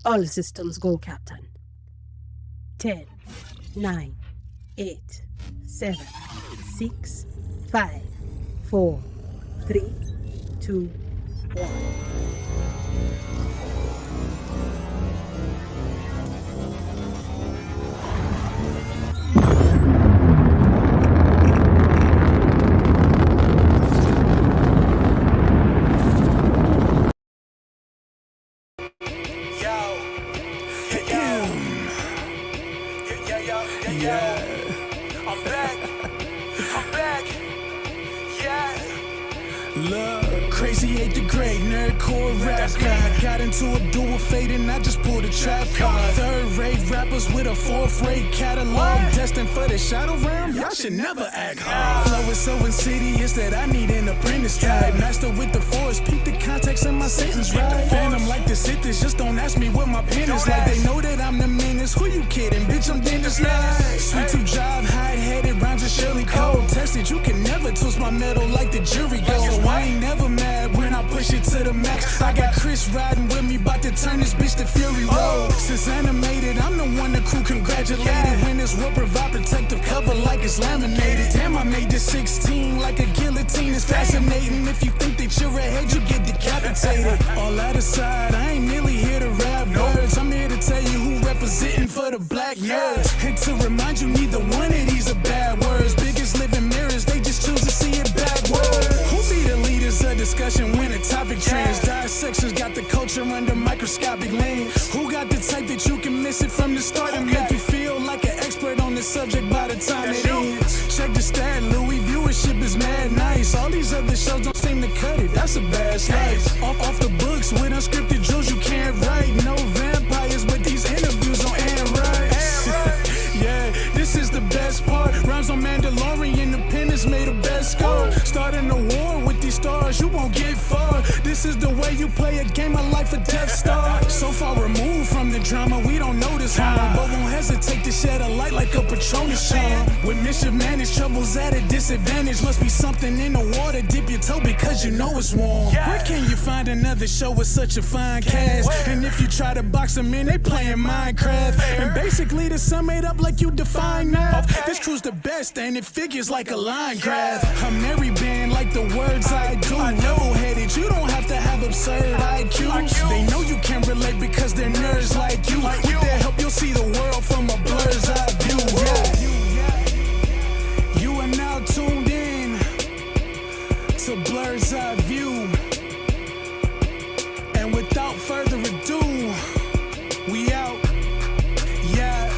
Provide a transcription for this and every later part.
All systems go, Captain. 10, 9, 8, 7, 6, 5, 4, 3, 2, 1. I'm back. I'm back. Yeah. Love, crazy ate the great nerdcore rap guy. Got into a duel fate and I just pulled a trap card. Third-rate rappers with a fourth-rate catalog, destined for the shadow realm. Y'all should never act hard. Flow is so insidious that I need an apprentice type. Master with the force, peep the context in my sentence, right? Phantom like the Sithis, just don't ask me what my pen is like. They know that I'm the meanest. Who you kidding, bitch? I'm Dennis like sweet to drive, hide-headed rhymes are surely cold. Tested, you can never twist my metal like the jury goes. I ain't never mad when I push it to the max. I got Chris riding with me, bout to turn this bitch to Fury Road. Since animated, I'm the one the crew congratulated. When this will provide protective cover like it's laminated. Damn, I made this 16 like a guillotine. It's fascinating. If you think that you're ahead, you get decapitated. All that aside, I ain't merely here to rap words. I'm here to tell you who representing for the black nerds. And to remind you, neither one of these are bad words. Biggest living mirrors, they just choose to see it backward. Who be the leaders of discussion when a topic trends? Dissections got the culture under microscopic lens. Who got the type that you can miss it from the start and make you feel like an expert on the subject by the time it ends? Check the stat, Louis, viewership is mad nice. All these other shows don't seem to cut it, that's a bad slice. Off the books with unscripted jewels you can't write. No vampires, but these interviews don't end right. Yeah, this is the best part. Rhymes on Mandalorian, the penance made a best score. Starting a war with these stars, you won't get far. This is the way you play a game of life or Death Star. So far removed from the drama, we don't notice harm, but won't hesitate to shed a light like a Patronus charm. With mischief managed, troubles at a disadvantage. Must be something in the water, dip your toe because you know it's warm. Where can you find another show with such a fine cast? And if you try to box them in, they playing Minecraft. And basically to sum it up like you define math, this crew's the best and it figures like a line graph. A merry band like the words I do. Level-headed, you don't have to have absurd IQs. They know you can relate because they're nerds like you. With their help, you'll see the world from a blur's eye view. Yeah. You are now tuned in to Blur's Eye View. And without further ado, we out. Yeah.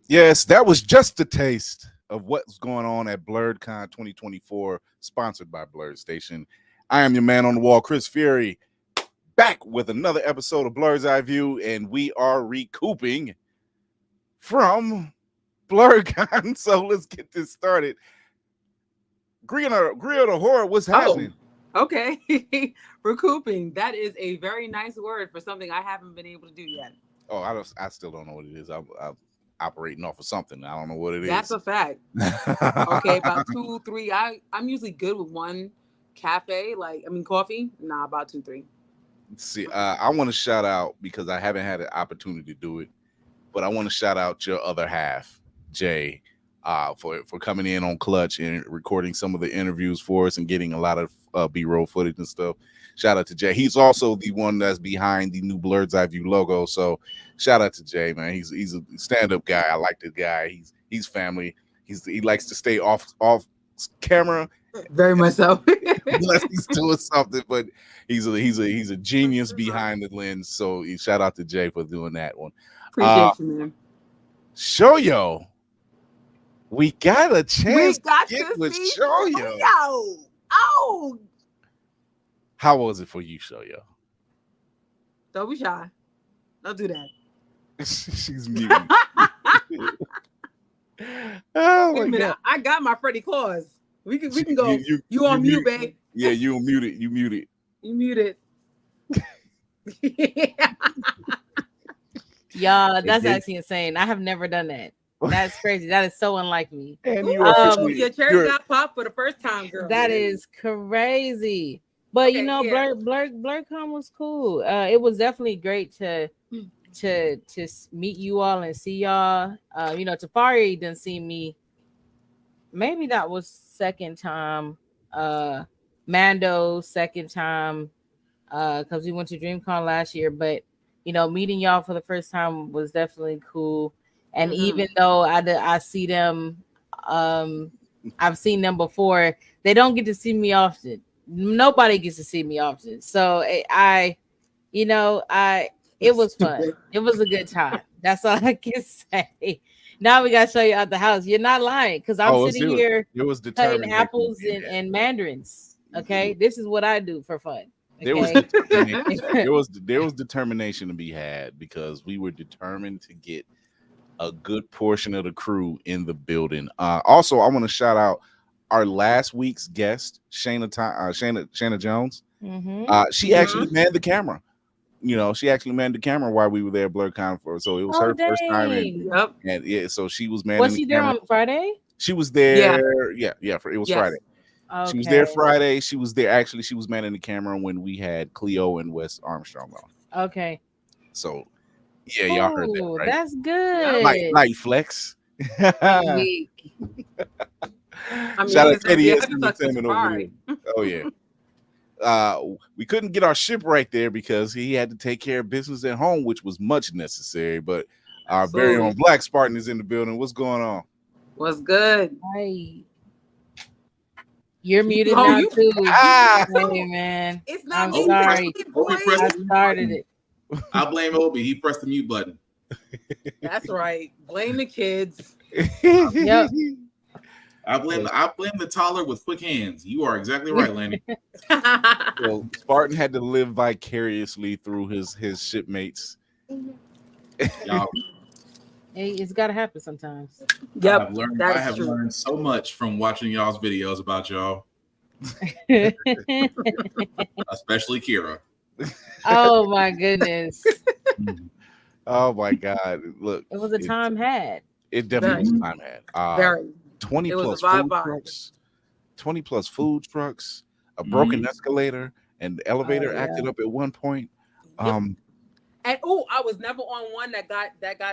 Yes, that was just a taste of what's going on at Blerdcon 2024, sponsored by Blerd Station. I am your man on the wall, Chris Fury, back with another episode of Blur's Eye View, and we are recouping from Blerdcon. So let's get this started. Grill the Horror, what's happening? Okay. Recouping. That is a very nice word for something I haven't been able to do yet. Oh, I still don't know what it is. I'm operating off of something. I don't know what it is. That's a fact. Okay, about 2, 3. I'm usually good with one cafe, coffee. Nah, about 2, 3. See, I want to shout out, because I haven't had an opportunity to do it, but I want to shout out your other half, Jay, for coming in on Clutch and recording some of the interviews for us and getting a lot of B-roll footage and stuff. Shout out to Jay. He's also the one that's behind the new Blerd's Eye View logo. So shout out to Jay, man. He's a stand-up guy. I like this guy. He's family. He likes to stay off camera. Very much so. Unless he's doing something, but he's a genius behind the lens. So shout out to Jay for doing that one. Appreciate you, man. Shoyo, we got a chance to get with Shoyo. How was it for you, Shoyo? Don't be shy. Don't do that. She's muted. Oh Wait my a minute. God. I got my Freddy Claus. We can go. You You on mute, muted. babe. Yeah, you muted. You muted. You muted. Y'all, that's did. actually insane. I have never done that. That's crazy. That is so unlike me. And Ooh, you officially, your cherry got popped for the first time, girl. That is crazy. But you Okay, know, yeah. Blerdcon was cool. It was definitely great to meet you all and see y'all. You know, Tafari didn't see me. Maybe that was second time. Mando second time. Because we went to DreamCon last year, but you know, meeting y'all for the first time was definitely cool. And even though I see them, I've seen them before, they don't get to see me often. Nobody gets to see me often. So it was fun. It was a good time. That's all I can say. Now we gotta show you out the house. You're not lying, because I'm sitting here cutting apples and mandarins. Okay, this is what I do for fun. Okay? There was determination to be had, because we were determined to get a good portion of the crew in the building. Also, I want to shout out our last week's guest, Shayna Jones. She actually manned the camera. You know, she actually manned the camera while we were there at Blerdcon for. So it was her first time. And yeah, so she was manning. Was she there on Friday? She was there. Yeah. It was Friday. Okay. She was there Friday. She was there. Actually, she was manning the camera when we had Cleo and Wes Armstrong on. Okay. So, yeah, y'all heard that, right? That's good. Light flex. Week. Shout out Teddy Entertainment over here. Oh yeah. We couldn't get our ship right there because he had to take care of business at home, which was much necessary. But our very own Black Spartan is in the building. What's going on? What's good? Hi. You're muted now too. Hey man, it's not I'm sorry. I started it. I blame Obi. He pressed the mute button. That's right. Blame the kids. Yep. I blame the toddler with quick hands. You are exactly right, Lanny. Well, Spartan had to live vicariously through his shipmates. Y'all, hey, it's got to happen sometimes. Yep, I have learned so much from watching y'all's videos about y'all, especially Kira. Oh my goodness! Oh my God! Look, it was a time had. It definitely was a time had. Very. 20 plus food trucks, 20 plus food trucks, a broken escalator, and the elevator acted up at one point. And I was never on one that got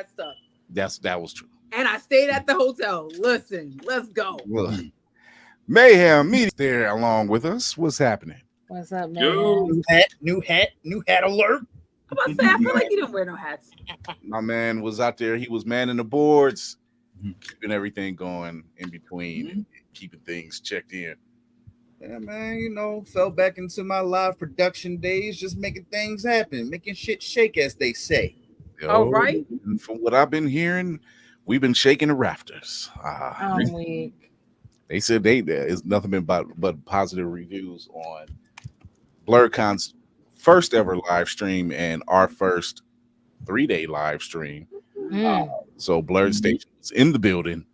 stuck. That was true. And I stayed at the hotel. Listen, let's go. Look, Mayhem Media there along with us. What's happening? What's up, man? New hat alert. I'm about to say, I feel like you didn't wear no hats. My man was out there. He was manning the boards, keeping everything going in between, and keeping things checked in. Yeah, man, you know, fell back into my live production days, just making things happen, making shit shake, as they say. All right. And from what I've been hearing, we've been shaking the rafters. They said it's nothing but positive reviews on Blerdcon's first ever live stream and our first 3-day live stream. So Blerd Station is in the building,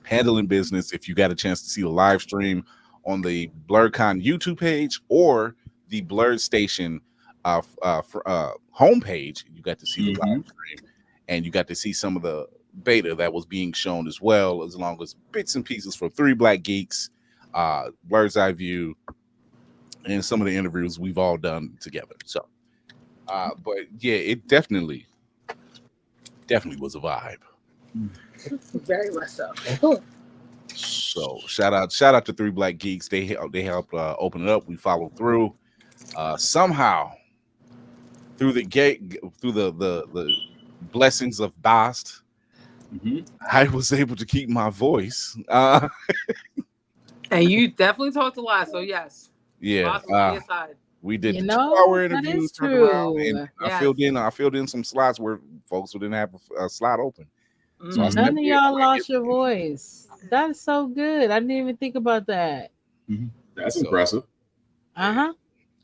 handling business. If you got a chance to see the live stream on the Blerdcon YouTube page or the Blerd Station homepage, you got to see the live stream, and you got to see some of the beta that was being shown as well, as long as bits and pieces from 3 Black Geeks, Blerd's Eye View, and some of the interviews we've all done together. So, but yeah, it definitely was a vibe. Very much so. So shout out to 3 Black Geeks. They helped open it up. We followed through. Somehow through the blessings of Bast, I was able to keep my voice. And you definitely talked a lot. So yes. Yeah. We did the 2-hour interview. And I filled in some slots where folks didn't have a slot open. So none of y'all lost your voice. That's so good. I didn't even think about that. That's impressive. I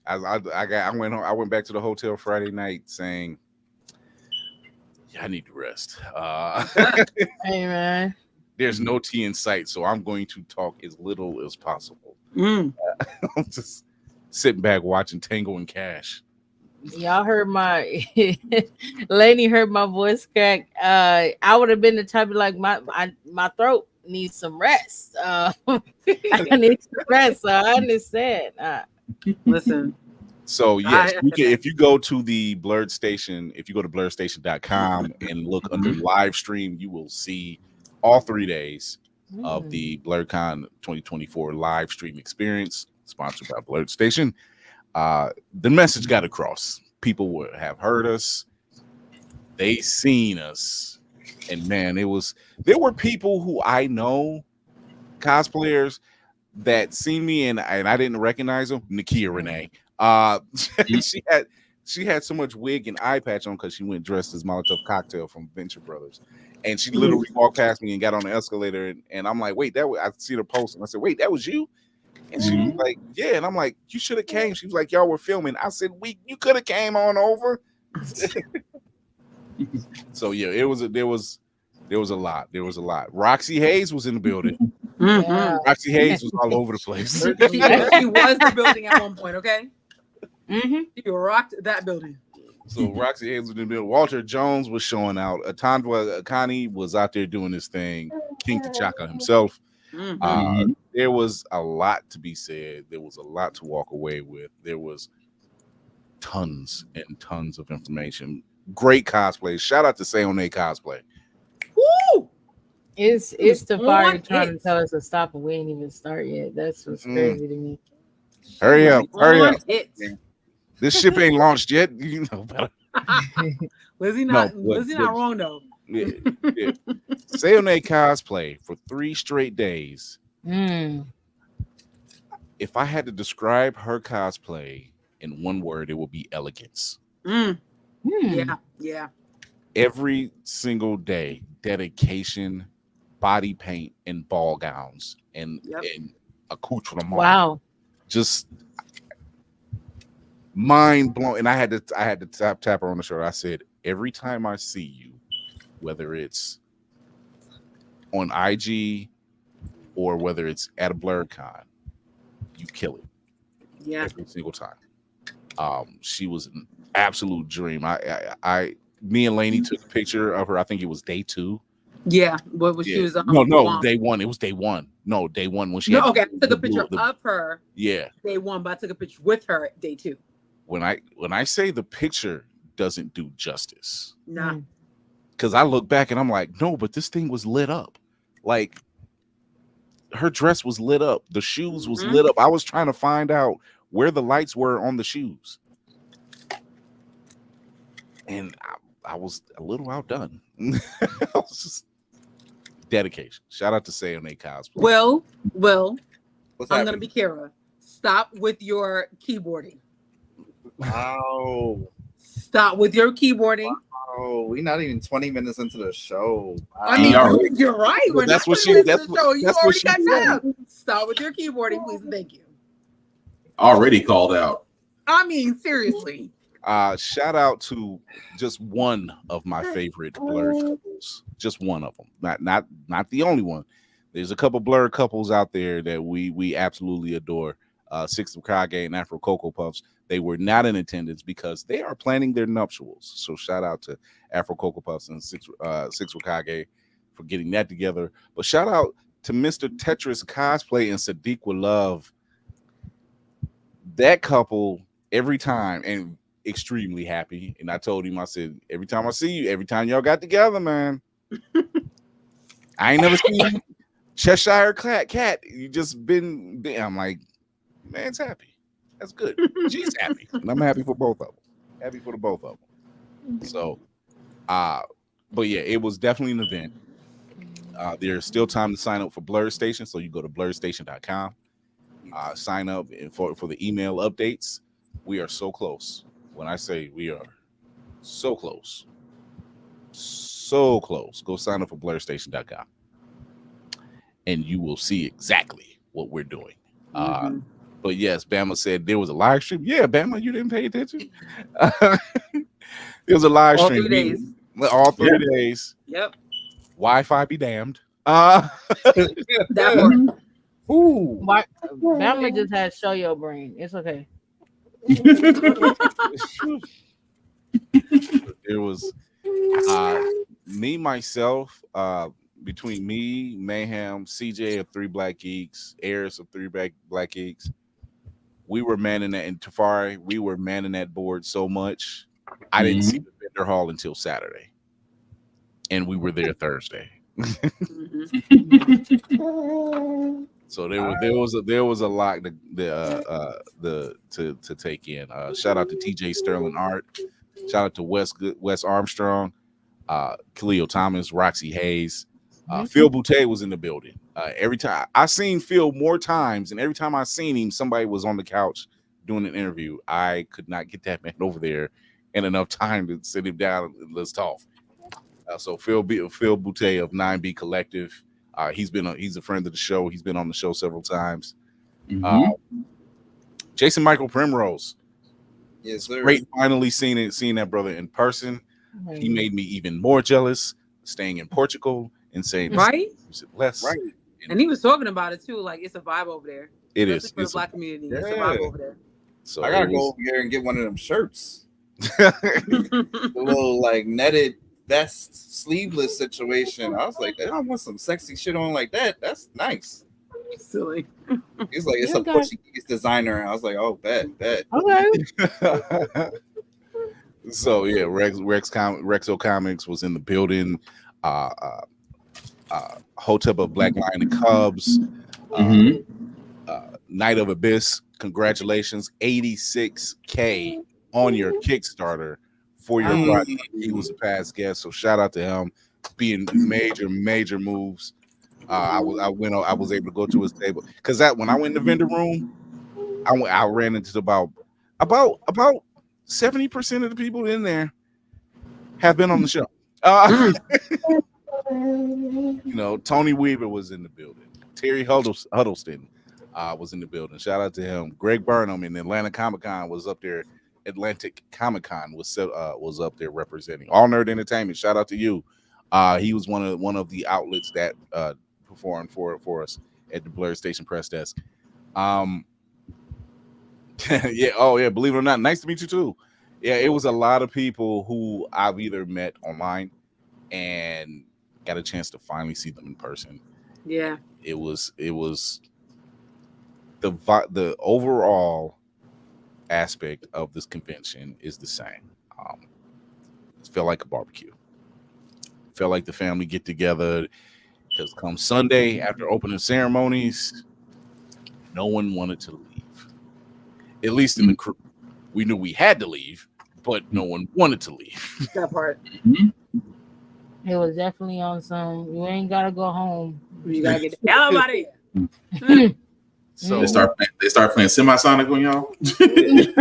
went back to the hotel Friday night saying, Yeah, I need to rest. Hey man. There's no tea in sight, so I'm going to talk as little as possible. Mm. I'm just sitting back watching Tango and Cash. Y'all heard my Lainey heard my voice crack. I would have been the type of like my throat needs some rest. I need some rest, so I understand. Listen. So yes, if you go to the Blerd Station, if you go to blurdstation.com and look under live stream, you will see all 3 days of the Blerdcon 2024 live stream experience, sponsored by Blerd Station. The message got across. People have heard us, they seen us, and man, there were people who I know, cosplayers, that seen me and I didn't recognize them. Nakia Renee. She had so much wig and eye patch on because she went dressed as Molotov Cocktail from Venture Brothers, and she literally walked past me and got on the escalator, and I'm like, wait, I see the post, and I said, wait, that was you? And she was like, yeah, and I'm like, you should have came. She was like, y'all were filming. I said, you could have came on over. So yeah, there was a lot. Roxy Hayes was in the building. Mm-hmm. Roxy Hayes was all over the place. She was the building at one point, okay? She rocked that building. So Roxy Hayes was in the building. Walter Jones was showing out. Atandwa Akani was out there doing his thing. King T'Chaka himself. There was a lot to be said. There was a lot to walk away with. There was tons and tons of information. Great cosplay. Shout out to Sayone Cosplay. Woo! It's Tafari trying to tell us to stop and we ain't even start yet. That's what's crazy to me. Hurry up. This ship ain't launched yet. You know better. Lizzie not wrong though. Yeah. Sayone Cosplay for 3 straight days. If I had to describe her cosplay in one word, it would be elegance. Yeah. Every single day, dedication, body paint, and ball gowns, and accoutrement. Wow. Just mind blowing. And I had to tap her on the shoulder. I said, every time I see you, whether it's on IG or whether it's at a Blerdcon, you kill it. Yeah. Every single time. She was an absolute dream. Me and Lainey took a picture of her. I think it was day 2. Yeah. What was she was no, day 1. It was day 1. No, day 1 when she I took a picture of her. Yeah. Day 1, but I took a picture with her day 2. When I say the picture doesn't do justice. Nah. Because I look back and I'm like, no, but this thing was lit up. Like, her dress was lit up. The shoes was lit up. I was trying to find out where the lights were on the shoes. And I was a little outdone. I was just dedication. Shout out to Sayone Cosplay. Well, I'm going to be Kara. Stop with your keyboarding. Wow. Stop with your keyboarding. Oh, we're not even 20 minutes into the show. I mean, you're right. Well, that's what she. That's what she got. Stop with your keyboarding, please, and thank you. Already called out. I mean, seriously. Shout out to just one of my favorite Blerd couples. Just one of them. Not the only one. There's a couple Blerd couples out there that we absolutely adore. Six Wakage and Afro Cocoa Puffs. They were not in attendance because they are planning their nuptials. So shout out to Afro Cocoa Puffs and Six Wakage for getting that together. But shout out to Mr. Tetris Cosplay and Sadiqa Love. That couple, every time, and extremely happy. And I told him, I said, every time I see you, every time y'all got together, man, I ain't never seen Cheshire Cat. You just been. I'm like, man's happy. That's good. She's happy, and I'm happy for both of them. Happy for the both of them. So, but yeah, it was definitely an event. There's still time to sign up for Blerd Station, so you go to blurdstation.com. Sign up for the email updates. We are so close. When I say we are so close, go sign up for blurdstation.com, and you will see exactly what we're doing. But yes, Bama said there was a live stream. Yeah, Bama, you didn't pay attention. There was a live stream. All 30 days. Yep. Wi-Fi be damned. That part. Ooh. Bama just had show your brain. It's okay. There was me, myself, between me, Mayhem, CJ of Three Black Geeks, Ayers of Three Black Geeks. We were manning that, and Tafari, we were manning that board so much. I didn't see the vendor hall until Saturday, and we were there Thursday. So there was a lot to take in. Shout out to TJ Sterling Art. Shout out to Wes Armstrong, Khalil Thomas, Roxy Hayes. Phil Boutte was in the building. Every time I seen Phil more times, and every time I seen him, somebody was on the couch doing an interview. I could not get that man over there in enough time to sit him down and let's talk. So Phil Boutte of 9B Collective. He's a friend of the show. He's been on the show several times. Jason Michael Primrose. Yes, sir. Great finally seeing that brother in person. He made me even more jealous staying in Portugal and saying right. Less. Right. And he was talking about it too. Like it's a vibe over there. It Especially is for the Black community. Yeah. It's a vibe over there. So I gotta go over there and get one of them shirts. The little like netted vest sleeveless situation. I was like, I want some sexy shit on like that. That's nice. Silly. He's like, it's a Portuguese designer. I was like, oh, bet. Okay. So yeah, Rexo Comics was in the building. Hotep of Black Lion and Cubs. Night of Abyss. Congratulations, 86K on your Kickstarter for your project. He was a past guest, so shout out to him. Being major moves. I was able to go to his table because that when I went in the vendor room, I ran into about 70% of the people in there have been on the show. Tony Weaver was in the building. Terry Huddleston was in the building. Shout out to him. Greg Burnham in Atlanta Comic Con was up there. Atlantic Comic Con was up there representing All Nerd Entertainment. Shout out to you. He was one of the outlets that performed for us at the Blerd Station Press Desk. Yeah. Believe it or not, nice to meet you too. Yeah, it was a lot of people who I've either met online and got a chance to finally see them in person. Yeah, it was the overall aspect of this convention is the same. It felt like a barbecue. Felt like the family get together because come Sunday after opening ceremonies, no one wanted to leave. At least in the crew, we knew we had to leave, but no one wanted to leave. that part. It was definitely on some. You ain't gotta go home. You gotta get the hell out of here. So they start playing Semisonic on y'all. You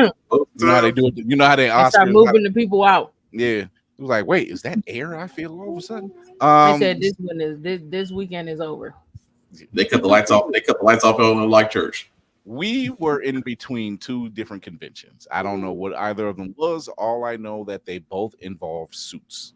know how they do it. You know how they start moving the people out. Yeah. It was like, wait, is that air I feel all of a sudden? They said this weekend is over. They cut the lights off. They cut the lights off on like church. We were in between two different conventions. I don't know what either of them was. All I know that they both involved suits.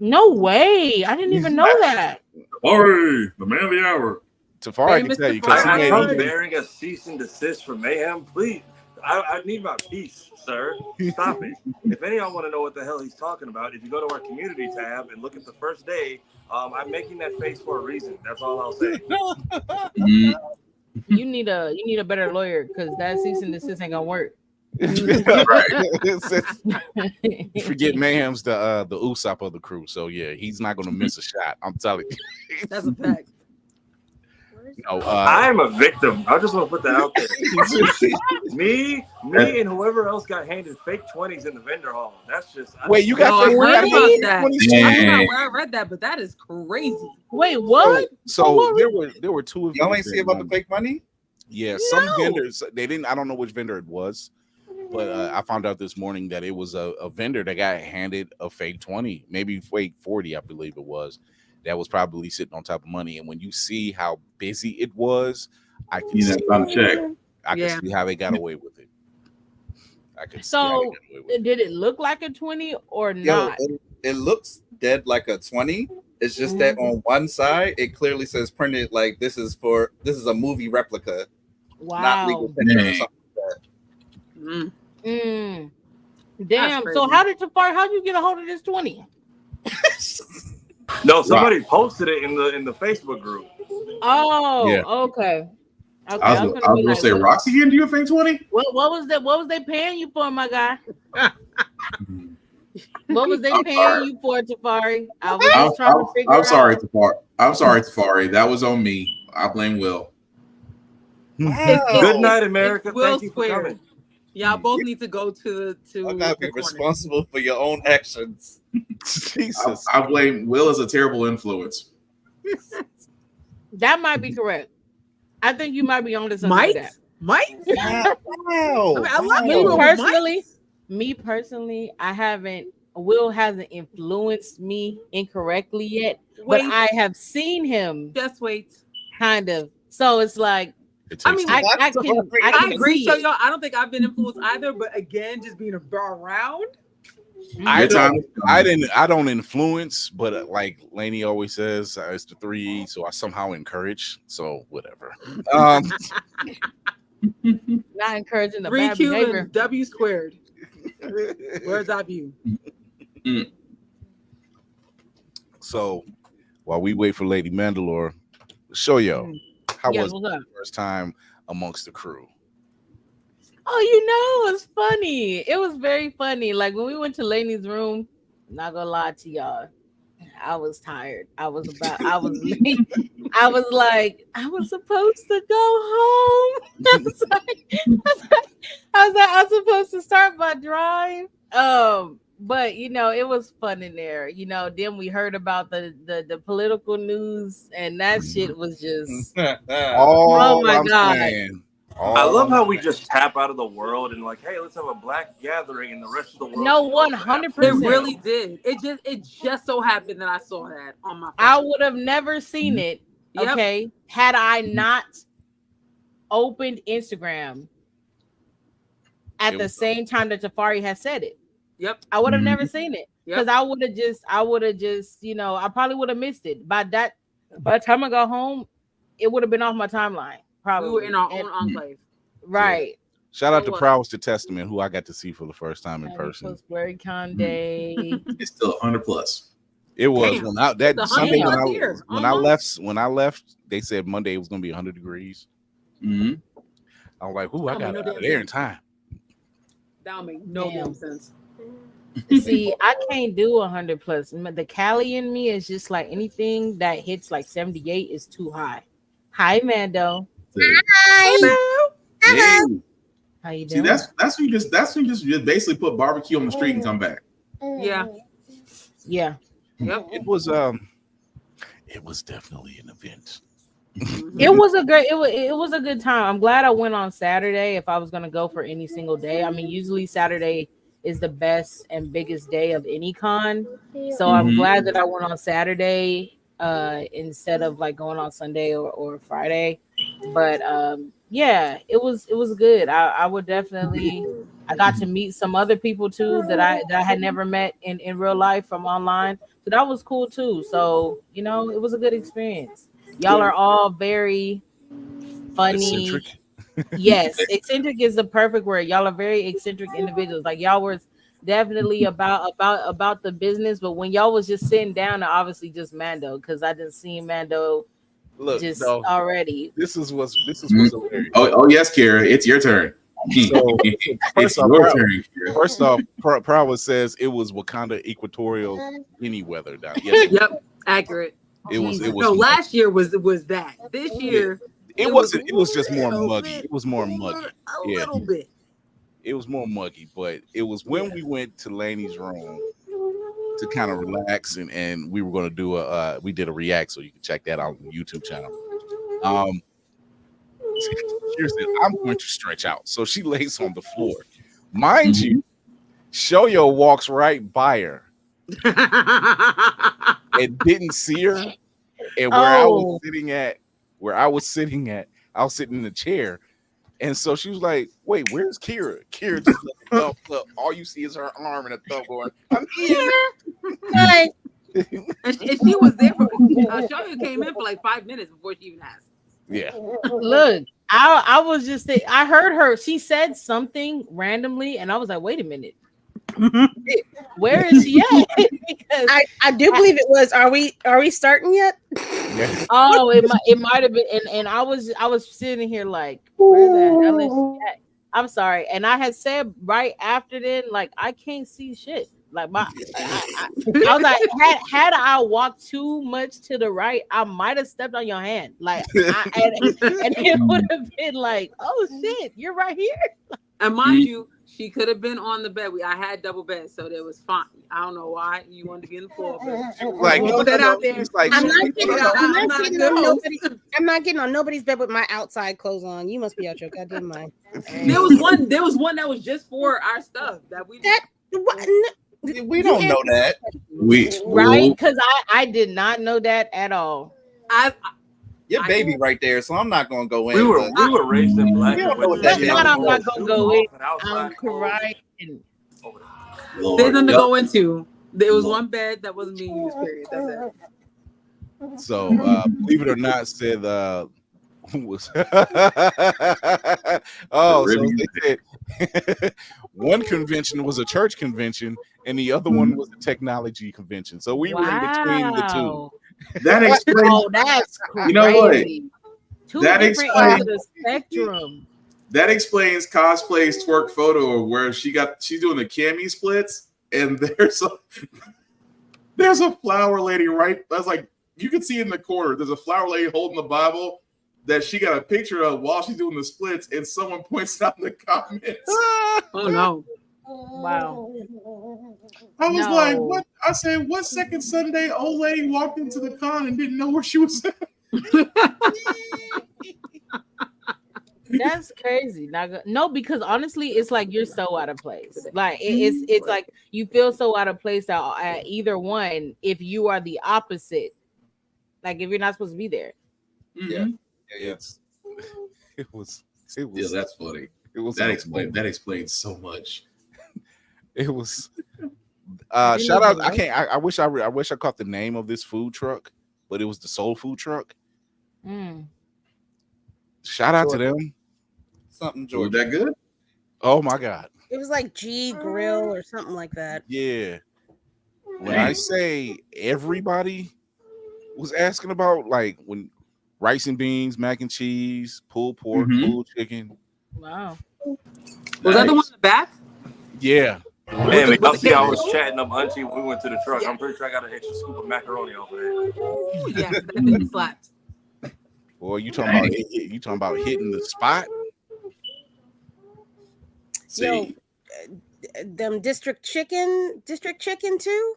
No way! I didn't even know that. Ori, the man of the hour. Tafari can tell you because I'm bearing a cease and desist from Mayhem. Please, I need my peace, sir. Stop it. If any of y'all want to know what the hell he's talking about, if you go to our community tab and look at the first day, I'm making that face for a reason. That's all I'll say. You need a better lawyer because that cease and desist ain't gonna work. Forget Mayhem's the Usopp of the crew, so yeah, he's not gonna miss a shot. I'm telling you. That's a fact. No, I am a victim. I just want to put that out there. me, and whoever else got handed fake 20s in the vendor hall. That's just. Wait, you got fake 20s? I don't know where I read that, but that is crazy. Wait, what? So there were two of y'all ain't see about the fake money. Yeah, some vendors they didn't. I don't know which vendor it was, but I found out this morning that it was a vendor that got handed a fake 20, maybe fake 40, I believe it was. That was probably sitting on top of money. And when you see how busy it was, I can see how they got away with it. I can see how they got away with it. Did it look like a 20 or not? it looks dead like a 20. It's just that on one side it clearly says printed like this is a movie replica, not legal picture or something like that. Damn. So how'd you get a hold of this 20? No, somebody posted it in the Facebook group. Oh, Yeah. Okay. I was gonna say, Roxy handed you a fake 20? What was they paying you for, my guy? What was they paying you for, Tafari? I was just trying to figure I'm sorry, out. Tafari. I'm sorry, Tafari. That was on me. I blame Will. Good night, America. Will Thank you for coming. Y'all both need to go to I gotta be the corner. responsible for your own actions. Jesus. I blame Will as a terrible influence. That might be correct. I think you might be on to something Mike? like that. Mike? Wow. I love you. Me personally, Will hasn't influenced me incorrectly yet, but I have seen him. Just wait. Kind of. So it's like, I mean, I agree. So y'all, I don't think I've been influenced either, but again, just being around. I don't influence, but like Lainey always says, it's the 3E, so I somehow encourage. So whatever. Not encouraging the 3Q and W squared. Where's our view? So while we wait for Lady Mandalore, show yo, how was the first time amongst the crew? Oh, it was funny. It was very funny. Like when we went to Lainey's room, not gonna lie to y'all, I was tired. I was like, I was supposed to go home. I was supposed to start my drive. But it was fun in there. Then we heard about the political news, and that shit was just oh my God. I love how we just tap out of the world and like, hey, let's have a black gathering, and the rest of the world. No, 100%. It really did. It just so happened that I saw that on my phone. I would have never seen it. Okay, had I not opened Instagram at the same time that Tafari had said it. Yep. I would have never seen it because I would have just, I probably would have missed it. By the time I got home, it would have been off my timeline. Probably. We were in our own enclave. Right. Yeah. Shout out to Prowess to Testament, who I got to see for the first time in person. It was Blerdcon Day. It's still 100+. It was Sunday when I left, they said Monday it was gonna be 100 degrees. I was like, I got out of there in time. That don't make no damn sense. See, I can't do 100+. The Cali in me is just like anything that hits like 78 is too high. Hi, Mando. Hi. How you doing? See, that's when you just basically put barbecue on the street and come back. Yeah. Yeah. Yep. It was definitely an event. It was a good time. I'm glad I went on Saturday if I was gonna go for any single day. I mean, usually Saturday is the best and biggest day of any con. So I'm glad that I went on Saturday instead of like going on Sunday or Friday. But yeah, it was good. I would definitely, I got to meet some other people too that I had never met in real life from online. So that was cool too. So, it was a good experience. Y'all are all very funny. Eccentric. Yes, eccentric is the perfect word. Y'all are very eccentric individuals. Like y'all were definitely about the business, but when y'all was just sitting down, obviously just Mando, because I didn't see Mando already. This is what's hilarious. Oh yes, Kara, it's your turn. So, it's your turn. First off, Prowess says it was Wakanda equatorial any weather down. Yes. Yep, accurate. It was. No, last year was that. This year it wasn't. It was just more muggy. It was more muggy. A little bit. It was more muggy, but it was when we went to Lainey's room to kind of relax, and we were going to do we did a react, so you can check that out on the YouTube channel. She said, I'm going to stretch out. So she lays on the floor. Mind you, Shoyo walks right by her and didn't see her. And where I was sitting at, I was sitting in the chair. And so she was like, "Wait, where's Kira?" Kira just like thumbs up. All you see is her arm and a thumb going, "I'm here." Hi. And she was there for Shoya came in for like 5 minutes before she even asked. Yeah. Look, I was just saying, I heard her. She said something randomly, and I was like, "Wait a minute, where is she at?" Because I do believe it was. Are we starting yet? Yeah. oh, it might have been, and I was sitting here like, where the hell is she at? I'm sorry, and I had said right after then, like, I can't see shit. Like I was like, had I walked too much to the right, I might have stepped on your hand. Like, and it would have been like, oh shit, you're right here. And mind you, she could have been on the bed. I had double beds, so that was fine. I don't know why you wanted to be in the floor. Like, put that out there. Like, I'm not getting on nobody's bed with my outside clothes on. You must be out your goddamn mind. There was one that was just for our stuff that we We don't know that. Right? Because I did not know that at all. Your baby right there, so I'm not gonna go in. We were raised in black. You don't know what that means. I'm not gonna go in. I'm crying. There's nothing to go into. There was one bed that wasn't being used. Period. That's it. So, believe it or not, said was so they said one convention was a church convention and the other one was a technology convention. So we were in between the two. That explains. Oh, that's crazy. You know what? Two That different explains ends of the spectrum. That explains cosplay's twerk photo where she's doing the cami splits, and there's a flower lady right. That's like you can see in the corner. There's a flower lady holding the Bible that she got a picture of while she's doing the splits, and someone points out in the comments. Oh no! Wow. I was like, what? I said, what second Sunday old lady walked into the con and didn't know where she was at? That's crazy. No, because honestly, it's like you're so out of place. Like it's like you feel so out of place at either one if you are the opposite. Like if you're not supposed to be there. Yeah. It was. Yeah, that's funny. It was that explains so much. It was. Shout out! I wish I caught the name of this food truck, but it was the Soul Food Truck. Shout out to them. Something George. Was that good? Oh my God! It was like G Grill or something like that. Yeah. When I say everybody was asking about like when rice and beans, mac and cheese, pulled pork, pulled chicken. Wow. Was that the one in the back? Yeah. Man, y'all see I was chatting up Auntie when we went to the truck. I'm pretty sure I got an extra scoop of macaroni off of there. Ooh, yes, that didn't slapped. Boy, you talking about hitting the spot? Yo, them district chicken too.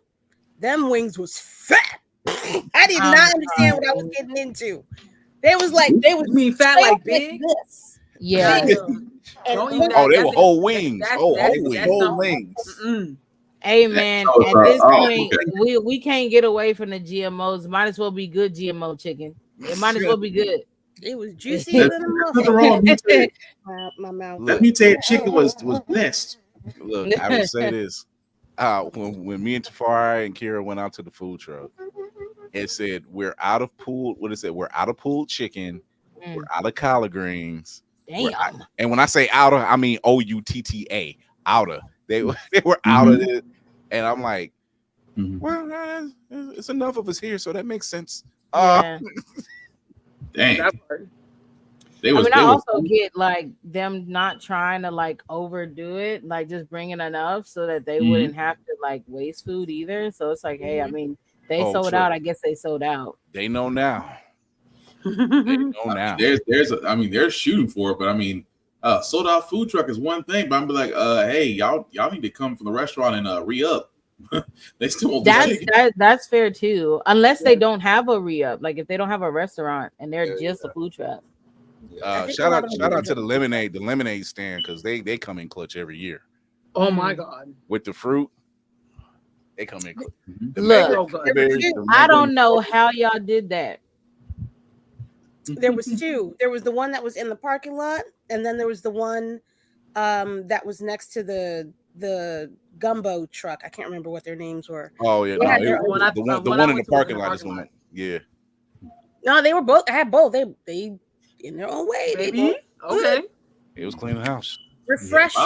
Them wings was fat. I did not understand what I was getting into. They was fat like big. This. Yeah. They were whole wings. Whole wings. Hey man, at this point, we can't get away from the GMOs. Might as well be good GMO chicken. It might as well be good. It was juicy. My mouth. That mutated chicken was best. Look, I would say this. When me and Tafari and Kira went out to the food truck, it said we're out of pooled. What is it? We're out of pooled chicken. We're out of collard greens. Damn. And when I say outer, I mean OUTTA. Outer. They were out of it, and I'm like, well, it's enough of us here, so that makes sense. Yeah. Dang. I also get like them not trying to like overdo it, like just bringing enough so that they wouldn't have to like waste food either. So it's like, hey, I mean, they sold out. I guess they sold out. They know now. They're shooting for it, but I mean, sold out food truck is one thing, but I'm like, hey, y'all need to come from the restaurant and re-up. They still won't. That's fair too, unless they don't have a re-up. Like if they don't have a restaurant and they're just a food truck. Shout out to the lemonade stand because they come in clutch every year. Oh my God! With the fruit, they come in clutch. Look, I don't know how y'all did that. There was two. There was the one that was in the parking lot, and then there was the one that was next to the gumbo truck. I can't remember what their names were. Oh yeah, They no, had it their was own- the one one I in the went to was parking lot is the one. Yeah. No, they were both. I had both. They in their own way. They Baby, both okay. good, It was cleaning the house. refreshed.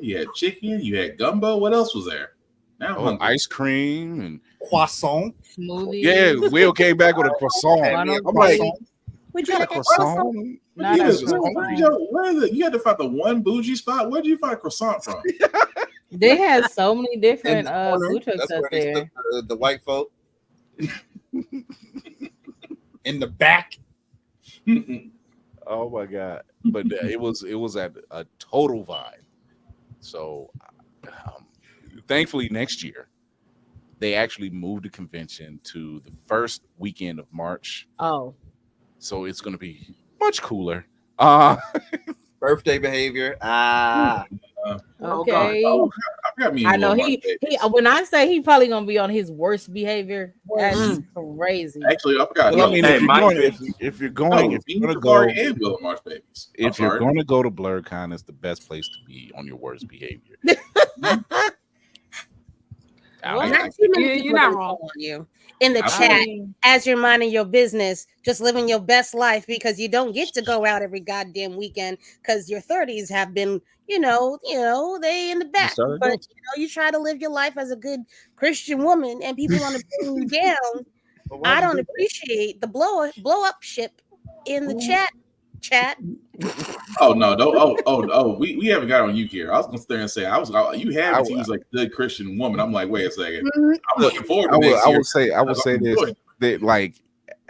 You had chicken, you had gumbo. What else was there? Now I'm Oh, hungry. ice cream and Croissant. Smoothies. yeah, Will came back with a croissant. Ronald I'm like, Reagan. Would you got a like a croissant? croissant? Not You a just- croissant. you had to find the one bougie spot. Where did you find croissant from? They had so many different In the corner, food trucks that's out where they there. stood the white folk. In the back. Oh my god! But it was at a total vibe. So, thankfully, next year they actually moved the convention to the first weekend of March. Oh, So it's going to be much cooler. Birthday behavior. okay. I got me. I know Little he March when I say he probably gonna be on his worst behavior, that's Mm. crazy. Babies. Actually, I forgot. Well, I mean, Hey, if you're Mike, going, baby. if you're going to go, and Will March babies. if you're going to go to Blerdcon, it's the best place to be on your worst behavior. What? Not too many You're people not gonna wrong. call on you in the I chat mean, as you're minding your business, just living your best life because you don't get to go out every goddamn weekend because your 30s have been, they in the back. started But going. you try to live your life as a good Christian woman, and people want to bring you down. But why I would don't you- appreciate the blow up ship in the chat. Oh no! Don't. Oh! We haven't got on you here. I was gonna stay and say you have it. He was like a good Christian woman. I'm like, wait a second. I'm looking forward to next year. I will say this Good. that like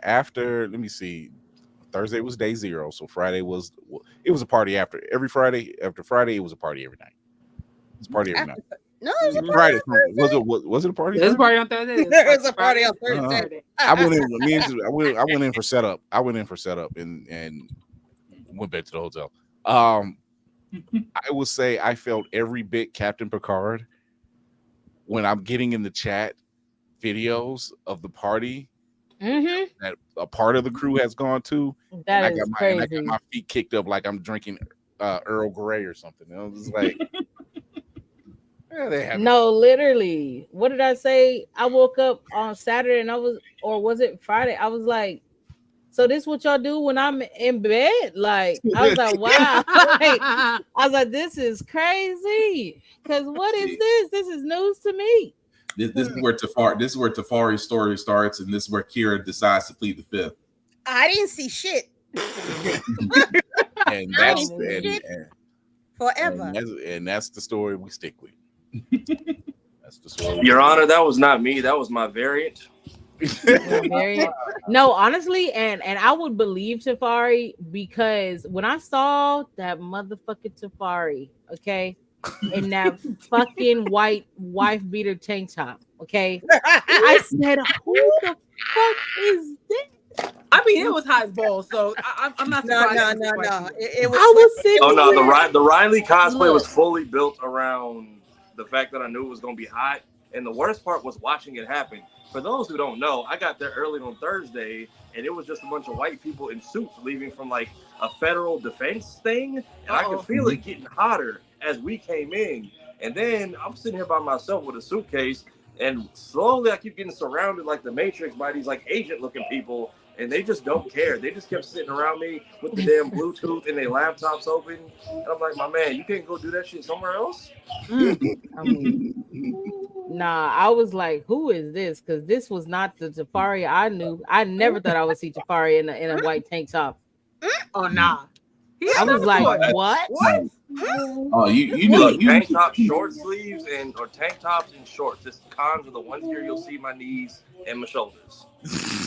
after let me see, Thursday was day 0, so Friday was a party after every Friday. After Friday, it was a party every night. It's a party every night. No, there's a Friday party. was it a party? There's a Thursday? party on Thursday. There's a party on Thursday. Saturday. I went in. I went in for setup. I went in for setup and went back to the hotel. I will say I felt every bit Captain Picard when I'm getting in the chat videos of the party that a part of the crew has gone to. that I is got crazy. my feet kicked up like I'm drinking Earl Grey or something. I was just like, yeah, they have No, literally. What did I say? I woke up on Saturday and was it Friday? I was like, so this what y'all do when I'm in bed? Like, I was like, wow. I was like, this is crazy. Because what is this? This is news to me. This is where Tafari's story starts, and this is where Kira decides to plead the fifth. I didn't see shit. and that's Forever. and that's the story we stick with. That's the story. Your Honor, that was not me. That was my variant. No, honestly, and I would believe Tafari because when I saw that motherfucking Tafari, okay, in that fucking white wife beater tank top, okay, I said, who the fuck is this? I mean, it was high as balls, so I'm not surprised. No. It was. I was sitting Oh no, here. the Riley cosplay Look. was fully built around the fact that I knew it was gonna be hot, and the worst part was watching it happen. For those who don't know, I got there early on Thursday, and it was just a bunch of white people in suits leaving from like a federal defense thing, and I could feel it getting hotter as we came in. And then I'm sitting here by myself with a suitcase, and slowly I keep getting surrounded like the Matrix by these like agent-looking people, and they just don't care. They just kept sitting around me with the damn Bluetooth and their laptops open. And I'm like, my man, you can't go do that shit somewhere else? I mean, nah, I was like, who is this? Because this was not the Tafari I knew. I never thought I would see Tafari in a white tank top. Oh nah. I was like, what? What? Oh, you know, Look, tank tops, short sleeves, or tank tops and shorts. This cons are the ones here you'll see my knees and my shoulders.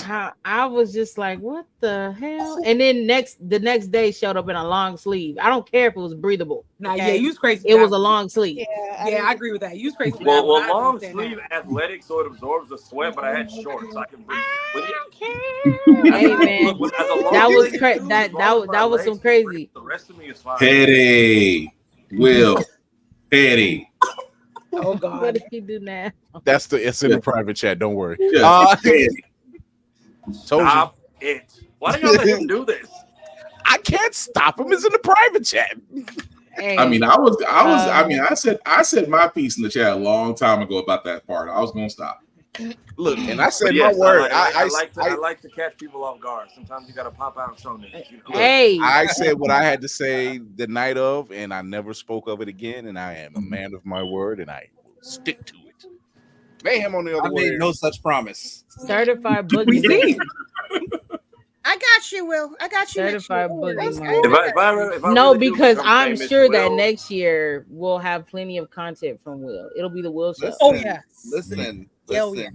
I was just like, what the hell? And then the next day showed up in a long sleeve. I don't care if it was breathable. Nah, Okay. yeah, you was crazy. It was a long sleeve. Yeah, I agree with that. You was crazy. Well, long sleeve athletic so it absorbs the sweat, but I had shorts. I can breathe. Hey man, that was crazy. That was some crazy. The rest of me is fine. Petty, Will, Petty. Oh What God. did he do now? It's in the private chat. Don't worry. Petty. Told you. Stop it. Why do y'all let him do this? I can't stop him. It's in the private chat. Hey, I mean, I said my piece in the chat a long time ago about that part. I was gonna stop. Look, and I said But yes, my word. I like to catch people off guard. Sometimes you gotta pop out and show niggas. You know? hey, I said what I had to say the night of, and I never spoke of it again. And I am a man of my word, and I will stick to it. Mayhem on the other I made way. no such promise. certified We boogeyman. see. I got you, Will. I got you. next Certified year. boogeyman. If I No, really do because become I'm famous, sure that Will- next year we'll have plenty of content from Will. It'll be the Will show. Listen, Oh, yes. listen. Oh, yeah.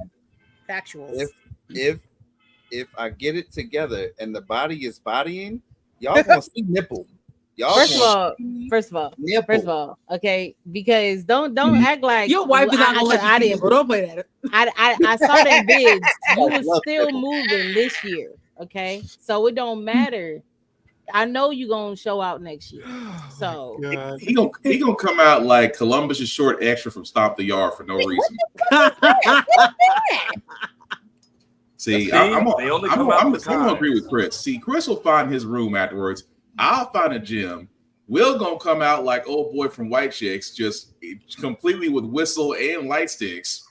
Factuals. If I get it together and the body is bodying, y'all gonna see nipple. Y'all First of nipple. all, okay, because don't act like Your wife is not gonna let I you didn't. go. Don't play that. I saw them bids. You was love still nipple. moving this year, okay? So it don't matter. I know you gonna show out next year. So He gonna come out like Columbus is short extra from Stomp the Yard for no reason. See, I'm gonna agree with Chris. See, Chris will find his room afterwards. I'll find a gym. Will gonna come out like old boy from White Chicks, just completely with whistle and light sticks.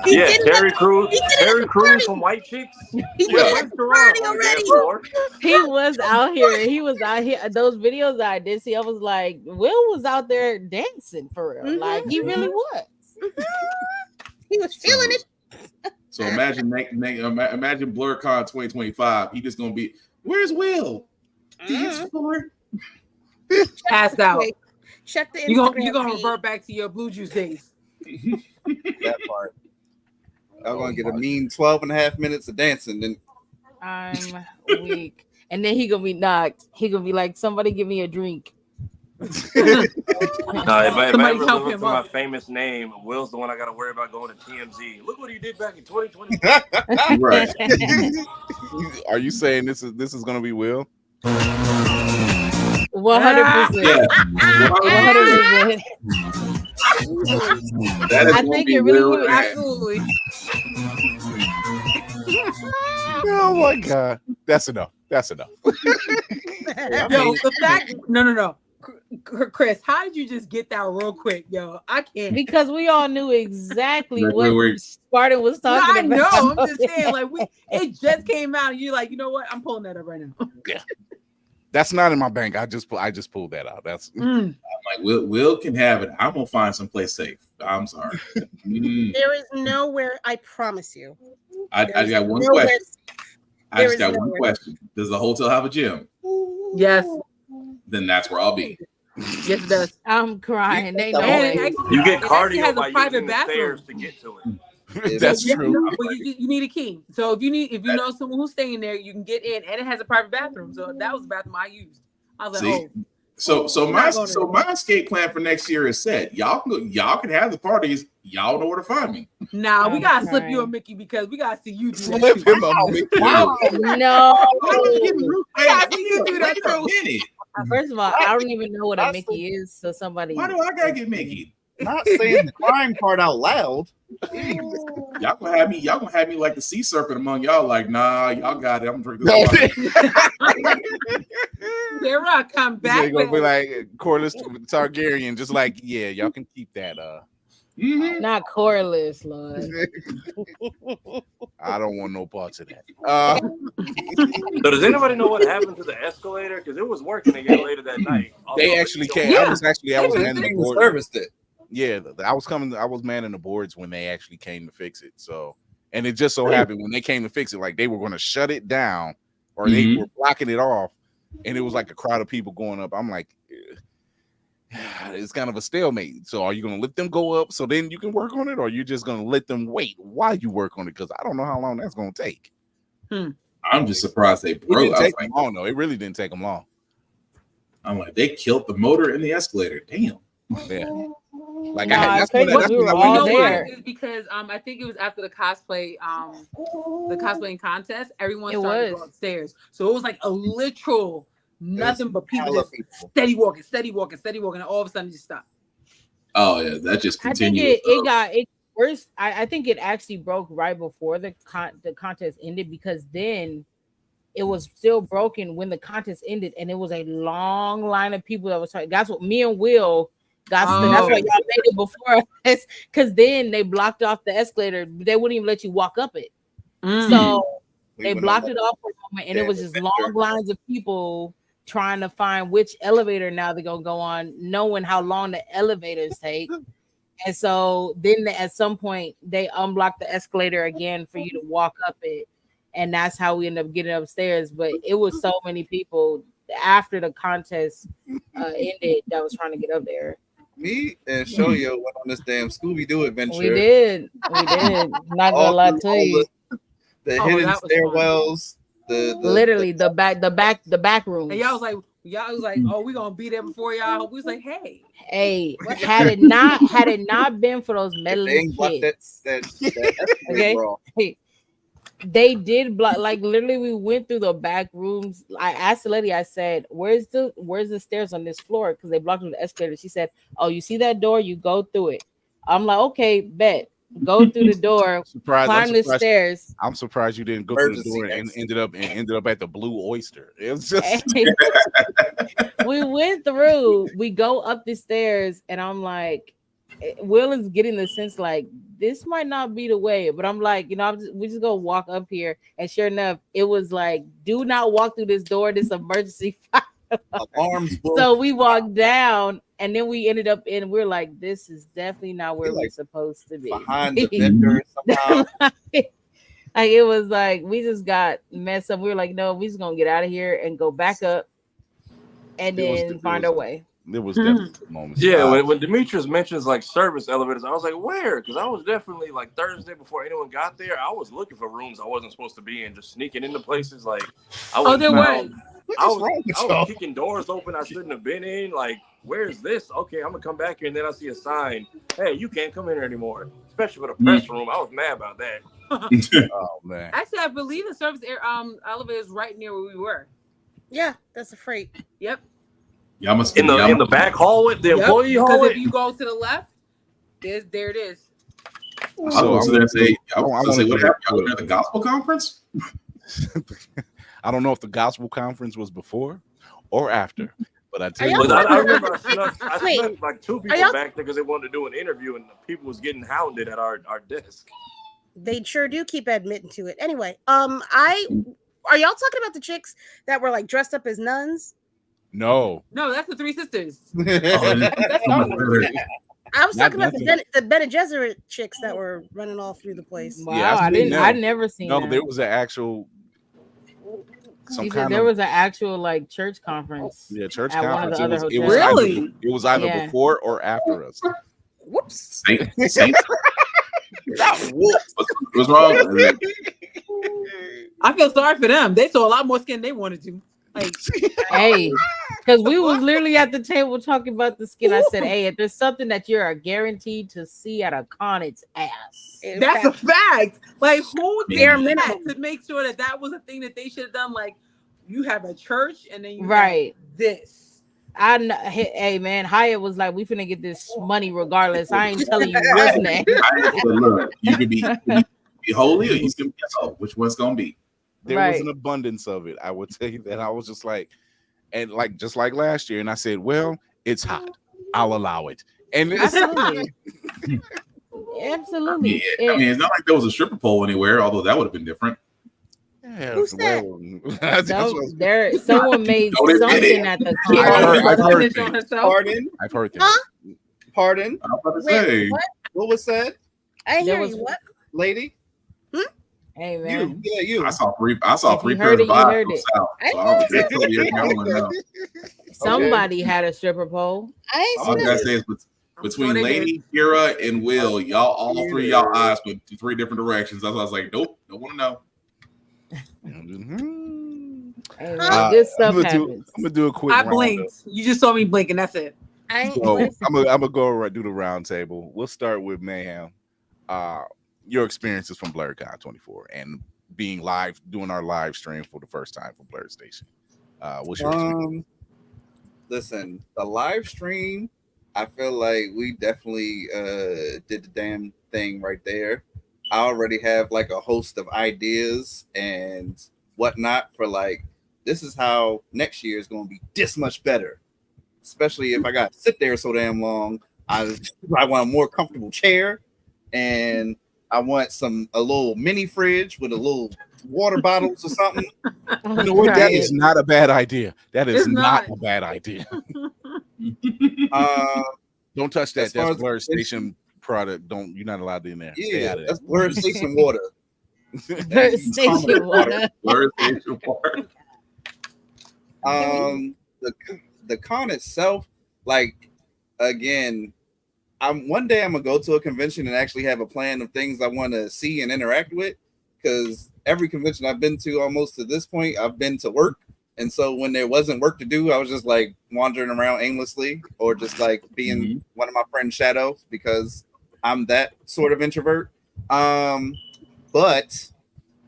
Yeah, Terry Crews from White Chicks. He was party already. he was out here. He was out here. Those videos I did see, I was like, Will was out there dancing for real. Like he really was. He was feeling it. So imagine Blerdcon 2025. He just gonna be, where's Will? Dance floor. Passed out. Okay. Check the Instagram. You're gonna feed. revert back to your blue juice days. That part. I'm gonna get a mean 12 and a half minutes of dancing. Then I'm weak. And then he gonna be knocked. He gonna be like, somebody give me a drink. If I Somebody ever help live up him to my up. famous name, Will's the one I got to worry about going to TMZ. Look what he did back in 2020. Right. Are you saying this is gonna be Will? 100%. Yeah. 100%. That is I gonna think be it really Will would. and- Absolutely. Oh my god, that's enough. That's enough. Yo, the fact. No. Chris, how did you just get that real quick, yo? I can't. Because we all knew exactly Like, what wait. Spartan was No, talking I about. know. I'm just saying, like, it just came out, and you're like, you know what? I'm pulling that up right now. That's not in my bank. I just pulled that out. That's I'm like, Will can have it. I'm gonna find someplace safe. I'm sorry. There is nowhere, I promise you. I There's got one nowhere- question. I there just is got one nowhere. question. Does the hotel have a gym? Yes, Then that's where I'll be. yes, it does. I'm crying. They know And it. actually, You get it actually cardio has by a private using the bathroom. stairs to get to it. that's Yeah, true. but you need a key. So if you know someone who's staying there, you can get in, and it has a private bathroom. So that was the bathroom I used. I was like, See? So You're not going to- my escape plan for next year is set. Y'all can have the parties. Y'all know where to find me. nah, we I'm gotta slip you a crying. Mickey because we gotta see you do that. Flip too. him up. No. We gotta see you do that Wait a too. minute. First of all, I don't even know what a Mickey is. So somebody. Why do I gotta get Mickey? not saying the crime part out loud. Y'all gonna have me like the sea serpent among y'all. Like, nah, y'all got it. I'm drinking this water. Here I come back. They're gonna be baby. like Corliss Targaryen, just like, yeah, y'all can keep that. Not Corliss, Lord. I don't want no parts of that. So does anybody know what happened to the escalator? Because it was working again later that night. They actually came. I was manning the board. Serviced it. Yeah, I was manning the boards when they actually came to fix it. So, and it just so happened when they came to fix it, like they were going to shut it down, or they were blocking it off, and it was like a crowd of people going up. I'm like, it's kind of a stalemate. So, are you going to let them go up so then you can work on it, or are you just going to let them wait while you work on it? Because I don't know how long that's going to take. I'm just surprised they It broke. didn't I was take them long though. It really didn't take them long. I'm like, they killed the motor in the escalator. Damn. Yeah. Like Nah, that's it's crazy. when We were I all went You know why? there. It's because I think it was after the cosplaying contest. Everyone It started to was. go upstairs, so it was like a literal nothing but people hella just people. steady walking, and all of a sudden it just stopped. Oh yeah, that just I think continued. it got worse. I think it actually broke right before the contest ended because then it was still broken when the contest ended, and it was a long line of people that was trying. That's what me and Will got. That's why y'all made it before us, because then they blocked off the escalator. They wouldn't even let you walk up it. So they blocked it off for a moment, and it was just long lines of people trying to find which elevator now they're gonna go on, knowing how long the elevators take. And so then at some point they unblocked the escalator again for you to walk up it. And that's how we ended up getting upstairs. But it was so many people after the contest ended that was trying to get up there. Me and Shoyo went on this damn Scooby-Doo adventure. We did. Not gonna lie to you. The hidden stairwells. Literally the back room. And y'all was like, oh, we gonna be there before y'all. We was like, hey, had it not been for those meddling kids, okay, hey, they did block. Like literally, we went through the back rooms. I asked the lady. I said, "Where's the stairs on this floor?" Because they blocked the escalator. She said, "Oh, you see that door? You go through it." I'm like, "Okay, bet." Go through the door, climb the stairs. I'm surprised you didn't go through the door and ended up at the Blue Oyster. It was just we went through. We go up the stairs, and I'm like, Will is getting the sense like this might not be the way, but I'm like, we just go walk up here, and sure enough, it was like, do not walk through this door. This emergency fire alarm. So we walked down. And then we ended up we're like, this is definitely not where we're supposed to be. Behind the vendor somehow. Like it was like we just got messed up. We were like, no, we just gonna get out of here and go back up and then find our way. There was definitely moments. Yeah, when Demetrius mentions like service elevators, I was like, where? Because I was definitely like Thursday before anyone got there, I was looking for rooms I wasn't supposed to be in, just sneaking into places. Like I was kicking doors open I shouldn't have been in. Like, where's this? Okay, I'm gonna come back here, and then I see a sign. Hey, you can't come in here anymore, especially for the press room. I was mad about that. Oh man! Actually, I believe the service elevator is right near where we were. Yeah, that's a freight. Yep. Yeah, I must in the back hallway, the employee hallway. Because if you go to the left, there it is. So what happened? Y'all at the gospel conference? I don't know if the gospel conference was before or after, but I tell you, I remember I snuck like two people back there because they wanted to do an interview, and the people was getting hounded at our desk. They sure do keep admitting to it. Anyway, are y'all talking about the chicks that were like dressed up as nuns? No, that's the Three Sisters. I was talking about the Bene Gesserit chicks that were running all through the place. Wow, yeah, I'd never seen that. No, there was an actual. There was an actual like church conference. Yeah, church at conference. One of the it was either before or after us. Whoops. Saint. What's wrong? I feel sorry for them. They saw a lot more skin than they wanted to. Like, hey, because we was literally at the table talking about the skin. I said, hey, if there's something that you're guaranteed to see at a con, it's ass. That's a fact. Like, who dare to make sure that was a thing that they should have done? Like, you have a church and then you have this. Hey man, Hyatt was like, we finna get this money regardless. I ain't telling you what's next. Look, you can be holy or you can be so. Which one's gonna be? There was an abundance of it. I would tell you that. I was just like, and like just like last year, and I said, well, it's hot. I'll allow it. And absolutely. Absolutely. I mean, it's not like there was a stripper pole anywhere, although that would have been different. Yeah, who's that? Someone made something at the I've heard that. Huh? Pardon? I'm about to say. What was said? I hear you. What? Lady? Hey man, you. I saw three pairs of vibes. Somebody had a stripper pole. All I gotta say is between Lady, Kira, and Will, all three y'all eyes went to three different directions. That's why I was like, nope, don't want to know. This stuff happens. I'm gonna do a quick. I blinked. You just saw me blink, and that's it. I'm gonna go do the round table. We'll start with Mayhem. Your experiences from Blerdcon 24 and being live, doing our live stream for the first time for Blerd Station. What's your experience? Listen, the live stream, I feel like we definitely did the damn thing right there. I already have like a host of ideas, and whatnot for like, this is how next year is going to be this much better. Especially if I got to sit there so damn long. I want a more comfortable chair, and I want a little mini fridge with a little water bottles or something. You know what? That is not a bad idea. That is not a bad idea. Don't touch that. That's Blerd Station product. You're not allowed in there. Stay out of that's Blerd Station water. Blerd Station water. Blerd Station water. The con itself, like, again, one day I'm gonna go to a convention and actually have a plan of things I want to see and interact with, because every convention I've been to almost to this point, I've been to work. And so when there wasn't work to do, I was just like wandering around aimlessly, or just like being one of my friend's shadows, because I'm that sort of introvert. But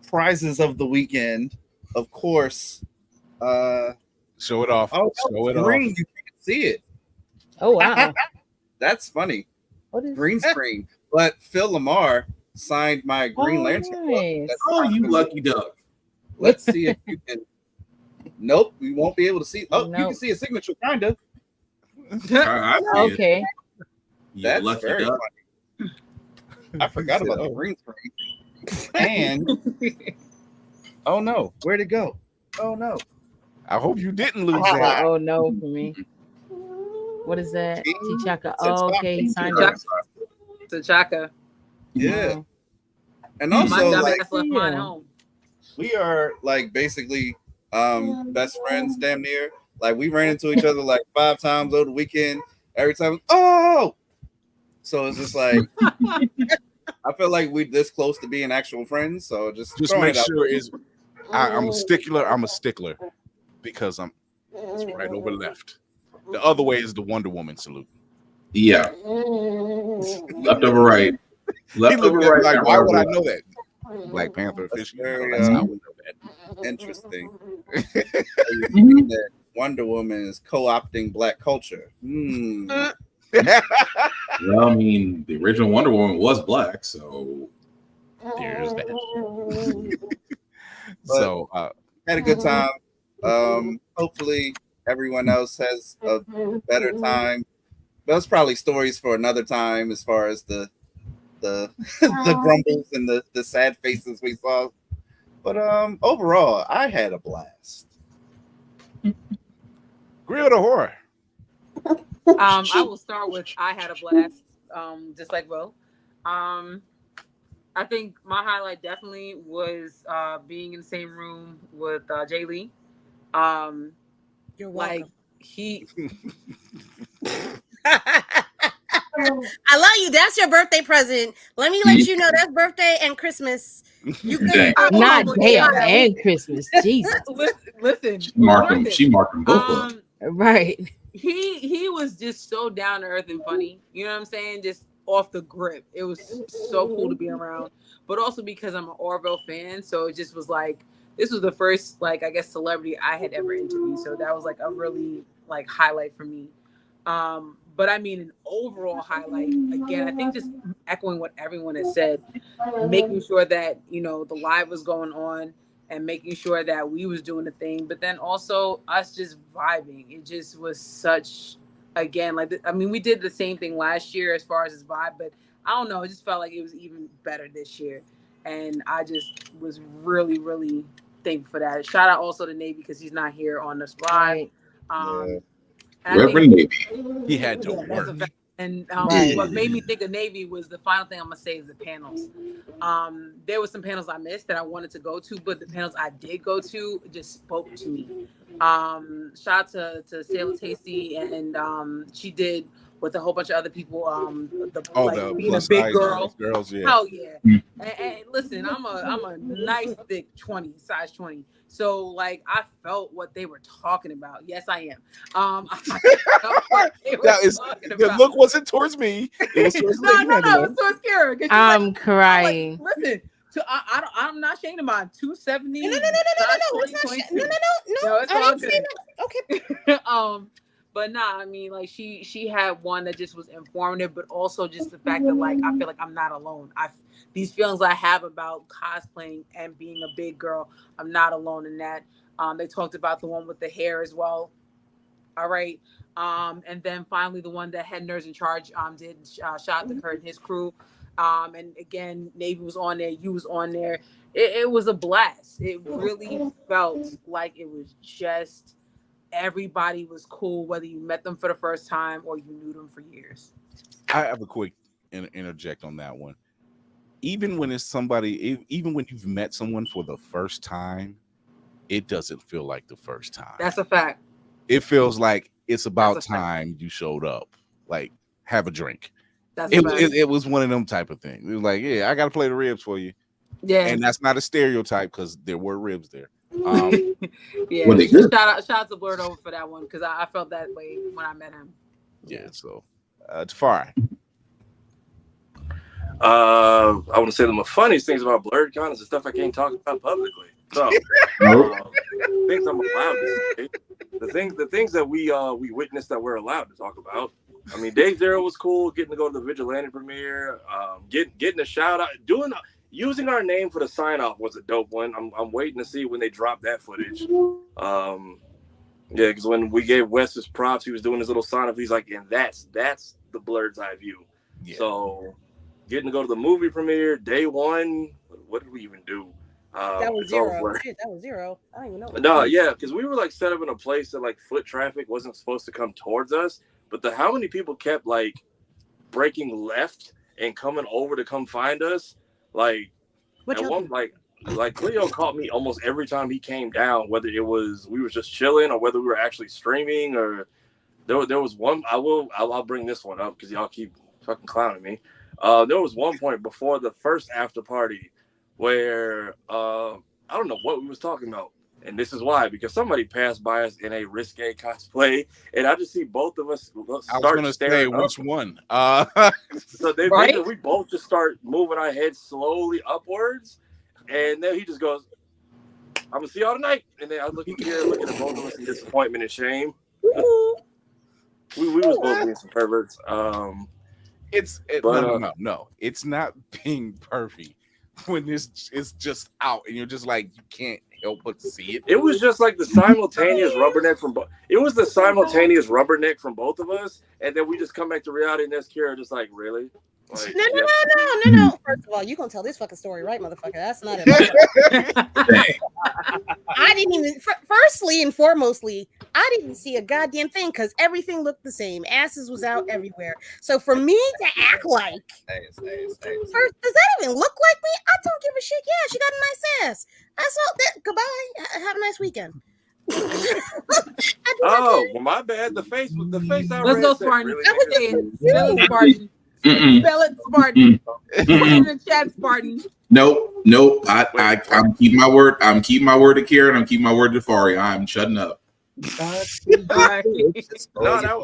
prizes of the weekend, of course. Show it off. Oh, show it green, off. you can't see it. Oh wow, that's funny. What is green screen? But Phil Lamar signed my Green Lantern book. Oh, you lucky duck. Let's see if you can. Nope, we won't be able to see. Oh, you can see a signature, kind of. Okay. That's lucky very duck. funny. I forgot about the green screen. And oh no, where'd it go? Oh no. I hope you didn't lose that. Oh no, for me. What is that? T'Chaka. Oh, okay. He signed up. T'Chaka. Yeah. And also, like, left mine home. We are like basically best friends, damn near. Like, we ran into each other like 5 times over the weekend. Every time, oh. So it's just like, I feel like we're this close to being actual friends. So just make sure I'm a stickler because it's right over left. The other way is the Wonder Woman salute. Yeah. Left over right. Left over right. Like, why would I know that? Black Panther official. That's how I would know that. Interesting. That Wonder Woman is co-opting Black culture. Well, I mean, the original Wonder Woman was Black, so there's that. So had a good time. Hopefully everyone else has a better time. That's probably stories for another time, as far as the the grumbles and the sad faces we saw. But overall, I had a blast. Grill the horror. I will start with I had a blast. Just like Will. I think my highlight definitely was being in the same room with Jay Lee. You're welcome. Like he. I love you. That's your birthday present. Let me let you know that's birthday and Christmas. You can not damn and Christmas. Jesus. Listen. She marked them both. Right. He was just so down to earth and funny. You know what I'm saying? Just off the grip. It was so cool to be around. But also because I'm an Orville fan, so it just was like, this was the first, like, I guess, celebrity I had ever interviewed. So that was like a really like highlight for me. But I mean, an overall highlight, again, I think just echoing what everyone has said, making sure that, you know, the live was going on and making sure that we was doing the thing, but then also us just vibing. It just was such, again, like, I mean, we did the same thing last year as far as his vibe, but I don't know, it just felt like it was even better this year. And I just was really, really thankful for that. Shout out also to Navy because he's not here on this live. Reverend Navy. He had to work. And what made me think of Navy was the final thing I'm gonna say is the panels. There were some panels I missed that I wanted to go to, but the panels I did go to just spoke to me. Shout out to Sailor Tasty, and she did with a whole bunch of other people. The being a big girl. Girls, yeah. Hell yeah. And listen, I'm a nice thick 20, size 20. So like I felt what they were talking about. Yes, I am. The look wasn't towards me. It was towards no, it was towards Kara. I'm crying. Like, listen, I'm not ashamed of mine. 270. No. It's all good. Okay. But nah, I mean, like she had one that just was informative, but also just the fact that like I feel like I'm not alone. These feelings I have about cosplaying and being a big girl, I'm not alone in that. They talked about the one with the hair as well. All right. And then finally the one that Head Nerds in Charge did shot the Kurt and his crew. And again, Navy was on there, you was on there. It was a blast. It really felt like it was just everybody was cool, whether you met them for the first time or you knew them for years. I have a quick interject on that one. Even when it's somebody, even when you've met someone for the first time, it doesn't feel like the first time. That's a fact. It feels like it's about time you showed up. Like, have a drink. It was one of them type of things. It was like, yeah, I got to play the ribs for you. Yeah. And that's not a stereotype because there were ribs there. Yeah, shout out to Blerd over for that one because I felt that way when I met him. Yeah, so Tafari. I want to say the funniest things about Blerdcon is the stuff I can't talk about publicly. So things I'm allowed to say. The things that we witnessed that we're allowed to talk about. I mean, Day Zero was cool. Getting to go to the Vigilante premiere. Getting a shout out. Using our name for the sign off was a dope one. I'm waiting to see when they drop that footage. Yeah, because when we gave Wes his props, he was doing his little sign off. He's like, and that's the Blerd's eye view. Yeah. So getting to go to the movie premiere day one. What did we even do? That was zero. Shit, that was zero. I don't even know. No, yeah, because we were like set up in a place that like foot traffic wasn't supposed to come towards us. But how many people kept like breaking left and coming over to come find us? Like, like Cleo caught me almost every time he came down, whether it was we were just chilling or whether we were actually streaming or there was one. I'll bring this one up because y'all keep fucking clowning me. There was one point before the first after party where I don't know what we was talking about. And this is why, because somebody passed by us in a risque cosplay, and I just see both of us start staring up. Which one? So we both just start moving our heads slowly upwards, and then he just goes, "I'm gonna see y'all tonight." And then I look at Kira, looking at both of us in disappointment and shame. we was both being some perverts. No, it's not being pervy when it's just out and you're just like you can't help but see it. It was just like the simultaneous rubberneck from both. It was the simultaneous rubberneck from both of us, and then we just come back to reality, and that's Kira just like, really? Like, no. First of all, you gonna tell this fucking story, right, motherfucker? That's not it. I didn't even. Firstly and foremostly, I didn't see a goddamn thing because everything looked the same. Asses was out everywhere. So for me to act like, first, does that even look like me? I don't give a shit. Yeah, she got a nice ass. That's all. Goodbye. Have a nice weekend. Oh, well, my bad. The face. Let's go, Spartan. Spartan. Spell it, Spartan. Put in the chat, Spartan. Nope. I'm keeping my word. I'm keeping my word to Karen. I'm keeping my word to Fari. I'm shutting up. No,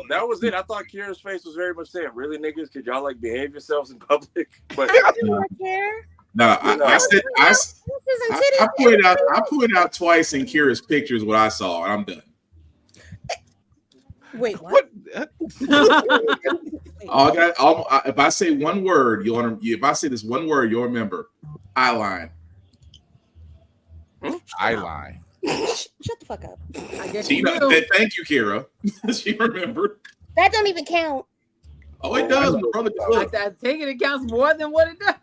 that was it. I thought Kira's face was very much saying, "Really, niggas, could y'all like behave yourselves in public?" But no, I said I pointed out twice in Kira's pictures what I saw, and I'm done. Wait, what? If I say one word, if I say this one word, you'll remember. Eyeline. Eyeline. Shut the fuck up. Thank you, Kira. She remembered. That don't even count. Oh, it does, brother. I take it counts more than what it does.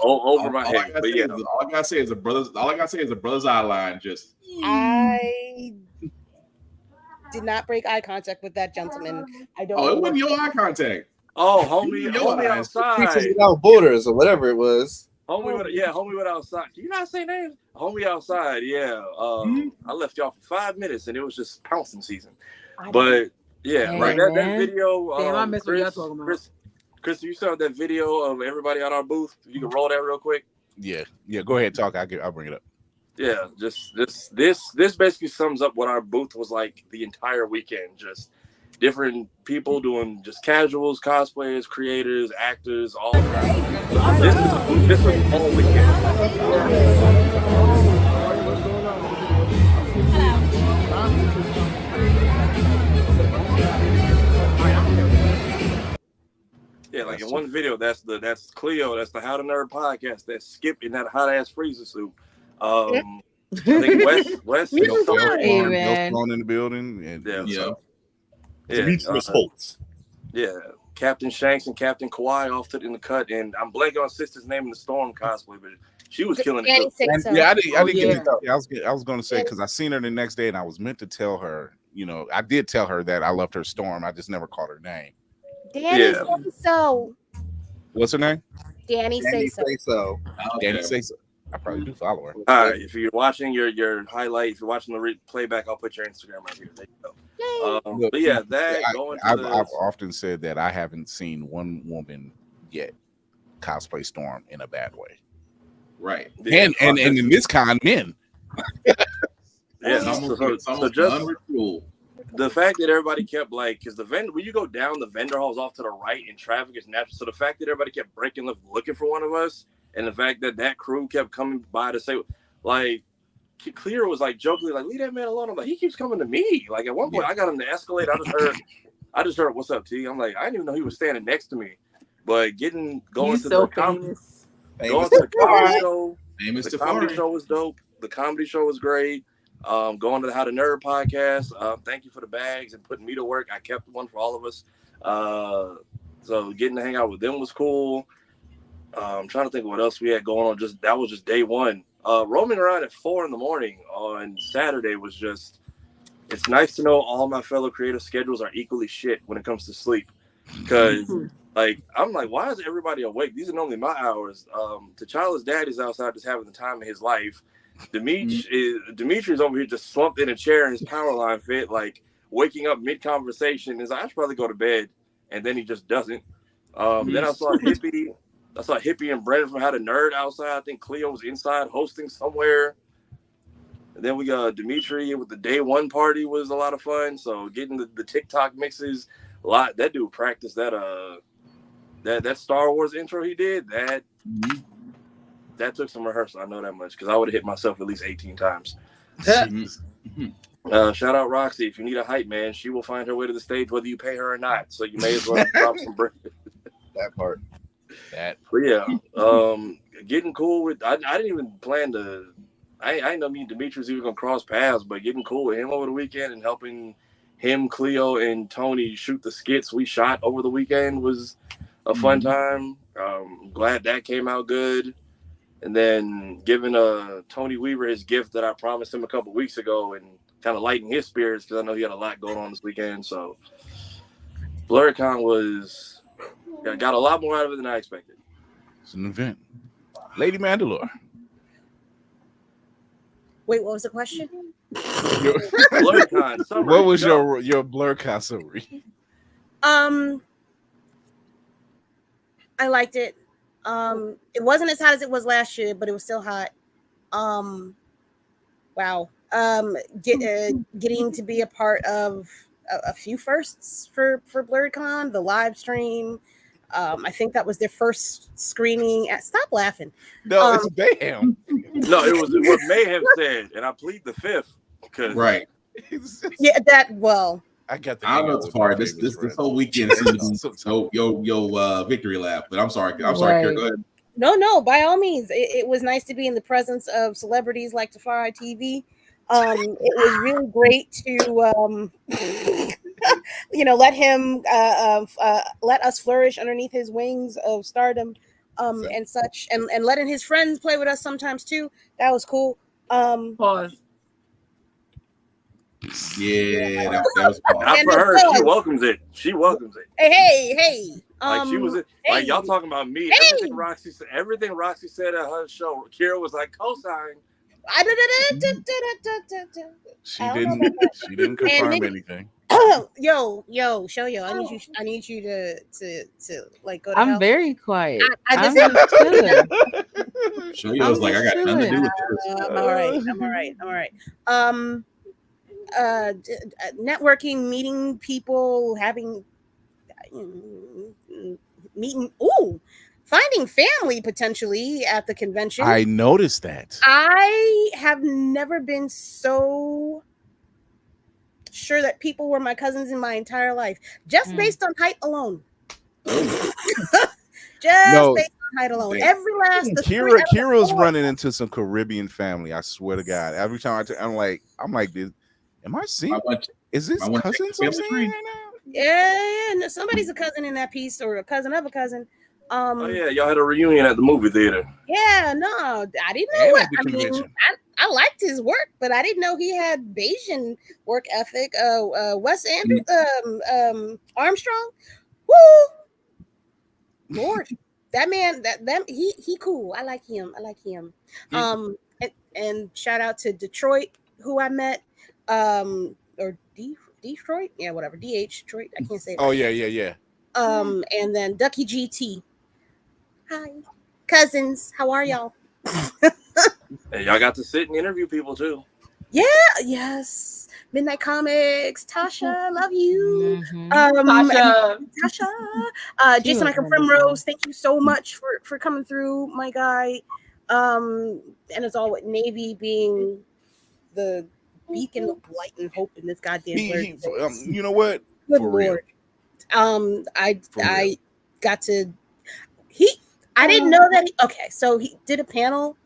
Over my head. But yeah, all I gotta say is a brother's eyeline. Just I did not break eye contact with that gentleman. I don't. Oh, it wasn't your eye contact. Oh, homie outside. Without borders or whatever it was. Homie went outside. Can you not say names? Homie outside. Yeah. I left y'all for 5 minutes and it was just pouncing season. But yeah, right. That video. Damn, I missed what y'all talking about. Chris, you saw that video of everybody at our booth. You can roll that real quick. Yeah. Go ahead, talk. I'll bring it up. Yeah, just this basically sums up what our booth was like the entire weekend. Just different people doing just casuals, cosplayers, creators, actors, all of that. This was all weekend. Like in one video, that's Cleo. That's the How to Nerd podcast. That's Skip in that hot ass freezer suit. I think West Bill's man. thrown in the building, and Demetrius Holtz. Yeah, Captain Shanks and Captain Kawhi off in the cut, and I'm blanking on sister's name in the Storm cosplay, but she was killing it. Yeah, I didn't get it. I was going to say, because I seen her the next day, and I was meant to tell her. I did tell her that I loved her Storm. I just never called her name. Danny say so. What's her name? Danny say so. Danny say so. I probably do follow her. All right, if you're watching your highlight, if you're watching the playback, I'll put your Instagram right here. There you go. But yeah, I've often said that I haven't seen one woman yet cosplay Storm in a bad way. Right. And in this kind, men. Yeah, so just the fact that everybody kept because when you go down, the vendor hall's off to the right and traffic is natural. So the fact that everybody kept breaking left looking for one of us, and the fact that crew kept coming by to say, Clear was jokingly leave that man alone. I'm like, he keeps coming to me. Like at one point, I got him to escalate. I just heard, what's up, T? I'm like, I didn't even know he was standing next to me. But going to the comedy show, the comedy show was dope. The comedy show was great. Going to the How to Nerd podcast. Thank you for the bags and putting me to work. I kept one for all of us. So getting to hang out with them was cool. I'm trying to think of what else we had going on. That was just day one. Roaming around at 4 a.m. on Saturday was just. It's nice to know all my fellow creative schedules are equally shit when it comes to sleep, because I'm like, why is everybody awake? These are normally my hours. T'Challa's dad is outside just having the time of his life. Dimitri is over here just slumped in a chair in his power line fit, waking up mid conversation. Is I should probably go to bed, and then he just doesn't. Then I saw Hippie and Brandon from How to Nerd outside. I think Cleo was inside hosting somewhere. And then we got Dimitri with the day one party was a lot of fun. So getting the TikTok mixes a lot. That dude practiced that Star Wars intro he did. That took some rehearsal. I know that much because I would have hit myself at least 18 times. Shout out Roxy. If you need a hype man, she will find her way to the stage whether you pay her or not. So you may as well drop some bread. That part. But yeah, getting cool with. I didn't even plan to. I didn't know me and Dimitri was even gonna cross paths, but getting cool with him over the weekend and helping him, Cleo, and Tony shoot the skits we shot over the weekend was a fun time. Glad that came out good. And then giving Tony Weaver his gift that I promised him a couple weeks ago and kind of lighten his spirits because I know he had a lot going on this weekend. So Blerdcon got a lot more out of it than I expected. It's an event. Lady Mandalore. Wait, what was the question? Blerdcon summary. What was your Blerdcon summary? I liked it. It wasn't as hot as it was last year, but it was still hot. Wow. Getting to be a part of a few firsts for Blerdcon, the live stream. I think that was their first screening at. Stop laughing. No, it's Mayhem. No, it was what Mayhem said, and I plead the fifth. Right. Yeah, I got the. I don't know the part. This whole weekend seems your victory lap. But I'm sorry. Kira, go ahead. No. By all means, it was nice to be in the presence of celebrities like Tafari TV. It was really great to let him let us flourish underneath his wings of stardom and such, and letting his friends play with us sometimes too. That was cool. Pause. Yeah, that was fun. Not for her. She welcomes it. Hey. She was y'all talking about me. Everything Roxy said at her show, Kira was like cosign. She didn't confirm anything. Yo, show yo. I need you to go to I'm hell. very quiet. I'm just chilling. Show yo was like, I got nothing to do with this. I'm all right. Networking, meeting people, having finding family potentially at the convention. I noticed that. I have never been so sure that people were my cousins in my entire life, just based on height alone. Just based on height alone. Every last Kira's running into some Caribbean family. I swear to God. Every time I'm like, this. Am I seeing? Is this cousins I'm seeing right now? Yeah, no, somebody's a cousin in that piece, or a cousin of a cousin. Oh yeah, y'all had a reunion at the movie theater. Yeah, no, I didn't know what. I mean, I liked his work, but I didn't know he had Bayesian work ethic. Wes Anderson, Armstrong, woo, Lord, that man, he cool. I like him. And shout out to Detroit, who I met, or Detroit, yeah, whatever, Detroit. I can't say it. Oh yeah. And then Ducky GT. Hi, cousins. How are y'all? Hey, y'all got to sit and interview people too. Yeah, yes. Midnight Comics, Tasha, love you. Tasha. Jason Michael Primrose, thank you so much for coming through, my guy. And it's all with Navy being the beacon of light and hope in this goddamn you know what? Good Lord. I got to I didn't know that so he did a panel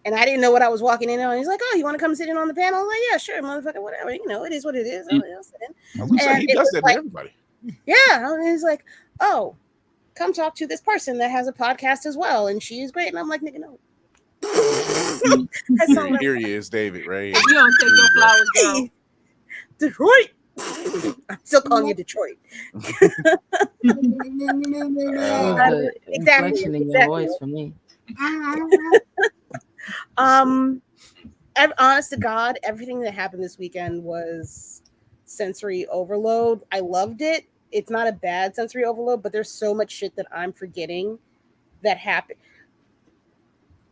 and I didn't know what I was walking in on. He's like, "Oh, you want to come sit in on the panel?" I'm like, "Yeah, sure, motherfucker, whatever. You know, it is what it is." I was gonna say, he does that to everybody. Yeah, and he's like, "Oh, come talk to this person that has a podcast as well, and she is great." And I'm like, "Nigga, no." Here he is, David. Right? You don't take your flowers, girl. Detroit. I'm still calling you Detroit. Exactly. In your voice for me. Honest to God, everything that happened this weekend was sensory overload. I loved it. It's not a bad sensory overload, but there's so much shit that I'm forgetting that happened.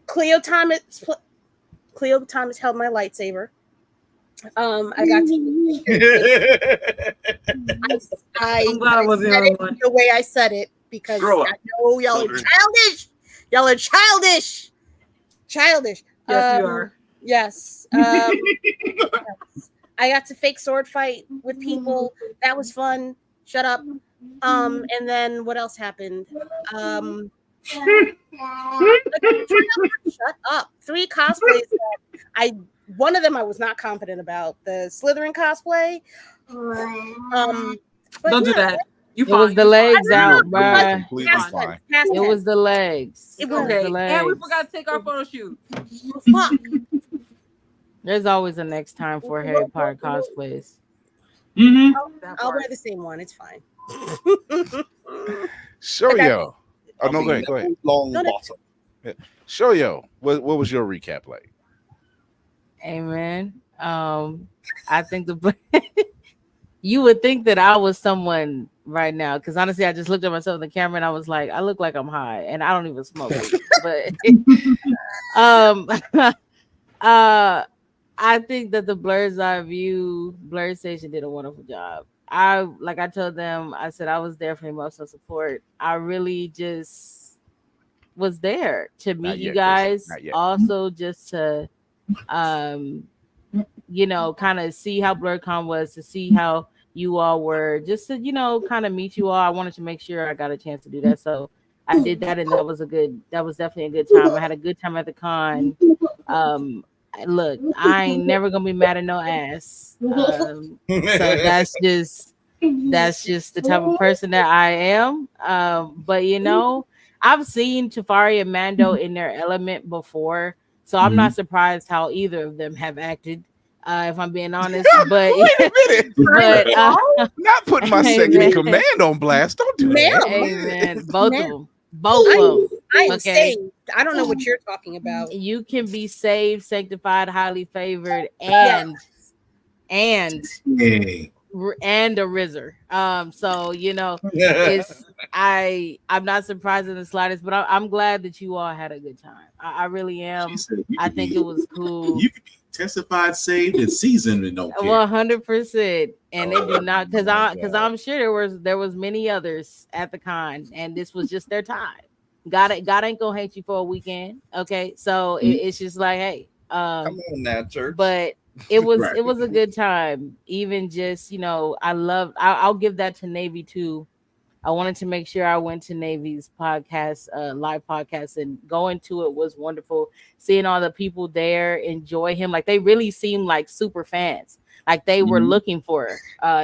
Cleo Thomas held my lightsaber. I got to. I'm glad I wasn't the only one. The way I said it, because I know y'all are childish. Y'all are childish. Childish. Yes, you are. Yes. Yes. I got to fake sword fight with people. That was fun. Shut up. And then what else happened? Shut up. 3 cosplays. One of them I was not confident about. The Slytherin cosplay. Don't do that. It was the legs out, bruh. It was the legs. It was okay. the legs. And we forgot to take our photo shoot. Fuck. There's always a next time for Harry Potter cosplays. I'll wear the same one. It's fine. Show yo. Oh no, go ahead. Long bottom. Yeah. Show yo. What was your recap like? Amen. I think you would think that I was someone right now, because honestly, I just looked at myself in the camera and I was like, I look like I'm high, and I don't even smoke. But I think that the Blur's Eye View Blur Station did a wonderful job. I told them, I said I was there for emotional support. I really just was there to meet you guys, also just to kind of see how Blerdcon was, to see how you all were, just to kind of meet you all. I wanted to make sure I got a chance to do that, so I did that, and that was definitely a good time. I had a good time at the con. Look, I ain't never gonna be mad at no ass. So that's just the type of person that I am. But I've seen Tafari and Mando in their element before, so I'm not surprised how either of them have acted. If I'm being honest, but wait a minute, not putting my second in command on blast. Don't do that. Amen. Both of them. I am saved. I don't know what you're talking about. You can be saved, sanctified, highly favored, and a Rizzer. So it's I'm not surprised in the slightest, but I'm glad that you all had a good time. I really am. I think it was cool. You could be testified, saved, and seasoned, and don't care. 100%. And they do not, because I'm sure there was many others at the con, and this was just their time. God ain't gonna hate you for a weekend. Okay, so it's just like, hey, come on now, church. But it was it was a good time. Even just I'll give that to Navy too. I wanted to make sure I went to Navy's podcast, live podcast, and going to it was wonderful. Seeing all the people there enjoy him, like they really seemed like super fans, like they were looking for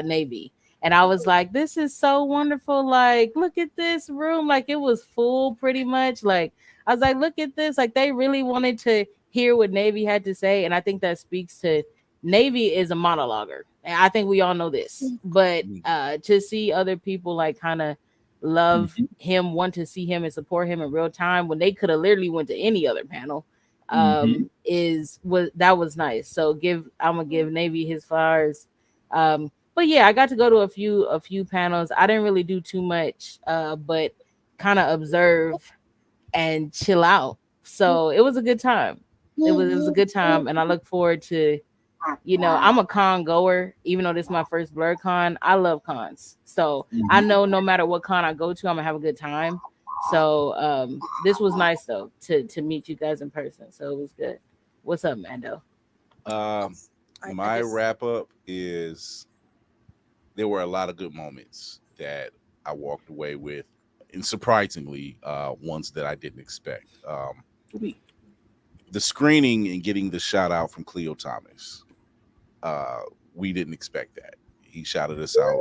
Navy. And I was like, this is so wonderful. Like, look at this room. Like, it was full pretty much. Like, I was like, look at this. Like, they really wanted to hear what Navy had to say. And I think that speaks to Navy is a monologuer. And I think we all know this. But to see other people like kind of love him, want to see him and support him in real time when they could have literally went to any other panel that was nice. So I'm gonna give Navy his flowers. But yeah, I got to go to a few panels. I didn't really do too much, but kind of observe and chill out. So it was a good time. It was a good time, and I look forward to, I'm a con goer, even though this is my first Blerdcon. I love cons, so I know no matter what con I go to, I'm gonna have a good time. So this was nice though to meet you guys in person. So it was good. What's up, Mando? My wrap up is there were a lot of good moments that I walked away with, and surprisingly, ones that I didn't expect. The screening and getting the shout out from Cleo Thomas. We didn't expect that. He shouted us out,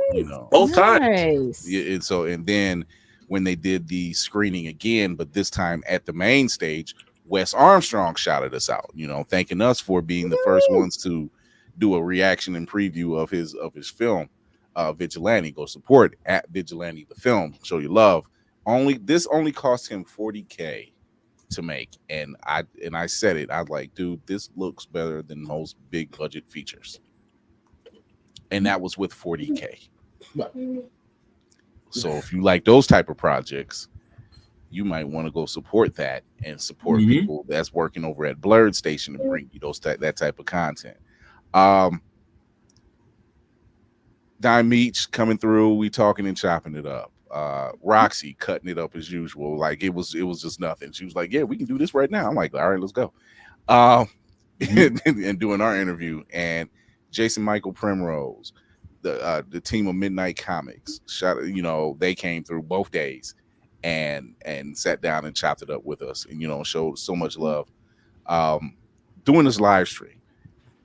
both times. Yeah, and then when they did the screening again, but this time at the main stage, Wes Armstrong shouted us out, thanking us for being the first ones to do a reaction and preview of his film, Vigilante. Go support at Vigilante the film. Show your love. This only cost him $40K to make, and I said it. I was like, dude, this looks better than most big budget features, and that was with $40K. So if you like those type of projects, you might want to go support that and support people that's working over at Blerd Station to bring you that type of content. Dime Meach coming through, we talking and chopping it up. Roxy cutting it up as usual, like it was just nothing. She was like, yeah, we can do this right now. I'm like, all right, let's go. And doing our interview, and Jason Michael Primrose, the team of Midnight Comics, they came through both days and sat down and chopped it up with us, and showed so much love. Doing this live stream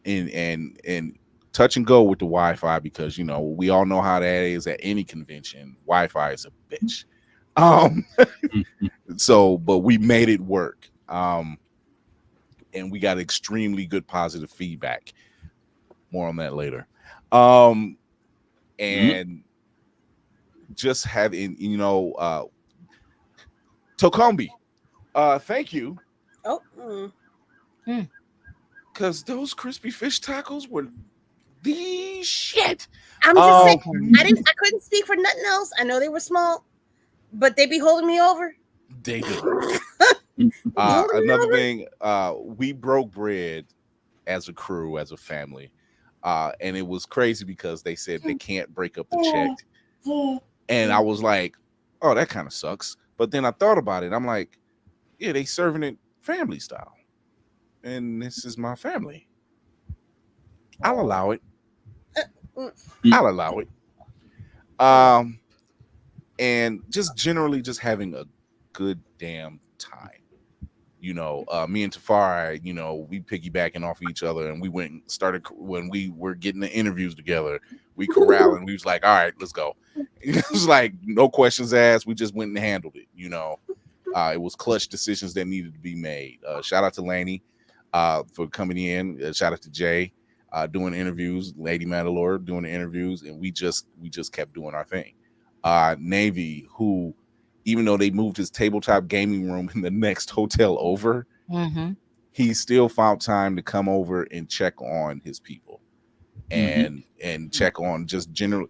and touch and go with the Wi-Fi, because we all know how that is at any convention. Wi-Fi is a bitch. But we made it work. And we got extremely good positive feedback. More on that later. And just having, Tokombi, thank you. Because those crispy fish tacos were the shit. I'm just saying, I couldn't speak for nothing else. I know they were small, but they be holding me over. They do. Another thing, we broke bread as a crew, as a family, and it was crazy because they said they can't break up the check, and I was like, oh, that kind of sucks. But then I thought about it. I'm like, yeah, they serving it family style, and this is my family. I'll allow it. I'll allow it. And just generally just having a good damn time. Me and Tafari, we piggybacking off each other, and we went and started when we were getting the interviews together. We corralled and we was like, all right, let's go. It was like no questions asked. We just went and handled it. It was clutch decisions that needed to be made. Shout out to Laney for coming in. Shout out to Jay. Doing interviews, Lady Mandalore doing the interviews, and we just kept doing our thing. Navy, who, even though they moved his tabletop gaming room in the next hotel over, he still found time to come over and check on his people, and check on just general.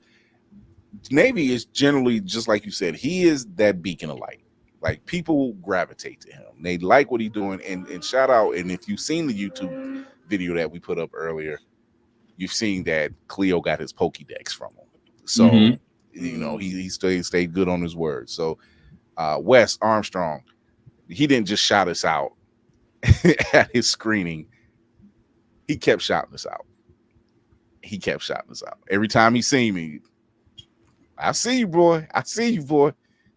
Navy is generally, just like you said, he is that beacon of light. Like, people gravitate to him. They like what he's doing, and shout out. And if you've seen the YouTube video that we put up earlier, you've seen that Cleo got his Pokédex from him. So, he stayed good on his word. So, Wes Armstrong, he didn't just shout us out at his screening. He kept shouting us out. Every time he seen me, I see you, boy. I see you, boy.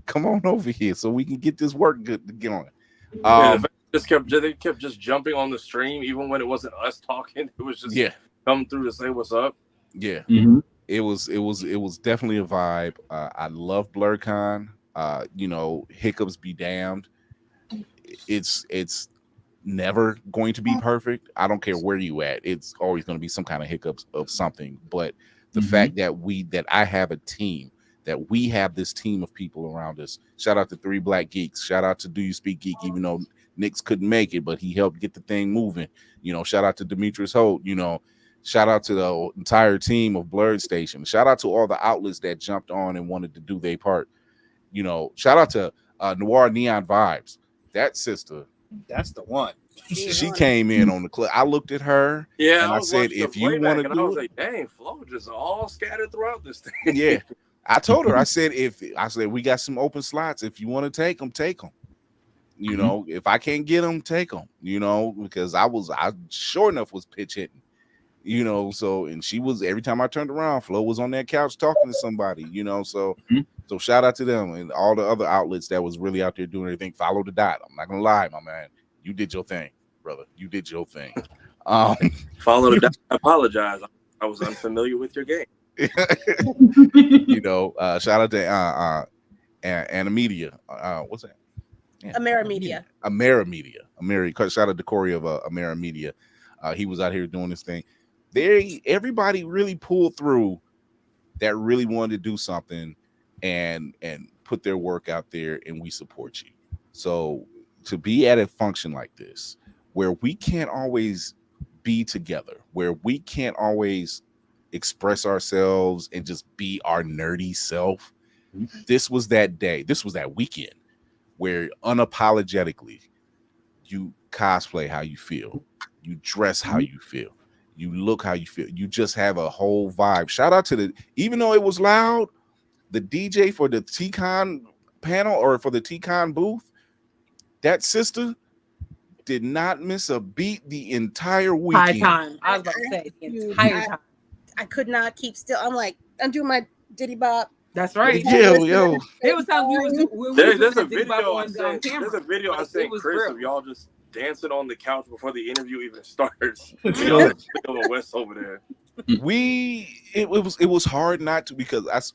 Come on over here so we can get this work good to get on. They kept just jumping on the stream, even when it wasn't us talking. It was just coming through to say what's up. Yeah, it was definitely a vibe. I love Blerdcon. Hiccups be damned. It's never going to be perfect. I don't care where you at. It's always going to be some kind of hiccups of something. But the fact that I have a team, that we have this team of people around us. Shout out to 3 Black Geeks. Shout out to Do You Speak Geek, even though Nix couldn't make it, but he helped get the thing moving. Shout out to Demetrius Holt. Shout out to the entire team of Blerd Station. Shout out to all the outlets that jumped on and wanted to do their part. Shout out to Noir Neon Vibes. That sister. That's the one. She came in on the club. I looked at her and I said, if you want to do I was like, dang, Flo just all scattered throughout this thing. Yeah. I told her, I said, we got some open slots. If you want to take them, take them. If I can't get them, take them, because I sure enough was pitch hitting, so, and she was, every time I turned around, Flo was on that couch talking to somebody, so shout out to them and all the other outlets that was really out there doing everything. Follow the dot. I'm not going to lie, my man. You did your thing, brother. You did your thing. Follow the dot. I apologize. I was unfamiliar with your game. Shout out to Animedia. What's that? Amerimedia. Shout out to Corey of Amerimedia. He was out here doing this thing. Everybody really pulled through that really wanted to do something and put their work out there, and we support you. So to be at a function like this, where we can't always be together, where we can't always express ourselves and just be our nerdy self, this was that day. This was that weekend where unapologetically you cosplay how you feel, you dress how you feel, you look how you feel, you just have a whole vibe. Shout out to even though it was loud, the DJ for the TCon panel or for the TCon booth, that sister did not miss a beat the entire weekend. Time. I was about to say the entire time. I could not keep still. I'm like, I'm doing my Diddy Bop. That's right. Yo. There was times there's a video I sent Chris of y'all just dancing on the couch before the interview even starts. West over there. It was hard not to, because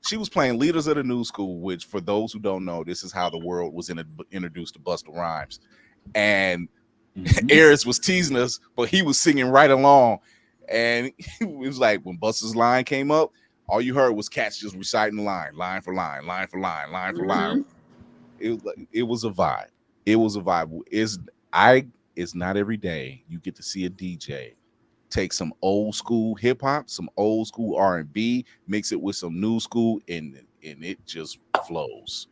she was playing Leaders of the New School, which, for those who don't know, this is how the world was introduced to Busta Rhymes. And Eris was teasing us, but he was singing right along. And it was like when Busta's line came up, all you heard was cats just reciting the line for line, line for line, line for line. It was a vibe. It was a vibe. It's not every day you get to see a DJ take some old school hip hop, some old school R&B, mix it with some new school, and it just flows.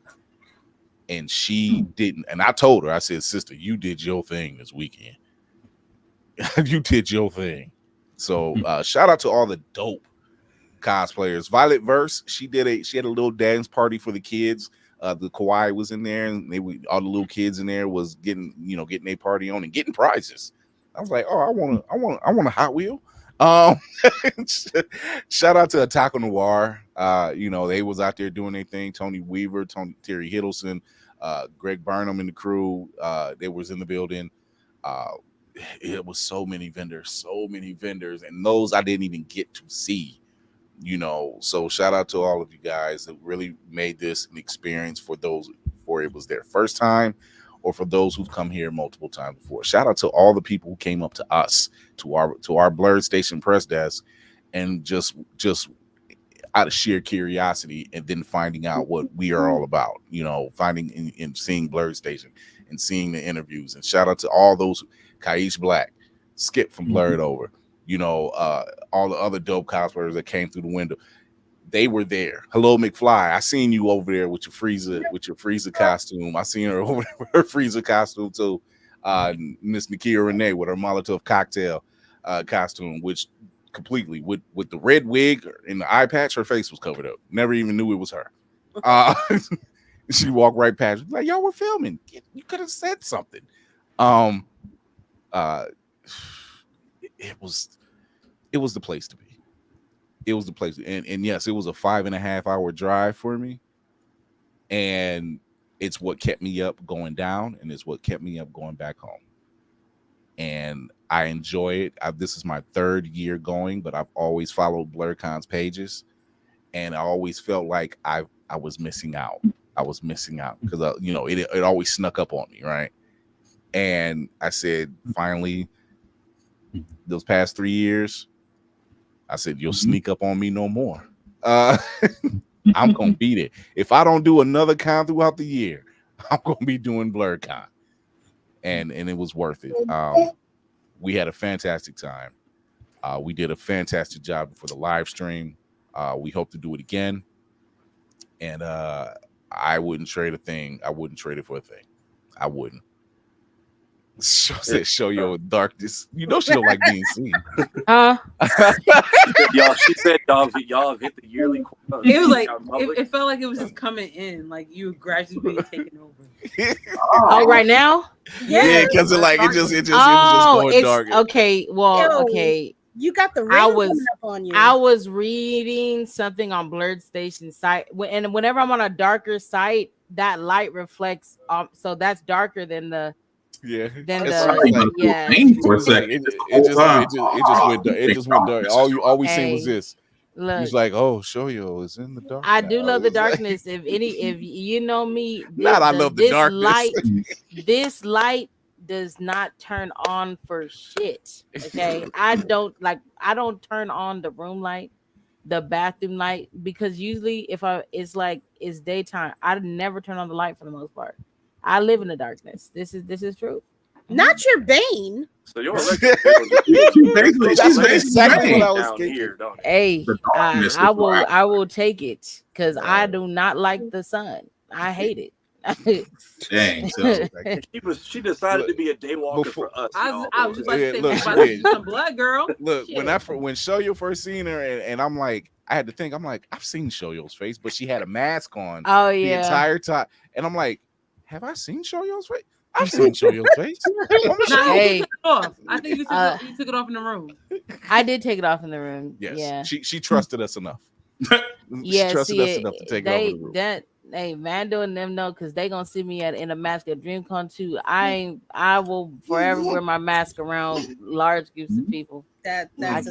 And she didn't. And I told her, I said, sister, you did your thing this weekend. You did your thing. So shout out to all the dope cosplayers. Violet Verse, she had a little dance party for the kids. The Kawaii was in there, and all the little kids in there was getting their party on and getting prizes. I was like, oh, I want a Hot Wheel. Shout out to Attack on Noir. They was out there doing their thing. Tony Weaver, Terry Hiddleston, Greg Burnham and the crew. They was in the building. It was so many vendors, and those I didn't even get to see. So shout out to all of you guys that really made this an experience for it was their first time, or for those who've come here multiple times before. Shout out to all the people who came up to us, to our Blerd Station press desk, and just out of sheer curiosity, and then finding out what we are all about, finding and seeing Blerd Station and seeing the interviews. And shout out to all those, Kaish Black, Skip from Blerd Over, all the other dope cosplayers that came through the window. They were there. Hello, McFly. I seen you over there with your Frieza costume. I seen her over there with her Frieza costume too. Miss Nakia Renee with her Molotov cocktail costume, which completely with the red wig and the eye patch, her face was covered up. Never even knew it was her. She walked right past, like, y'all were filming. You could have said something. It was the place to be. it was the place. And yes, it was a 5.5 hour drive for me. And it's what kept me up going down, and it's what kept me up going back home. And I enjoy it. This is my 3rd year going, but I've always followed Blerdcon's pages, and I always felt like I was missing out. I was missing out because it always snuck up on me, right? And I said, finally, those past 3 years, I said, you'll sneak up on me no more. I'm gonna beat it. If I don't do another con throughout the year, I'm gonna be doing Blerdcon. And it was worth it. We had a fantastic time. We did a fantastic job for the live stream. We hope to do it again. And I wouldn't trade a thing. I wouldn't trade it for a thing. I wouldn't. Show your darkness. You know she don't like being seen. Y'all, she said y'all have hit the yearly quota. It was like it felt like it was just coming in, like you were gradually being taken over. Oh, right now? Yeah, because it was just going dark. Okay. Well, okay. You got the rain coming up on you. I was reading something on Blerd Station site, and whenever I'm on a darker site, that light reflects. So that's darker than the. Yeah. Then it just went dark. All we seen was this. Look, he's like, oh, Shoyo is in the dark. I do love the darkness. If you know me, I love the darkness. This light does not turn on for shit. Okay. I don't turn on the room light, the bathroom light, because usually it's daytime, I never turn on the light for the most part. I live in the darkness. This is true. Not your bane. So you're that's exactly what I was here. Hey, I will take it because I do not like the sun. I hate it. Dang. She decided to be a day walker for us. I was just about to say, some blood, girl. Look, when Shoyo first seen her, and I'm like, I had to think, I'm like, I've seen Shoyo's face, but she had a mask on the entire time, and I'm like, have I seen Shoyo's face? I've seen Shoyo's face. Hey, I think you took it off in the room. I did take it off in the room. Yes, yeah. She trusted us enough. Yeah, she trusted us enough to take it over the room. Hey, Mando and them know because they gonna see me in a mask at DreamCon too. I will forever wear my mask around large groups of people. That's a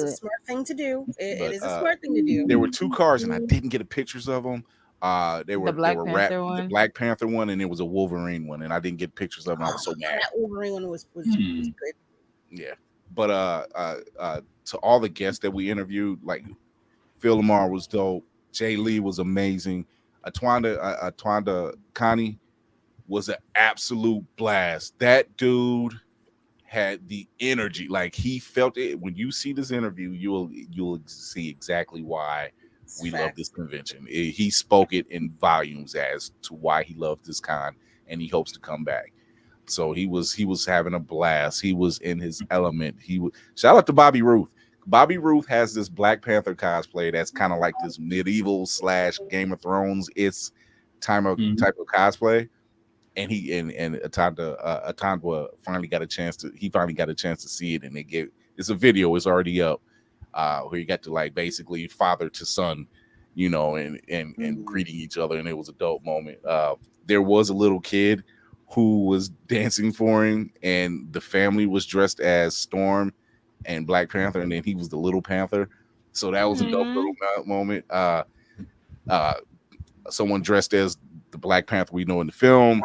smart thing to do. It is a smart thing to do. There were 2 cars and I didn't get pictures of them. The Black Panther one, and it was a Wolverine one, and I didn't get pictures of them. I was so mad. That Wolverine one was good. Yeah, but to all the guests that we interviewed, like Phil Lamar was dope. Jay Lee was amazing. Atwanda Kani was an absolute blast. That dude had the energy, like he felt it. When you see this interview, you'll see exactly why we love this convention. He spoke it in volumes as to why he loved this con, and he hopes to come back. So he was having a blast. He was in his element. Shout out to Bobby Ruth. Bobby Ruth has this Black Panther cosplay that's kind of like this medieval / Game of Thrones type of cosplay, and Atandwa finally got a chance to see it, and it's a video. It's already up. Where you got to like basically father to son, and greeting each other, and it was a dope moment. There was a little kid who was dancing for him, and the family was dressed as Storm and Black Panther, and then he was the Little Panther. So that was a dope little moment. Someone dressed as the Black Panther we know in the film,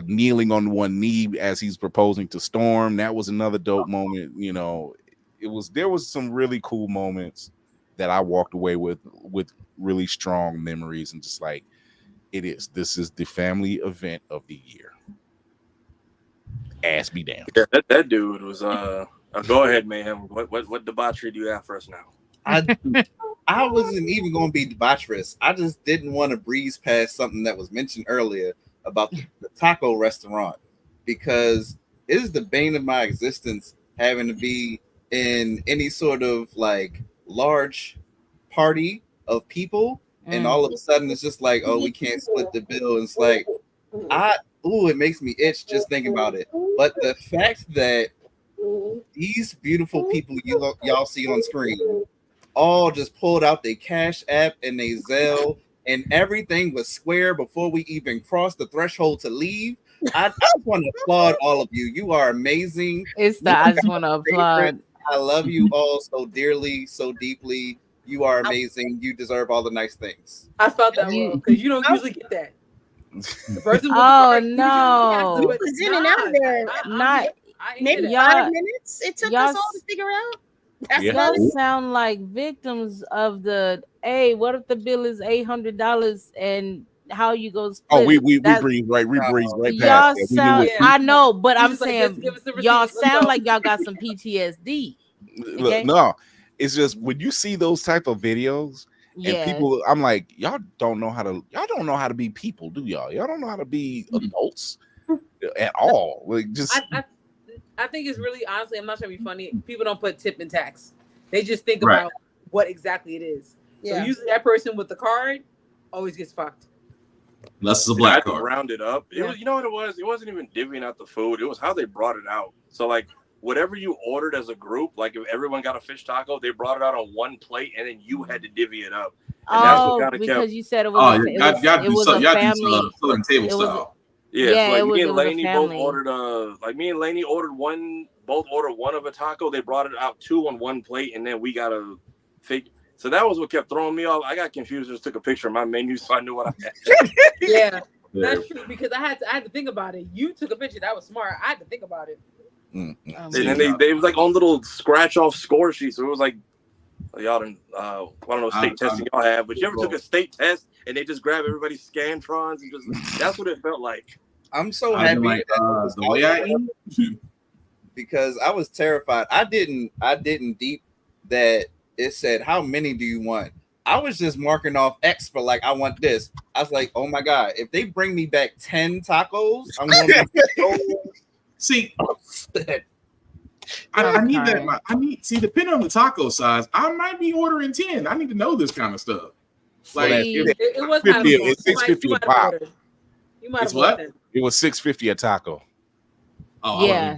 kneeling on one knee as he's proposing to Storm. That was another dope moment. There was some really cool moments that I walked away with really strong memories, and just like this is the family event of the year. Ass be damned. Yeah, that dude was go ahead, Mayhem. What debauchery do you have for us now? I wasn't even going to be debaucherous. I just didn't want to breeze past something that was mentioned earlier about the taco restaurant, because it is the bane of my existence having to be in any sort of like large party of people, and all of a sudden it's just like, oh, we can't split the bill. And it's like, it makes me itch just thinking about it. But the fact that these beautiful people y'all see on screen all just pulled out their Cash App and their Zelle, and everything was square before we even crossed the threshold to leave. I just want to applaud all of you. You are amazing. I just want to applaud. I love you all so dearly, so deeply. You are amazing. You deserve all the nice things. I felt that because you don't usually get that. The person no, he was in and out of there. Maybe 5 minutes. It took us all to figure out. Y'all sound like victims of the. Hey, what if the bill is $800 and how you go split? Oh, we breathe right y'all past. Sound. I know, but I'm saying y'all sound like y'all got some PTSD. Okay? Look, no, it's just when you see those type of videos and people, I'm like, y'all don't know how to be people, do y'all? Y'all don't know how to be adults at all. Like, just I think it's really, honestly, I'm not trying to be funny. People don't put tip and tax. They just think about what exactly it is. So usually that person with the card always gets fucked. Unless it's a black card. Round it up. It was, you know what it was? It wasn't even divvying out the food. It was how they brought it out. So like whatever you ordered as a group, like if everyone got a fish taco, they brought it out on one plate and then you had to divvy it up. And that's what because you said it was a family. Southern table style. Yeah, so like me and Lainey both ordered both ordered one of a taco. They brought it out 2 on one plate, and then we got a figure. So that was what kept throwing me off. I got confused. Just took a picture of my menu so I knew what I had. Yeah, that's true because I had to think about it. You took a picture. That was smart. I had to think about it. Mm-hmm. And then they was like on little scratch off score sheets. So it was like y'all didn't I don't know state testing y'all have, but you ever took a state test and they just grab everybody's Scantrons and just that's what it felt like. I'm so happy like, the way I eat because I was terrified. I didn't deep that it said how many do you want? I was just marking off X for like I want this. I was like, oh my god, if they bring me back 10 tacos, I'm gonna see. I need that. I need depending on the taco size, I might be ordering 10. I need to know this kind of stuff. Like it was kind of it's $6.50 a pop. You might have what? It was $6.50 a taco. Oh yeah,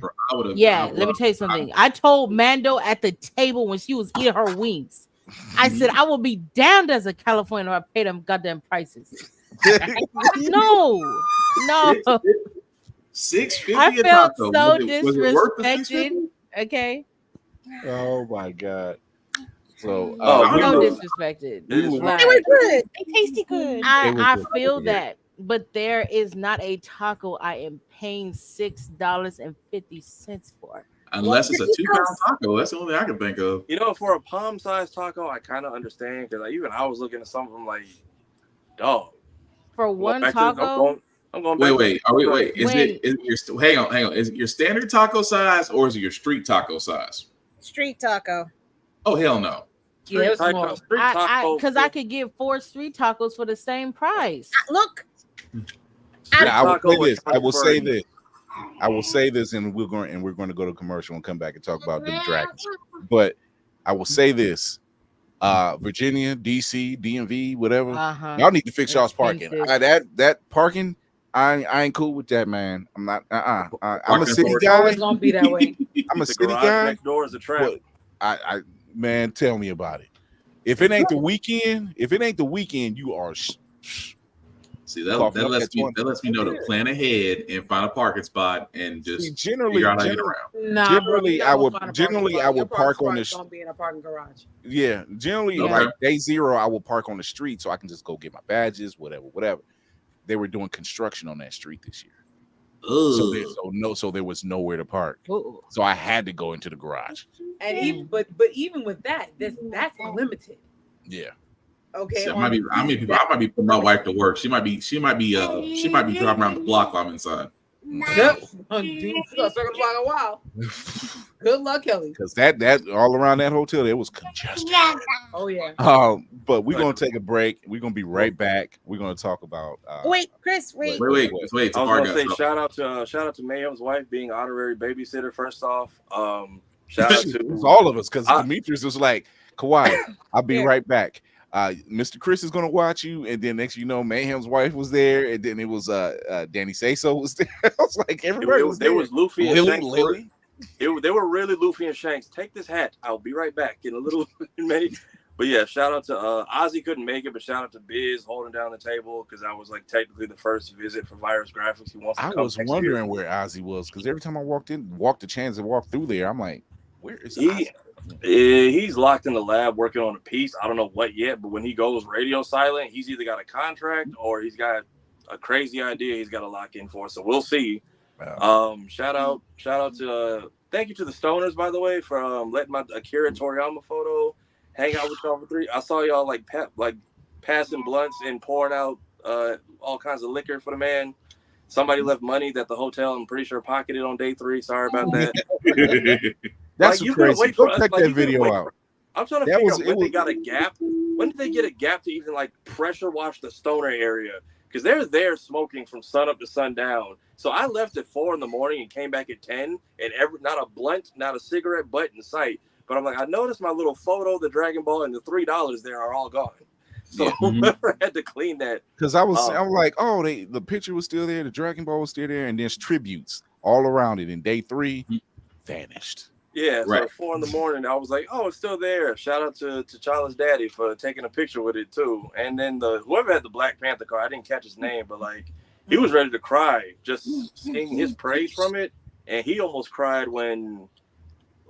let me tell you something. I told Mando at the table when she was eating her wings. I said I will be damned as a Californian if I pay them goddamn prices. No. $6.50 I a felt taco. so Was it worth the disrespected. Okay. Oh my god. So no disrespected. They were good. They tasted good. I feel that. But there is not a taco I am paying $6.50 for. Unless it's a 2-pound taco. That's the only thing I can think of. You know, for a palm-sized taco, I kind of understand because like, even I was looking at some of them like, dog. For one taco? I'm going back. Wait. Hang on. Is it your standard taco size or is it your street taco size? Street taco. Oh, hell no. Yeah, because I could get 4 street tacos for the same price. Look. I will say this, and we're going to go to commercial and come back and talk about the dragons. But I will say this: Virginia, DC, DMV, whatever, y'all need to fix y'all's parking. That parking, I ain't cool with that, man. I'm not. I'm a city guy. It's gonna be that way. I'm a city guy. Next door is a trap. Man, tell me about it. If it ain't the weekend, you are. See that lets me know to plan ahead and find a parking spot and just figure out how to get around. Generally I will park on the don't be in a parking garage. Yeah, generally like day 0 I will park on the street so I can just go get my badges, whatever. They were doing construction on that street this year. So there was nowhere to park. So I had to go into the garage. And even with that, that's limited. Yeah. Okay. I might be putting my wife to work. She might be driving around the block while I'm inside. Yep. Circle block a while. Good luck, Kelly. Because that all around that hotel, it was congested. Oh yeah. But we're gonna take a break. We're gonna be right back. We're gonna talk about. Wait, Chris. Wait. I was gonna say shout out to Mayhem's wife being honorary babysitter. First off, shout out to all of us because Demetrius was like, Kawhi, I'll be right back. Mr. Chris is gonna watch you, and then next you know, Mayhem's wife was there, and then it was Danny Sayso was there. I was like, everybody was there. There was Luffy and Shanks. Lily. They were really Luffy and Shanks. Take this hat. I'll be right back in a little minute. But yeah, shout out to Ozzy couldn't make it, but shout out to Biz holding down the table because I was like technically the first visit for Virus Graphics. He wants to come. I was wondering where Ozzy was because every time I walked the chance to walk through there, I'm like, where is Ozzy? He's locked in the lab working on a piece. I don't know what yet, but when he goes radio silent, he's either got a contract or he's got a crazy idea he's got to lock in for. So we'll see. Wow. Shout out to thank you to the Stoners, by the way, for letting my Akira Toriyama photo hang out with y'all for 3. I saw y'all like passing blunts and pouring out all kinds of liquor for the man. Somebody left money that the hotel, I'm pretty sure, pocketed on day 3. Sorry about that. That's like, you crazy. Wait Go for check us. that video out. I'm trying to figure out when they got a gap. When did they get a gap to even like pressure wash the Stoner area? Because they're there smoking from sun up to sundown. So I left at 4 in the morning and came back at 10, and not a blunt, not a cigarette butt in sight. But I'm like, I noticed my little photo, the Dragon Ball, and the $3 there are all gone. So whoever had to clean that. Because I was like, oh, the picture was still there, the Dragon Ball was still there, and there's tributes all around it. And day 3 vanished. Yeah, so at 4 in the morning, I was like, oh, it's still there. Shout out to T'Challa's daddy for taking a picture with it, too. And then whoever had the Black Panther car, I didn't catch his name, but, like, he was ready to cry just seeing his praise from it. And he almost cried when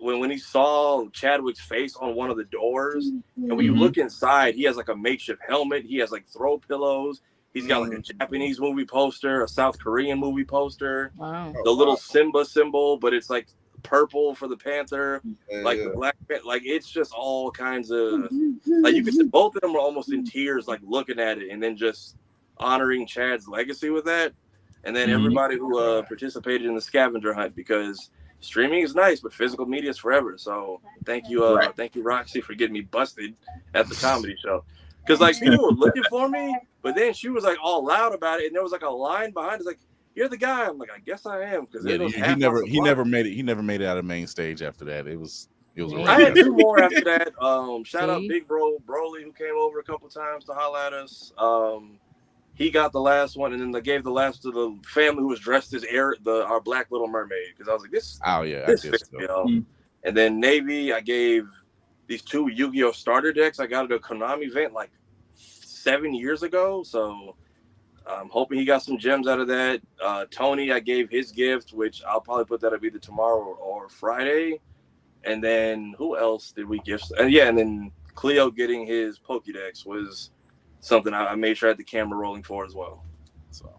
he saw Chadwick's face on one of the doors. And when you look inside, he has, like, a makeshift helmet. He has, like, throw pillows. He's got, like, a Japanese movie poster, a South Korean movie poster. Wow. The little Simba symbol, but it's, like, purple for the Panther, like the Black Panther, like it's just all kinds of like you could see both of them were almost in tears, like looking at it and then just honoring Chad's legacy with that. And then everybody who participated in the scavenger hunt, because streaming is nice, but physical media is forever. So thank you, Roxy, for getting me busted at the comedy show. Because like people were looking for me, but then she was like all loud about it, and there was like a line behind us like, you're the guy. I'm like, I guess I am, because he never made it. He never made it out of main stage after that. It was. I had 2 more after that. Shout out Big Bro Broly, who came over a couple times to holler at us. He got the last one, and then they gave the last to the family who was dressed as our Black Little Mermaid. Because I was like, this. Oh yeah, I did. And then Navy, I gave these 2 Yu-Gi-Oh starter decks. I got at a Konami event like 7 years ago, so. I'm hoping he got some gems out of that. Tony, I gave his gift, which I'll probably put that up either tomorrow or Friday. And then who else did we gift? And then Cleo getting his Pokédex was something I made sure I had the camera rolling for as well. So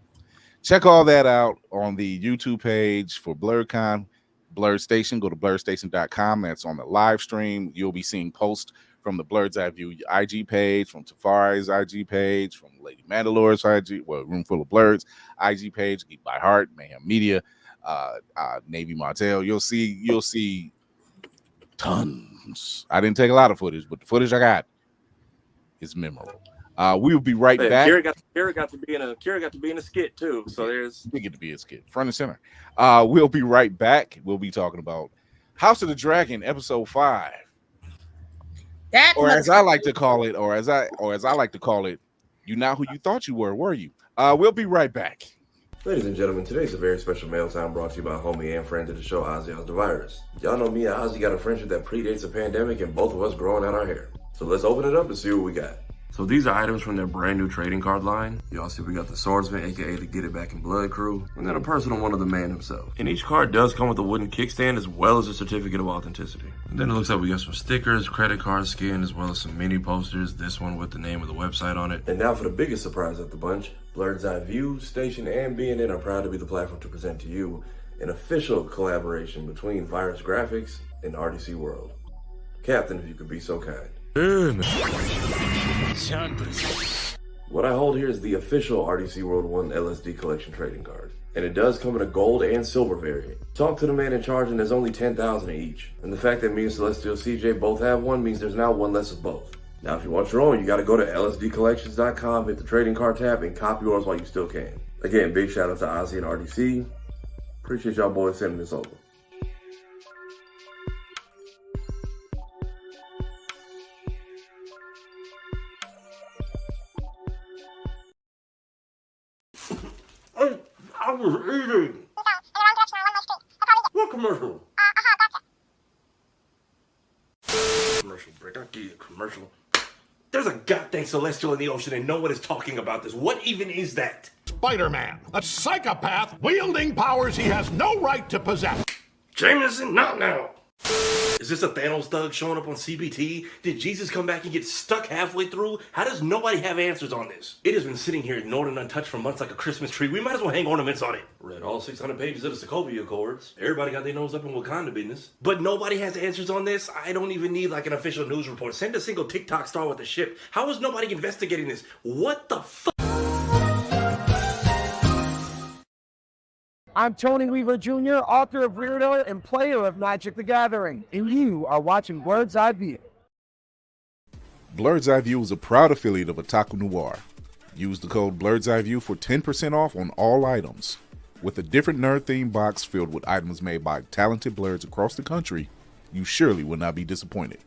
check all that out on the YouTube page for Blerdcon, Blerd Station. Go to blurdstation.com. That's on the live stream. You'll be seeing posts from the Blerd's Eye View IG page, from Tafari's IG page, from Lady Mandalore's Room Full of Blerds IG page, Geek by Heart, Mayhem Media, Navy Martell. You'll see tons. I didn't take a lot of footage, but the footage I got is memorable. We will be right back. Kira got to be in a skit too. So we get to be a skit, front and center. We'll be right back. We'll be talking about House of the Dragon, episode 5. As I like to call it, you're not who you thought you were you? We'll be right back. Ladies and gentlemen, today's a very special mail time brought to you by homie and friend of the show, Ozzy the Virus. Y'all know me and Ozzy got a friendship that predates the pandemic and both of us growing out our hair. So let's open it up and see what we got. So these are items from their brand new trading card line. Y'all see we got the Swordsman, aka the Get It Back in Blood crew, and then a personal one of the man himself. And each card does come with a wooden kickstand as well as a certificate of authenticity. And then it looks like we got some stickers, credit card skin, as well as some mini posters, this one with the name of the website on it. And now for the biggest surprise of the bunch, Blerd's Eye View, Station, and BNN are proud to be the platform to present to you an official collaboration between Virus Graphics and RDC World. Captain, if you could be so kind. What I hold here is the official RDC World 1 LSD collection trading card. And it does come in a gold and silver variant. Talk to the man in charge and there's only 10,000 each. And the fact that me and Celestial CJ both have one means there's now one less of both. Now if you want your own, you gotta go to lsdcollections.com, hit the trading card tab, and copy yours while you still can. Again, big shout out to Ozzy and RDC. Appreciate y'all boys sending this over. I was eating. What commercial? Commercial break. I'll give you a commercial. There's a goddamn celestial in the ocean and no one is talking about this. What even is that? Spider-Man, a psychopath wielding powers he has no right to possess. Jameson, not now. Is this a Thanos thug showing up on CBT? Did Jesus come back and get stuck halfway through? How does nobody have answers on this? It has been sitting here ignored and untouched for months like a Christmas tree. We might as well hang ornaments on it. Read all 600 pages of the Sokovia Accords. Everybody got their nose up in Wakanda business. But nobody has answers on this? I don't even need like an official news report. Send a single TikTok star with the ship. How is nobody investigating this? What the fuck? I'm Tony Weaver Jr., author of Weirdo and player of Magic the Gathering, and you are watching Blerd's Eye View. Blerd's Eye View is a proud affiliate of Otaku Noir. Use the code Blerd's Eye View for 10% off on all items. With a different nerd-themed box filled with items made by talented blerds across the country, you surely will not be disappointed.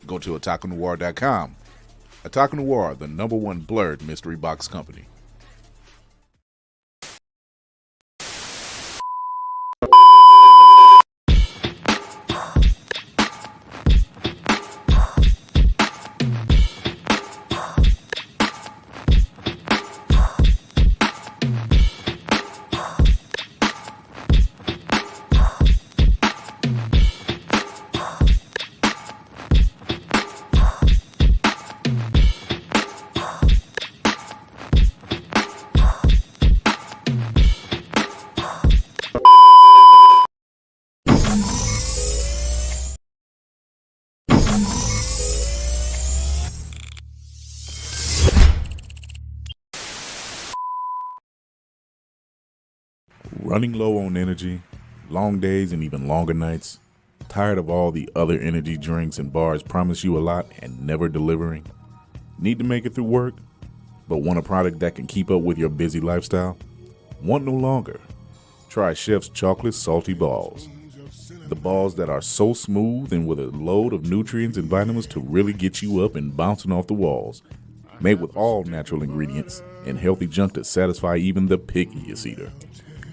Go to otakunoir.com. Otaku Noir, the #1 blerd mystery box company. Running low on energy, long days and even longer nights, tired of all the other energy drinks and bars promise you a lot and never delivering? Need to make it through work, but want a product that can keep up with your busy lifestyle? Want no longer? Try Chef's Chocolate Salty Balls. The balls that are so smooth and with a load of nutrients and vitamins to really get you up and bouncing off the walls. Made with all natural ingredients and healthy junk to satisfy even the pickiest eater.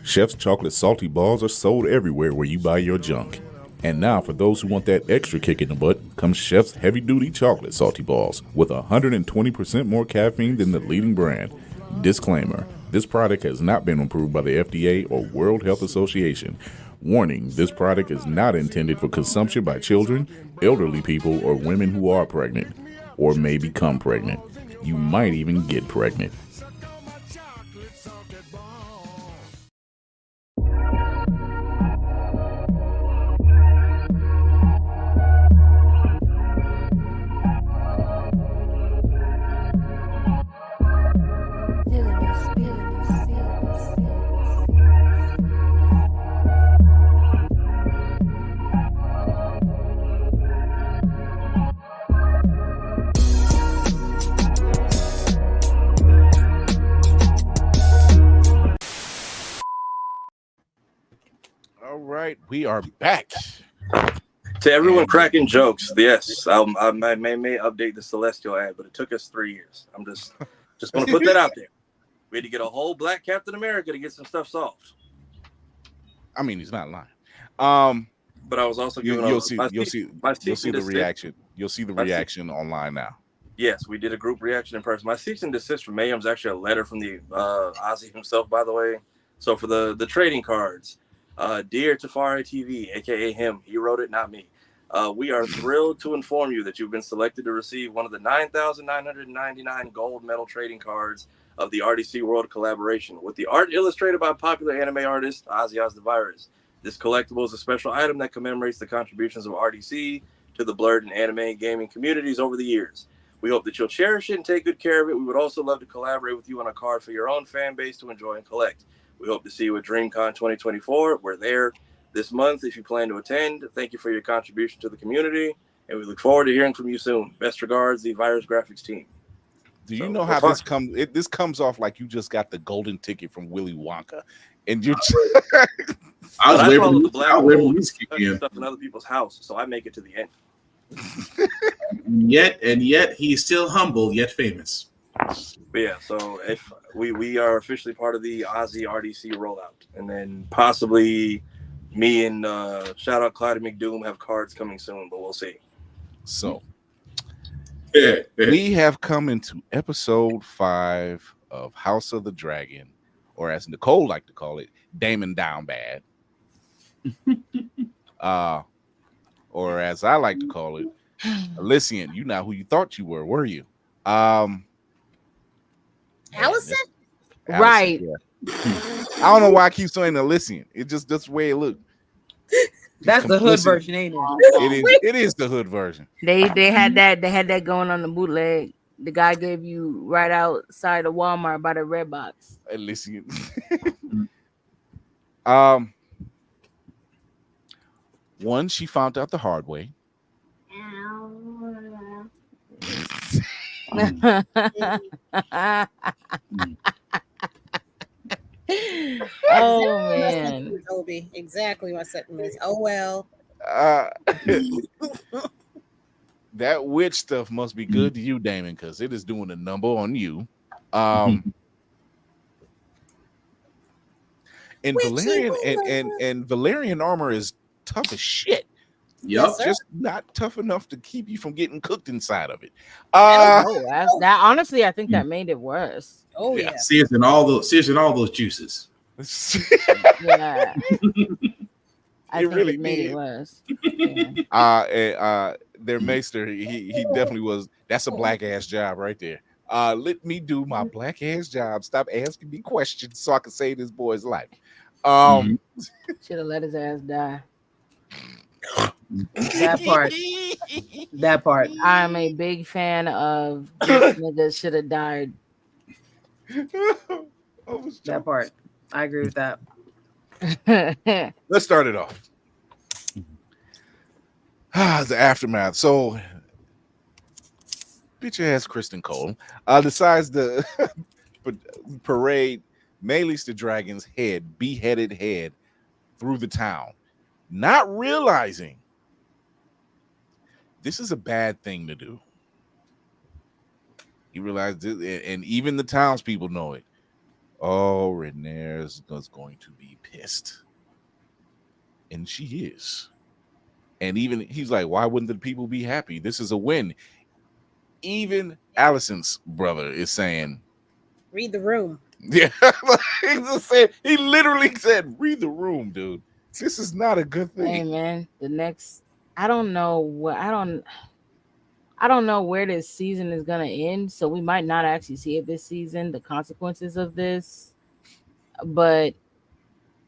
Chef's Chocolate Salty Balls are sold everywhere where you buy your junk. And now for those who want that extra kick in the butt, comes Chef's Heavy Duty Chocolate Salty Balls with 120% more caffeine than the leading brand. Disclaimer, this product has not been approved by the FDA or World Health Association. Warning, this product is not intended for consumption by children, elderly people, or women who are pregnant or may become pregnant. You might even get pregnant. All right, we are back. To everyone cracking jokes, yes, I may update the Celestial ad, but it took us 3 years. I'm just want to put that out there. We had to get a whole Black Captain America to get some stuff solved. I mean, he's not lying. But I was also you'll see the reaction. You'll see the reaction online now. Yes, we did a group reaction in person. My cease and desist from Mayhem is actually a letter from the Ozzy himself, by the way. So for the trading cards, dear Tafari TV, aka him, he wrote it, not me. We are thrilled to inform you that you've been selected to receive one of the 9,999 gold medal trading cards of the RDC World collaboration with the art illustrated by popular anime artist Ozzy Virus. This collectible is a special item that commemorates the contributions of RDC to the Blerd and anime gaming communities over the years. We hope that you'll cherish it and take good care of it. We would also love to collaborate with you on a card for your own fan base to enjoy and collect. We hope to see you at DreamCon 2024. We're there this month if you plan to attend. Thank you for your contribution to the community, and we look forward to hearing from you soon. Best regards, the Virus Graphics team. Do you know how this comes? This comes off like you just got the golden ticket from Willy Wonka, and you're. I was waiting for the black stuff in other people's house, so I make it to the end. and yet he's still humble yet famous. But yeah, so if we are officially part of the Ozzy RDC rollout, and then possibly me and shout out Clyde McDoom have cards coming soon, but we'll see. So We have come into episode 5 of House of the Dragon, or as Nicole like to call it, Damon Down Bad. Or as I like to call it, Elysian. You not who you thought you were you? Allison? Right. Yeah. I don't know why I keep saying Elysian. It just that's the way it looked. That's the hood version, ain't it? It is the hood version. They had that going on the bootleg. The guy gave you right outside of Walmart by the red box. Elysian. One, she found out the hard way. Oh man, Toby, exactly my sentiments. Oh well. That witch stuff must be good to you, Damon, because it is doing a number on you. And Valerian and Valerian armor is tough as shit. Yep. Just not tough enough to keep you from getting cooked inside of it. That honestly, I think that made it worse. Oh yeah. Sears and all those juices. Yeah. I think really it made it worse. Their maester, he definitely was. That's a black ass job right there. Let me do my black ass job. Stop asking me questions so I can save this boy's life. Should have let his ass die. That part. That part. I'm a big fan of this nigga should have died. That part. I agree with that. Let's start it off. The aftermath. So, bitch ass Kristen Cole decides to parade Melis the Dragon's beheaded head through the town, not realizing this is a bad thing to do. He realized it, and even the townspeople know it. Oh, Rhaenyra's going to be pissed. And she is. And even he's like, why wouldn't the people be happy? This is a win. Even Allison's brother is saying, read the room. Yeah. He literally said, read the room, dude. This is not a good thing. Hey man, I don't know where this season is gonna end, so we might not actually see it this season, the consequences of this, but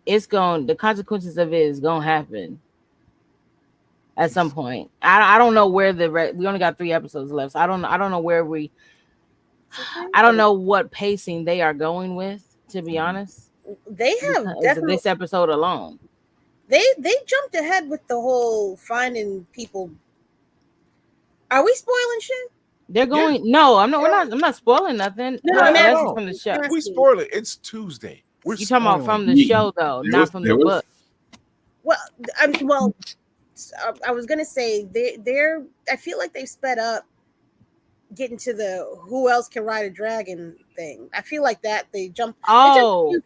the consequences of it is gonna happen at some point. I don't know where we only got 3 episodes left, so I don't know where I don't know what pacing they are going with, to be honest. They have definitely this episode alone. They jumped ahead with the whole finding people. Are we spoiling shit? They're going. Yeah. No, I'm not. I'm not spoiling nothing. No. From the show. We spoil it. It's Tuesday. You're talking about from the show, though, not from the book. Well, I was gonna say they're. I feel like they've sped up getting to the who else can ride a dragon thing. I feel like that they jumped. Oh,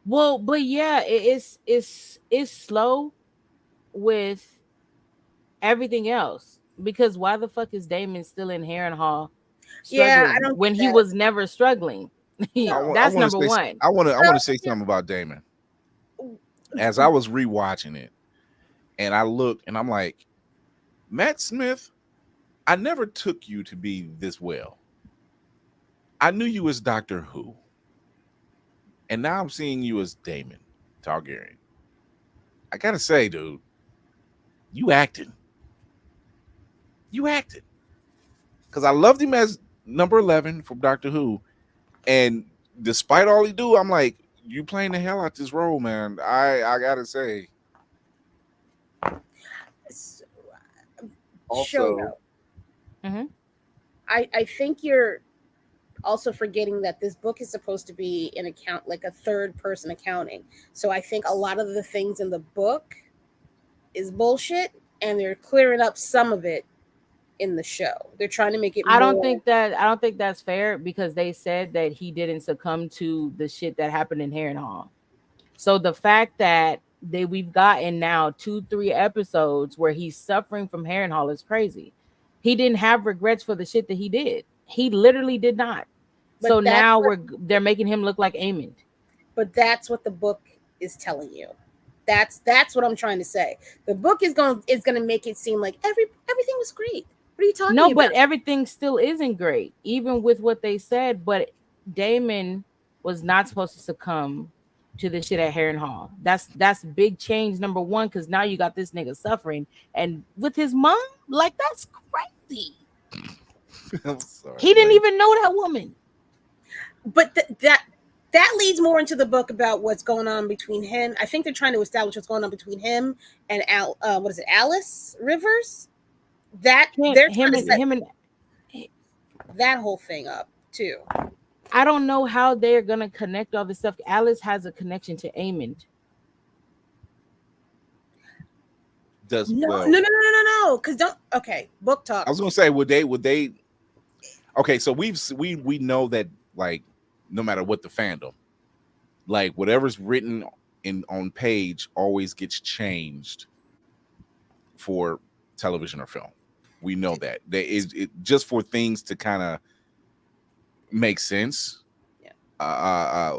well, but yeah, it's slow with everything else. Because why the fuck is Damon still in Harrenhal? Yeah, I don't when he was never struggling. That's number one. I want to say something about Damon. As I was rewatching it, and I look, and I'm like, Matt Smith, I never took you to be this well. I knew you as Doctor Who, and now I'm seeing you as Damon Targaryen. I gotta say, dude, you acted. Because I loved him as number 11 from Doctor Who, and despite all he do, I'm like, you playing the hell out this role, man. I gotta say. Also, I think you're also forgetting that this book is supposed to be an account, like a third person accounting. So I think a lot of the things in the book is bullshit, and they're clearing up some of it in the show. They're trying to make it I don't think that's fair, because they said that he didn't succumb to the shit that happened in Harrenhal. So the fact that we've gotten now 2-3 episodes where he's suffering from Harrenhal is crazy. He didn't have regrets for the shit that he did. He literally did not. But so now they're making him look like Aemond. But that's what the book is telling you. That's what I'm trying to say. The book is gonna make it seem like everything was great. What are you talking about? No, but everything still isn't great, even with what they said. But Daemon was not supposed to succumb to the shit at Harrenhal. That's big change, number one, because now you got this nigga suffering, and with his mom, like that's crazy. I'm sorry, he didn't even know that woman. But that leads more into the book about what's going on between him. I think they're trying to establish what's going on between him and Alice Rivers. That they're trying to set that whole thing up too. I don't know how they're gonna connect all this stuff. Alice has a connection to Aemond. No. Because book talk. I was gonna say, would they? Okay, so we know that, like, no matter what the fandom, like whatever's written on page always gets changed for television or film. We know that it just for things to kind of make sense. Yeah.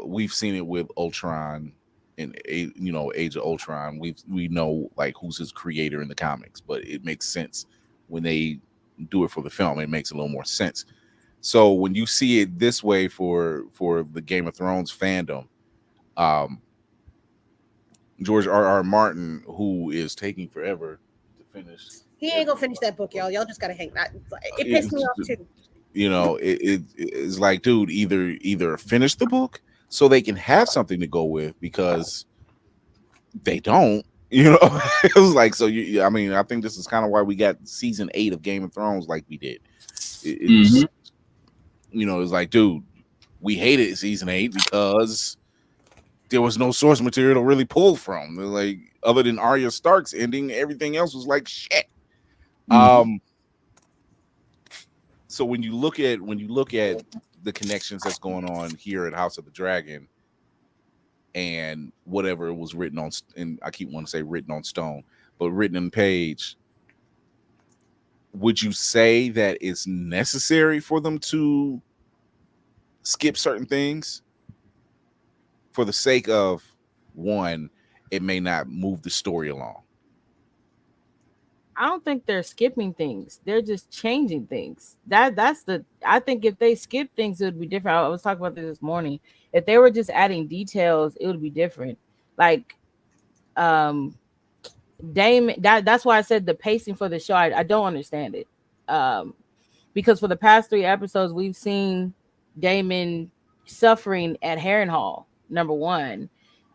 We've seen it with Ultron and Age of Ultron. We know like who's his creator in the comics, but it makes sense when they do it for the film. It makes a little more sense. So when you see it this way for the Game of Thrones fandom, George R.R. Martin, who is taking forever to finish, he ain't gonna finish that book, y'all. Y'all just gotta hang. It pissed me off too. It's like, dude, either finish the book so they can have something to go with, because they don't. It was like, so I mean, I think this is kind of why we got season 8 of Game of Thrones like we did. It's like, dude, we hated season 8 because there was no source material to really pull from. Like, other than Arya Stark's ending, everything else was like shit. So when you look at the connections that's going on here at House of the Dragon and whatever was written on, and I keep wanting to say written on stone, but written in page, would you say that it's necessary for them to skip certain things for the sake of, one, it may not move the story along? I don't think they're skipping things. They're just changing things. I think if they skip things, it would be different. I was talking about this morning. If they were just adding details, it would be different. Like, Damon, that's why I said the pacing for the show, I don't understand it. Because for the past 3 episodes, we've seen Damon suffering at Harrenhal, number one.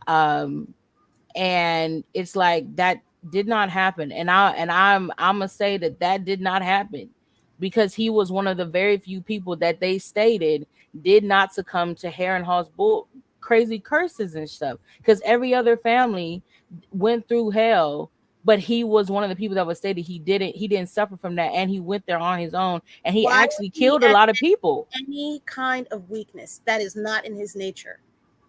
And it's like that did not happen. And I'm gonna say that did not happen, because he was one of the very few people that they stated did not succumb to Harrenhal's crazy curses and stuff. Because every other family went through hell, but he was one of the people that was stated he didn't suffer from that, and he went there on his own, and he actually killed a lot of people. Any kind of weakness that is not in his nature.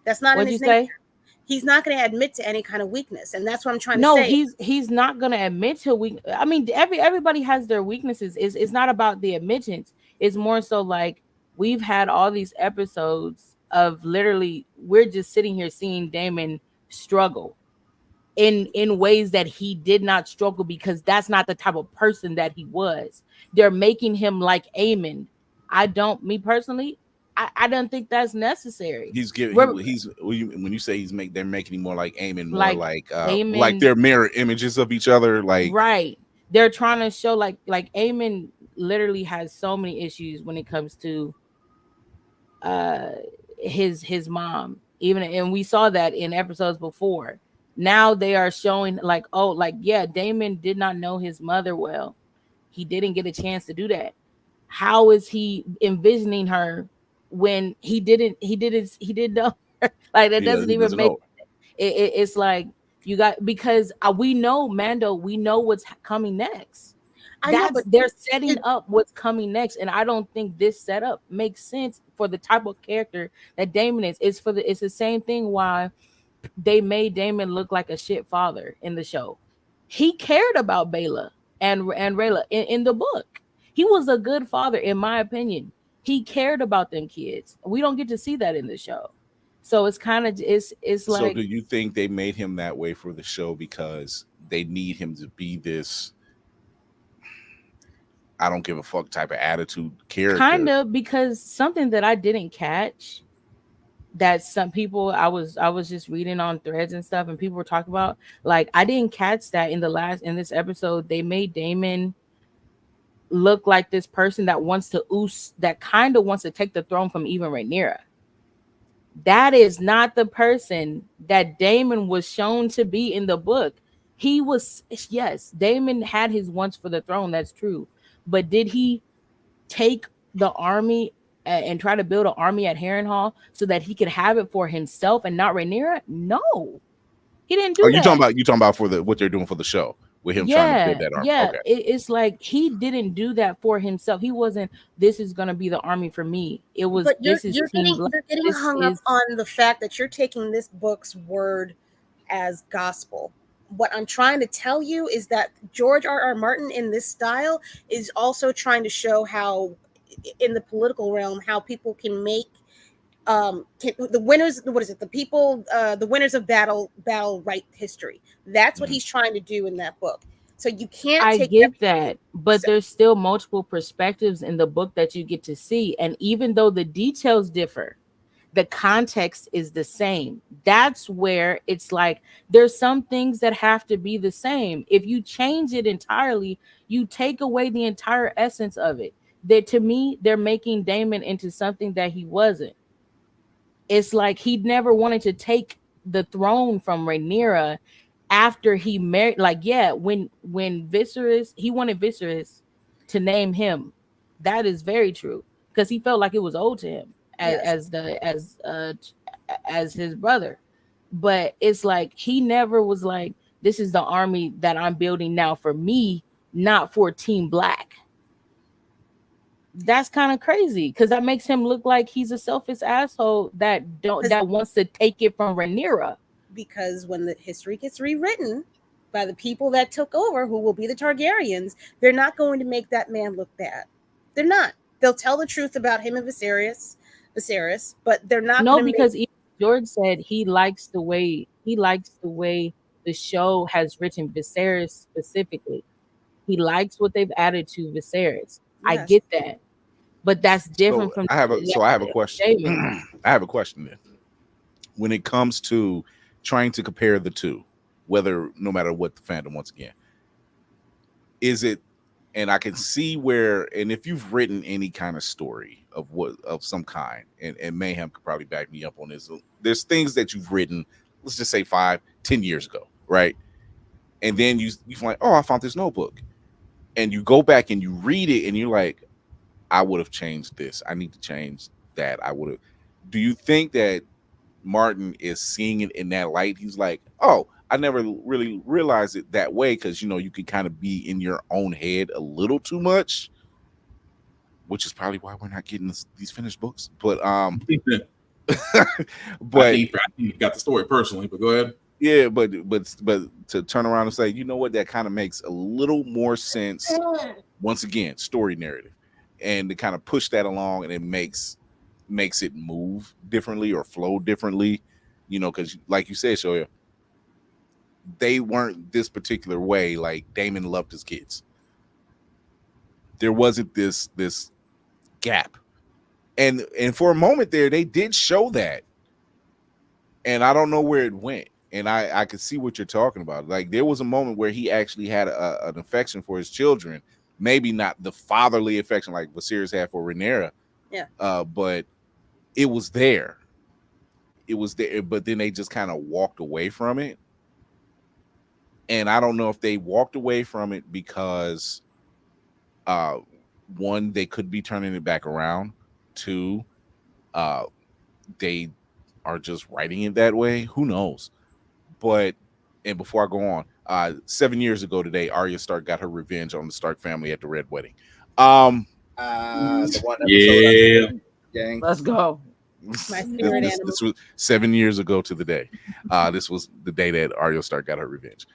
That's not in his nature. He's not going to admit to any kind of weakness, and that's what I'm trying to say. No, he's not going to admit to weak. I mean, everybody has their weaknesses. It's not about the admittance. It's more so like we've had all these episodes of literally we're just sitting here seeing Daemon struggle in ways that he did not struggle, because that's not the type of person that he was. They're making him like Aemond. Me personally, I don't think that's necessary. When you say they're making him more like Aemond, more like Aemond, like they're mirror images of each other, like, right. They're trying to show like Aemond literally has so many issues when it comes to his mom, and we saw that in episodes before. Now they are showing Daemon did not know his mother well. He didn't get a chance to do that. How is he envisioning her when he didn't know her? Like, that doesn't even make it's like you got, because we know Mando, we know what's coming next. They're setting up what's coming next, and I don't think this setup makes sense for the type of character that Daemon is. It's the same thing why they made Daemon look like a shit father in the show. He cared about Bela and Rayla in the book. He was a good father, in my opinion. He cared about them kids. We don't get to see that in the show. So it's kind of it's like. So do you think they made him that way for the show because they need him to be this I don't give a fuck type of attitude character? Kind of, because something that I didn't catch that some people I was just reading on threads and stuff, and people were talking about, like, I didn't catch that in this episode they made Daemon look like this person that wants to take the throne from even Rhaenyra. That is not the person that Daemon was shown to be in the book. He was, yes, Daemon had his wants for the throne, that's true, but did he take the army and try to build an army at Harrenhal so that he could have it for himself and not Rhaenyra? No, he didn't do that. You talking about for what they're doing for the show with him trying to build that army? Yeah, okay. It's like he didn't do that for himself. He wasn't. This is gonna be the army for me. It was. But you're getting hung up on the fact that you're taking this book's word as gospel. What I'm trying to tell you is that George R.R. Martin in this style is also trying to show how, in the political realm, how people can make the winners. What is it? The winners of battle write history. That's what he's trying to do in that book. So you can't. I get that, but there's still multiple perspectives in the book that you get to see, and even though the details differ, the context is the same. That's where it's like there's some things that have to be the same. If you change it entirely, you take away the entire essence of it. That, to me, they're making Daemon into something that he wasn't. It's like he never wanted to take the throne from Rhaenyra after he married. Like, yeah, when Viserys, he wanted Viserys to name him. That is very true, because he felt like it was owed to him as his brother. But it's like he never was like, this is the army that I'm building now for me, not for Team Black. That's kind of crazy, because that makes him look like he's a selfish asshole that wants to take it from Rhaenyra. Because when the history gets rewritten by the people that took over, who will be the Targaryens, they're not going to make that man look bad. They're not. They'll tell the truth about him and Viserys, but they're not. No, because George said he likes the way the show has written Viserys specifically. He likes what they've added to Viserys. Yes. I get that, but that's different from. I have a question. I have a question then. When it comes to trying to compare the two, no matter what the fandom, once again, is it? And I can see where, and if you've written any kind of story of some kind, and Mayhem could probably back me up on this. There's things that you've written, let's just say 5-10 years ago, right? And then you find, oh, I found this notebook, and you go back and you read it, and you're like, I would have changed this. I need to change that. I would have. Do you think that Martin is seeing it in that light? He's like, oh, I never really realized it that way, because you can kind of be in your own head a little too much, which is probably why we're not getting these finished books. But but I got the story personally, but go ahead. Yeah, but to turn around and say, you know what, that kind of makes a little more sense. Once again, story narrative, and to kind of push that along, and it makes it move differently or flow differently, because like you said, Shoya, they weren't this particular way. Like, Daemon loved his kids. There wasn't this gap, and for a moment there, they did show that, and I don't know where it went. And I could see what you're talking about. Like, there was a moment where he actually had an affection for his children, maybe not the fatherly affection like Viserys had for Rhaenyra. Yeah. But it was there. It was there, but then they just kind of walked away from it. And I don't know if they walked away from it because one, they could be turning it back around. Two, they are just writing it that way. Who knows? But, and before I go on, 7 years ago today, Arya Stark got her revenge on the Stark family at the Red Wedding. The one episode, gang. Let's go. This was 7 years ago to the day. This was the day that Arya Stark got her revenge.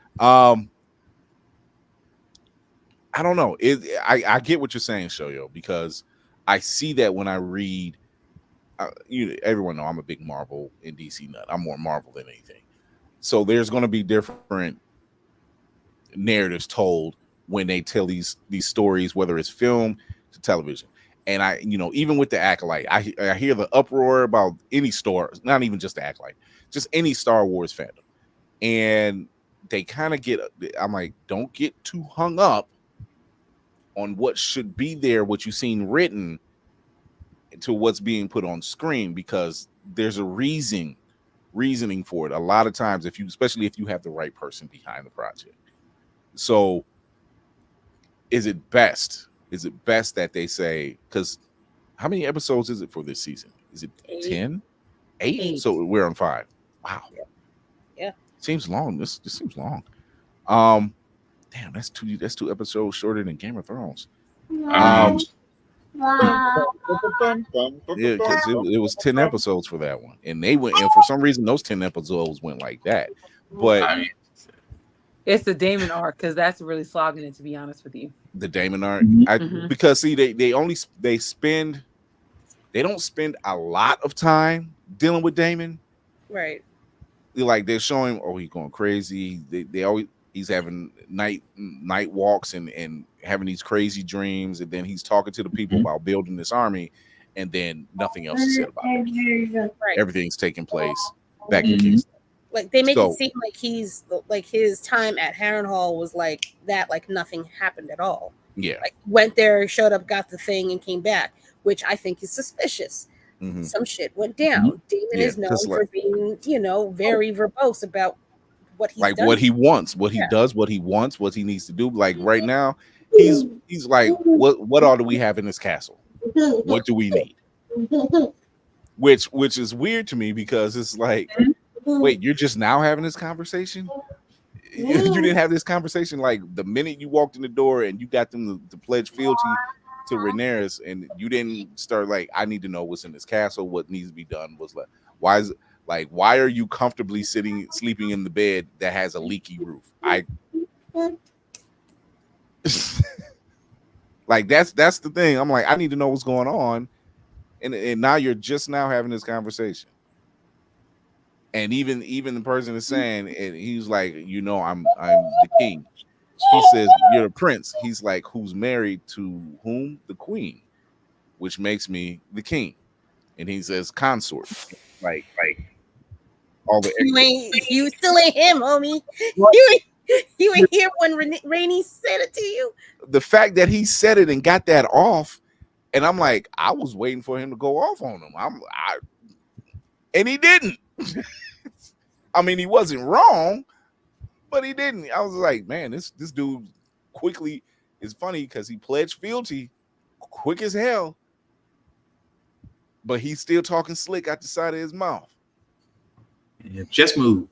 I don't know. I get what you're saying, Shoyo, because I see that when I read. Everyone know I'm a big Marvel and DC nut. I'm more Marvel than anything. So there's going to be different narratives told when they tell these stories, whether it's film to television. And I, even with the Acolyte, I hear the uproar about any store, not even just the Acolyte, just any Star Wars fandom. And they kind of I'm like, don't get too hung up on what should be there, what you've seen written, to what's being put on screen, because there's a reasoning for it a lot of times, especially if you have the right person behind the project. So is it best that they say, because how many episodes is it for this season? Is it 10? 8? So we're on 5. Wow. Yeah. Seems long. This seems long. Damn, that's 2 episodes shorter than Game of Thrones. Yeah, because it was 10 episodes for that one, and for some reason those 10 episodes went like that. But it's the Damon arc, because that's really slogging it, to be honest with you. The Damon arc, because see, they don't spend a lot of time dealing with Damon, right? Like they're showing, he's going crazy. They always, he's having night walks and having these crazy dreams, and then he's talking to the people about building this army, and then nothing else is said about it. Right. Everything's taking place back in Kingston. Like they make it seem like he's like his time at Harrenhal was like that, like nothing happened at all. Yeah, like went there, showed up, got the thing, and came back, which I think is suspicious. Some shit went down. Damon is known for being, very verbose about what he's done. What he wants, what he does, what he wants, what he needs to do. Like right now, he's like, what all do we have in this castle? What do we need? Which is weird to me, because it's like, wait, you're just now having this conversation? You didn't have this conversation like the minute you walked in the door and you got them to pledge fealty to Rhaenyra, and you didn't start like, I need to know what's in this castle, what needs to be done. Was like, why are you comfortably sleeping in the bed that has a leaky roof? Like that's the thing. I'm like, I need to know what's going on, and now you're just now having this conversation. And even the person is saying, and he's like, I'm the king. He says, you're the prince. He's like, who's married to whom? The queen, which makes me the king. And he says, consort. Like all the you still ain't him, homie. You ain't here when Rainey said it to you. The fact that he said it and got that off, and I'm like, I was waiting for him to go off on him. And he didn't. I mean, he wasn't wrong, but he didn't. I was like, man, this dude quickly is funny because he pledged fealty quick as hell, but he's still talking slick out the side of his mouth. Yeah, chess move.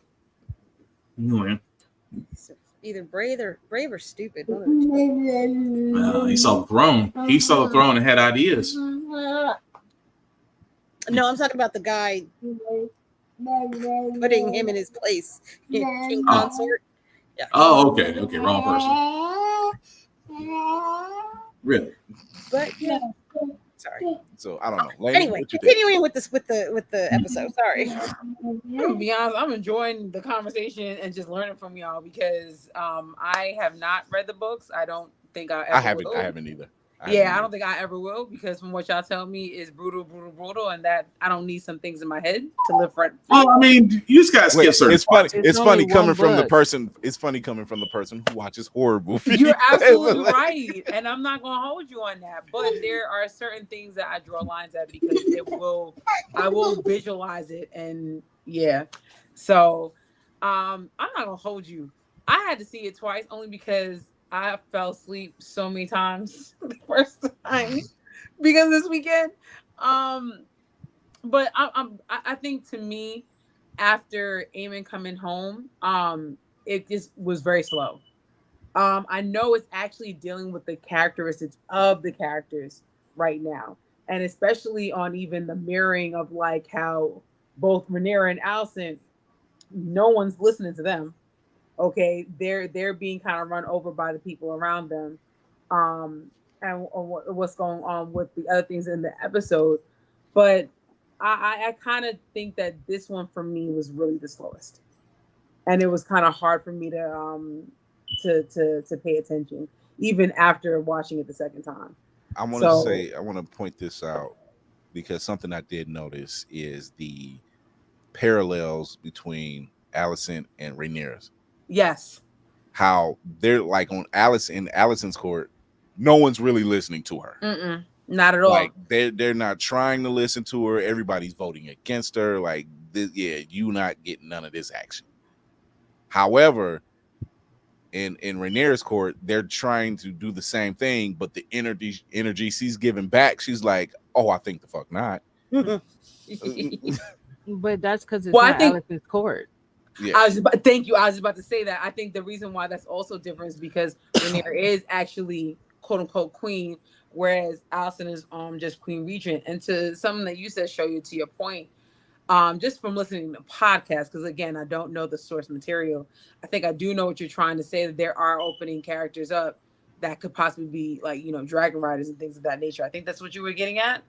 Either brave or stupid. He saw the throne. He saw the throne and had ideas. No, I'm talking about the guy putting him in his place. King consort. Yeah. Oh, okay. Wrong person. Really? But yeah. Sorry. So I don't know. Lane, anyway, continuing with the episode. Sorry. To be honest, I'm enjoying the conversation and just learning from y'all, because I have not read the books. I don't think I haven't either. I don't think I ever will, because from what y'all tell me is brutal, and that I don't need some things in my head to live front. Well, I mean, you just gotta skip certain. It's funny. It's funny coming from the person. It's funny coming from the person who watches horror movies. You're absolutely right, and I'm not gonna hold you on that. But there are certain things that I draw lines at, because I will visualize it, and yeah. So, I'm not gonna hold you. I had to see it twice only because I fell asleep so many times the first time because this weekend. But I think, to me, after Aemon coming home, it just was very slow. I know it's actually dealing with the characteristics of the characters right now, and especially on even the mirroring of like how both Rhaenyra and Alicent, no one's listening to them. Okay, they're being kind of run over by the people around them, and what's going on with the other things in the episode. But I kind of think that this one for me was really the slowest, and it was kind of hard for me to pay attention even after watching it the second time. I want to point this out because something I did notice is the parallels between Allison and Rhaenyra's. Yes. How they're like on Allison's court, no one's really listening to her. Not at all. Like they're not trying to listen to her. Everybody's voting against her. Like you not getting none of this action. However, in Rhaenyra's court, they're trying to do the same thing, but the energy she's giving back, she's like, "Oh, I think the fuck not." But that's because it's not Allison's court. Yeah. Thank you. I was about to say that. I think the reason why that's also different is because Rhaenyra is actually quote unquote queen, whereas Allison is just queen regent. And to something that you said, Shoyu, to your point, just from listening to podcasts, because again, I don't know the source material. I think I do know what you're trying to say, that there are opening characters up that could possibly be like, dragon riders and things of that nature. I think that's what you were getting at.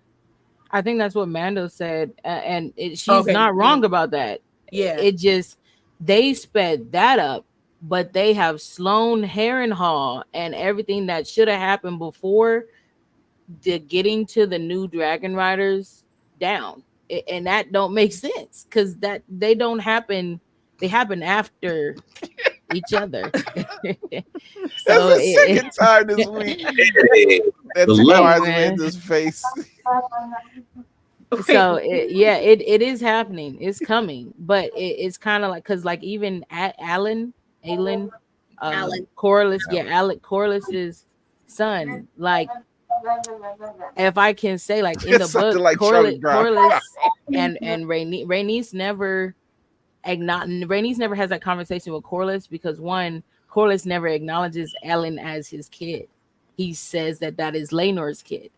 I think that's what Mando said, and she's not wrong about that. Yeah, it just they sped that up, but they have Sloane Harrenhal and everything that should have happened before getting to the new dragon riders down, and that don't make sense because that they don't happen. They happen after each other. So that's the second time this week. That's why I made this face. So it is happening. It's coming, but it's kind of like because like even Alan Corlys, Alec Corlys's son. Like if I can say, like in the book, like Corlys and Rhaenys never. Rhaenys never has that conversation with Corlys because one, Corlys never acknowledges Ellen as his kid. He says that is Laenor's kid,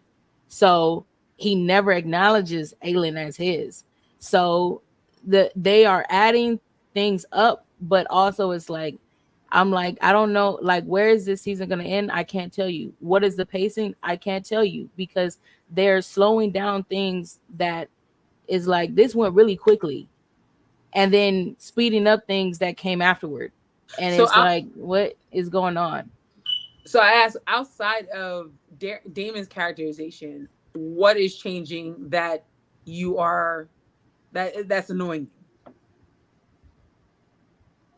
so he never acknowledges Aelin as his. So they are adding things up, but also it's like I'm like I don't know, like where is this season going to end? I can't tell you. What is the pacing? I can't tell you because they're slowing down things that is like this went really quickly. And then speeding up things that came afterward. And so it's like, what is going on? So I asked, outside of Daemon's characterization, what is changing that that's annoying you?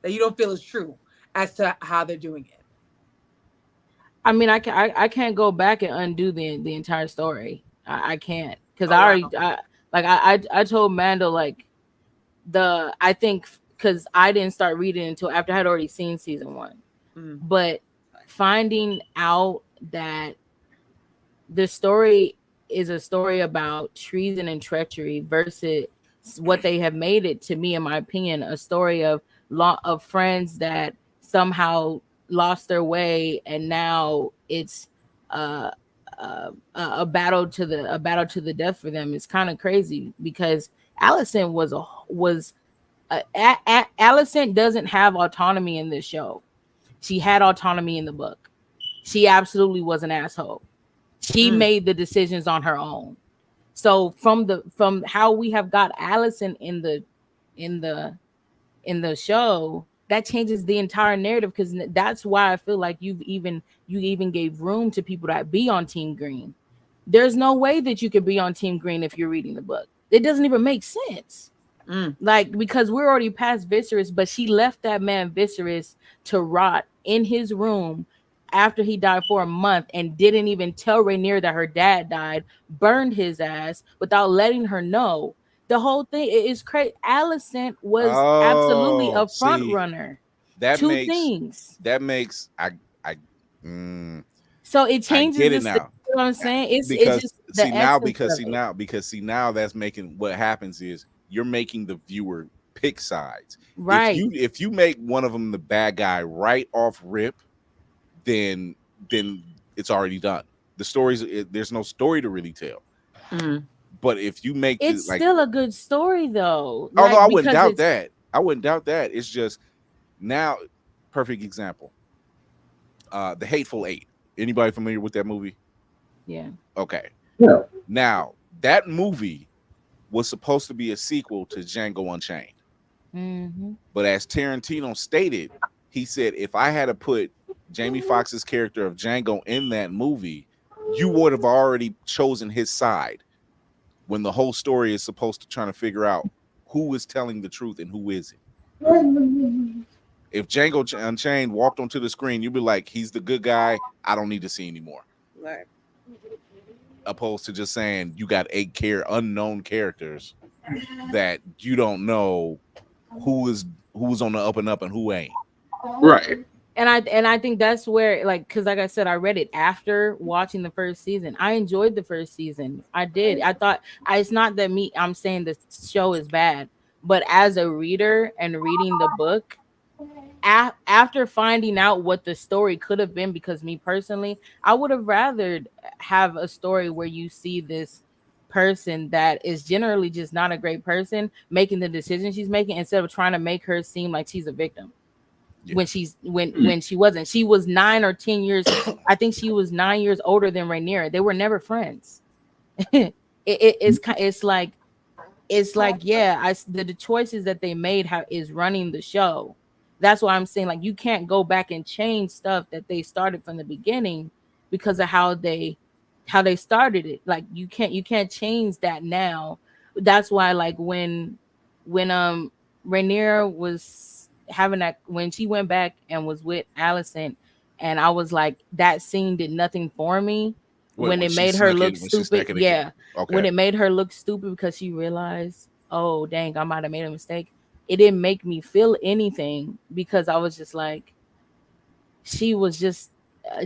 That you don't feel is true as to how they're doing it? I mean, I can't go back and undo the entire story. I can't. Because I told Mando, like, I think because I didn't start reading until after I had already seen season 1, but finding out that the story is a story about treason and treachery versus what they have made it, to me, in my opinion, a story of friends that somehow lost their way, and now it's a battle to the death for them. It's kind of crazy because Allison Allison doesn't have autonomy in this show. She had autonomy in the book. She absolutely was an asshole. She made the decisions on her own. So from how we have got Allison in the show, that changes the entire narrative, because that's why I feel like you even gave room to people that be on Team Green. There's no way that you could be on Team Green if you're reading the book. It doesn't even make sense. Like, because we're already past Viserys, but she left that man Viserys to rot in his room after he died for a month and didn't even tell Rhaenyra that her dad died, burned his ass without letting her know. The whole thing is crazy. Alicent was absolutely a front runner. That makes So it changes. I get it now. You know what I'm saying? It's just now that's making, what happens is you're making the viewer pick sides. Right. If you make one of them the bad guy right off rip, then it's already done. The stories, there's no story to really tell. But if you make it's still a good story though. Oh no, I wouldn't doubt that. I wouldn't doubt that. It's just now, perfect example. The Hateful Eight. Anybody familiar with that movie? Yeah. Okay. Yeah. Now, that movie was supposed to be a sequel to Django Unchained. Mm-hmm. But as Tarantino stated, he said, if I had to put Jamie Foxx's character of Django in that movie, you would have already chosen his side when the whole story is supposed to try to figure out who is telling the truth and who isn't. If Django Unchained walked onto the screen, you'd be like, he's the good guy. I don't need to see anymore. Right. Opposed to just saying you got 8 unknown characters that you don't know who's on the up and up and who ain't. Right. And I think that's where, like, because like I said, I read it after watching the first season. I enjoyed the first season. I did. I thought it's not that I'm saying the show is bad, but as a reader and reading the book, after finding out what the story could have been, because me personally, I would have rather have a story where you see this person that is generally just not a great person making the decisions she's making, instead of trying to make her seem like she's a victim. Yeah. When she wasn't. She was 9 or 10 years. I think she was 9 years older than Rhaenyra. They were never friends. It's like yeah. The choices that they made is running the show. That's why I'm saying, like, you can't go back and change stuff that they started from the beginning because of how they started it. Like, you can't change that now. That's why, like, when Rhaenyra was having that, when she went back and was with Alicent, and I was like, that scene did nothing for me. When it made her look stupid. Yeah. Okay. When it made her look stupid because she realized, oh dang, I might have made a mistake. It didn't make me feel anything, because I was just like, she was just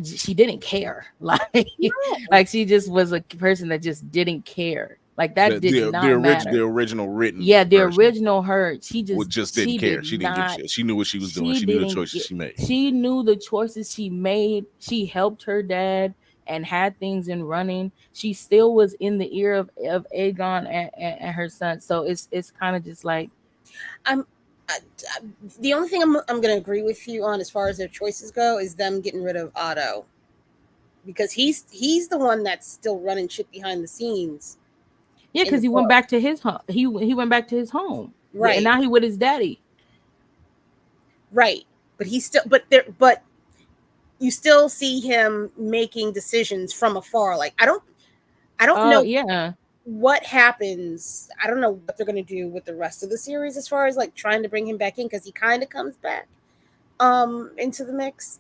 she didn't care. Like she just was a person that just didn't care. Like that did not matter. The original written. Yeah, the original her. She just didn't care. She didn't give a shit. She knew what she was doing. She knew the choices she made. She knew the choices she made. She helped her dad and had things in running. She still was in the ear of Aegon and her son. So it's kind of just like, the only thing I'm going to agree with you on as far as their choices go is them getting rid of Otto, because he's the one that's still running shit behind the scenes. Yeah, because he went back to his home. He went back to his home, right? And now he with his daddy, right? But he's still, but you still see him making decisions from afar. Like I don't know. Yeah. What happens? I don't know what they're going to do with the rest of the series as far as like trying to bring him back in, because he kind of comes back into the mix.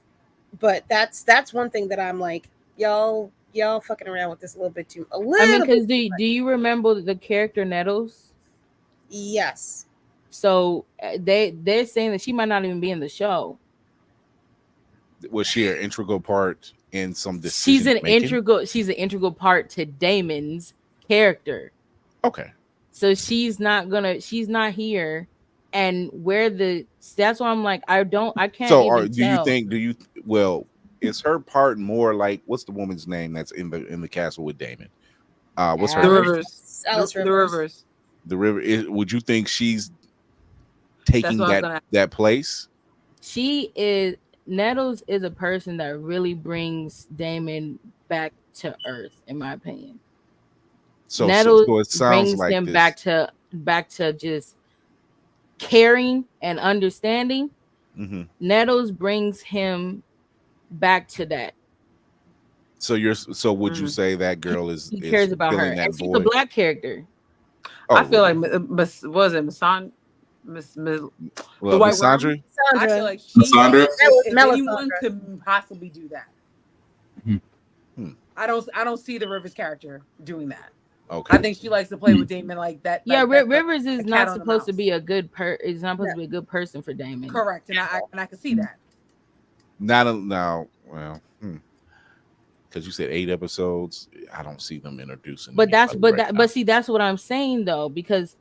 But that's one thing that I'm like, y'all fucking around with this a little bit too. Because do you remember the character Nettles? Yes. So they're saying that she might not even be in the show. Was she an integral part in some decision? She's an integral part to Daemon's character. Okay. So she's not here, and that's why I'm like, I can't. So is her part more like, what's the woman's name that's in the castle with Daemon? What's her name? Rivers. The River. Would you think she's taking that place? She is. Nettles is a person that really brings Daemon back to earth, in my opinion. So Nettles it sounds brings like him back to just caring and understanding. Mm-hmm. Nettles brings him back to that. So would you say that girl he cares about her? And she's a black character. I feel like was it Masson? The white Sandra? I feel like anyone could possibly do that. Mm-hmm. I don't see the Rivers character doing that. Okay. I think she likes to play with Daemon like that. Yeah, Rivers is not supposed to be a good is not supposed to be a good person for Daemon. Correct, and I can see that. Because you said 8 episodes, I don't see them introducing. But see, that's what I'm saying though, because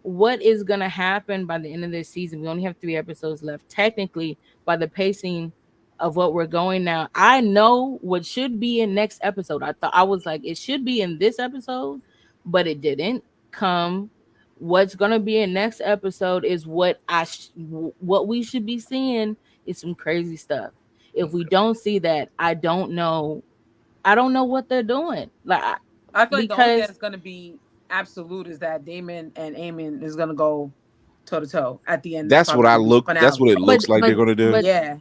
what is gonna happen by the end of this season? We only have 3 episodes left. Technically, by the pacing of what we're going now, I know what should be in next episode. I was like, it should be in this episode, but it didn't come. What's gonna be in next episode is what we should be seeing is some crazy stuff. If we don't see that, I don't know what they're doing. Like, I feel like the only thing that's going to be absolute is that Damon and Eamon is going to go toe to toe at the end. That's what that's what it looks like they're going to do. Yeah.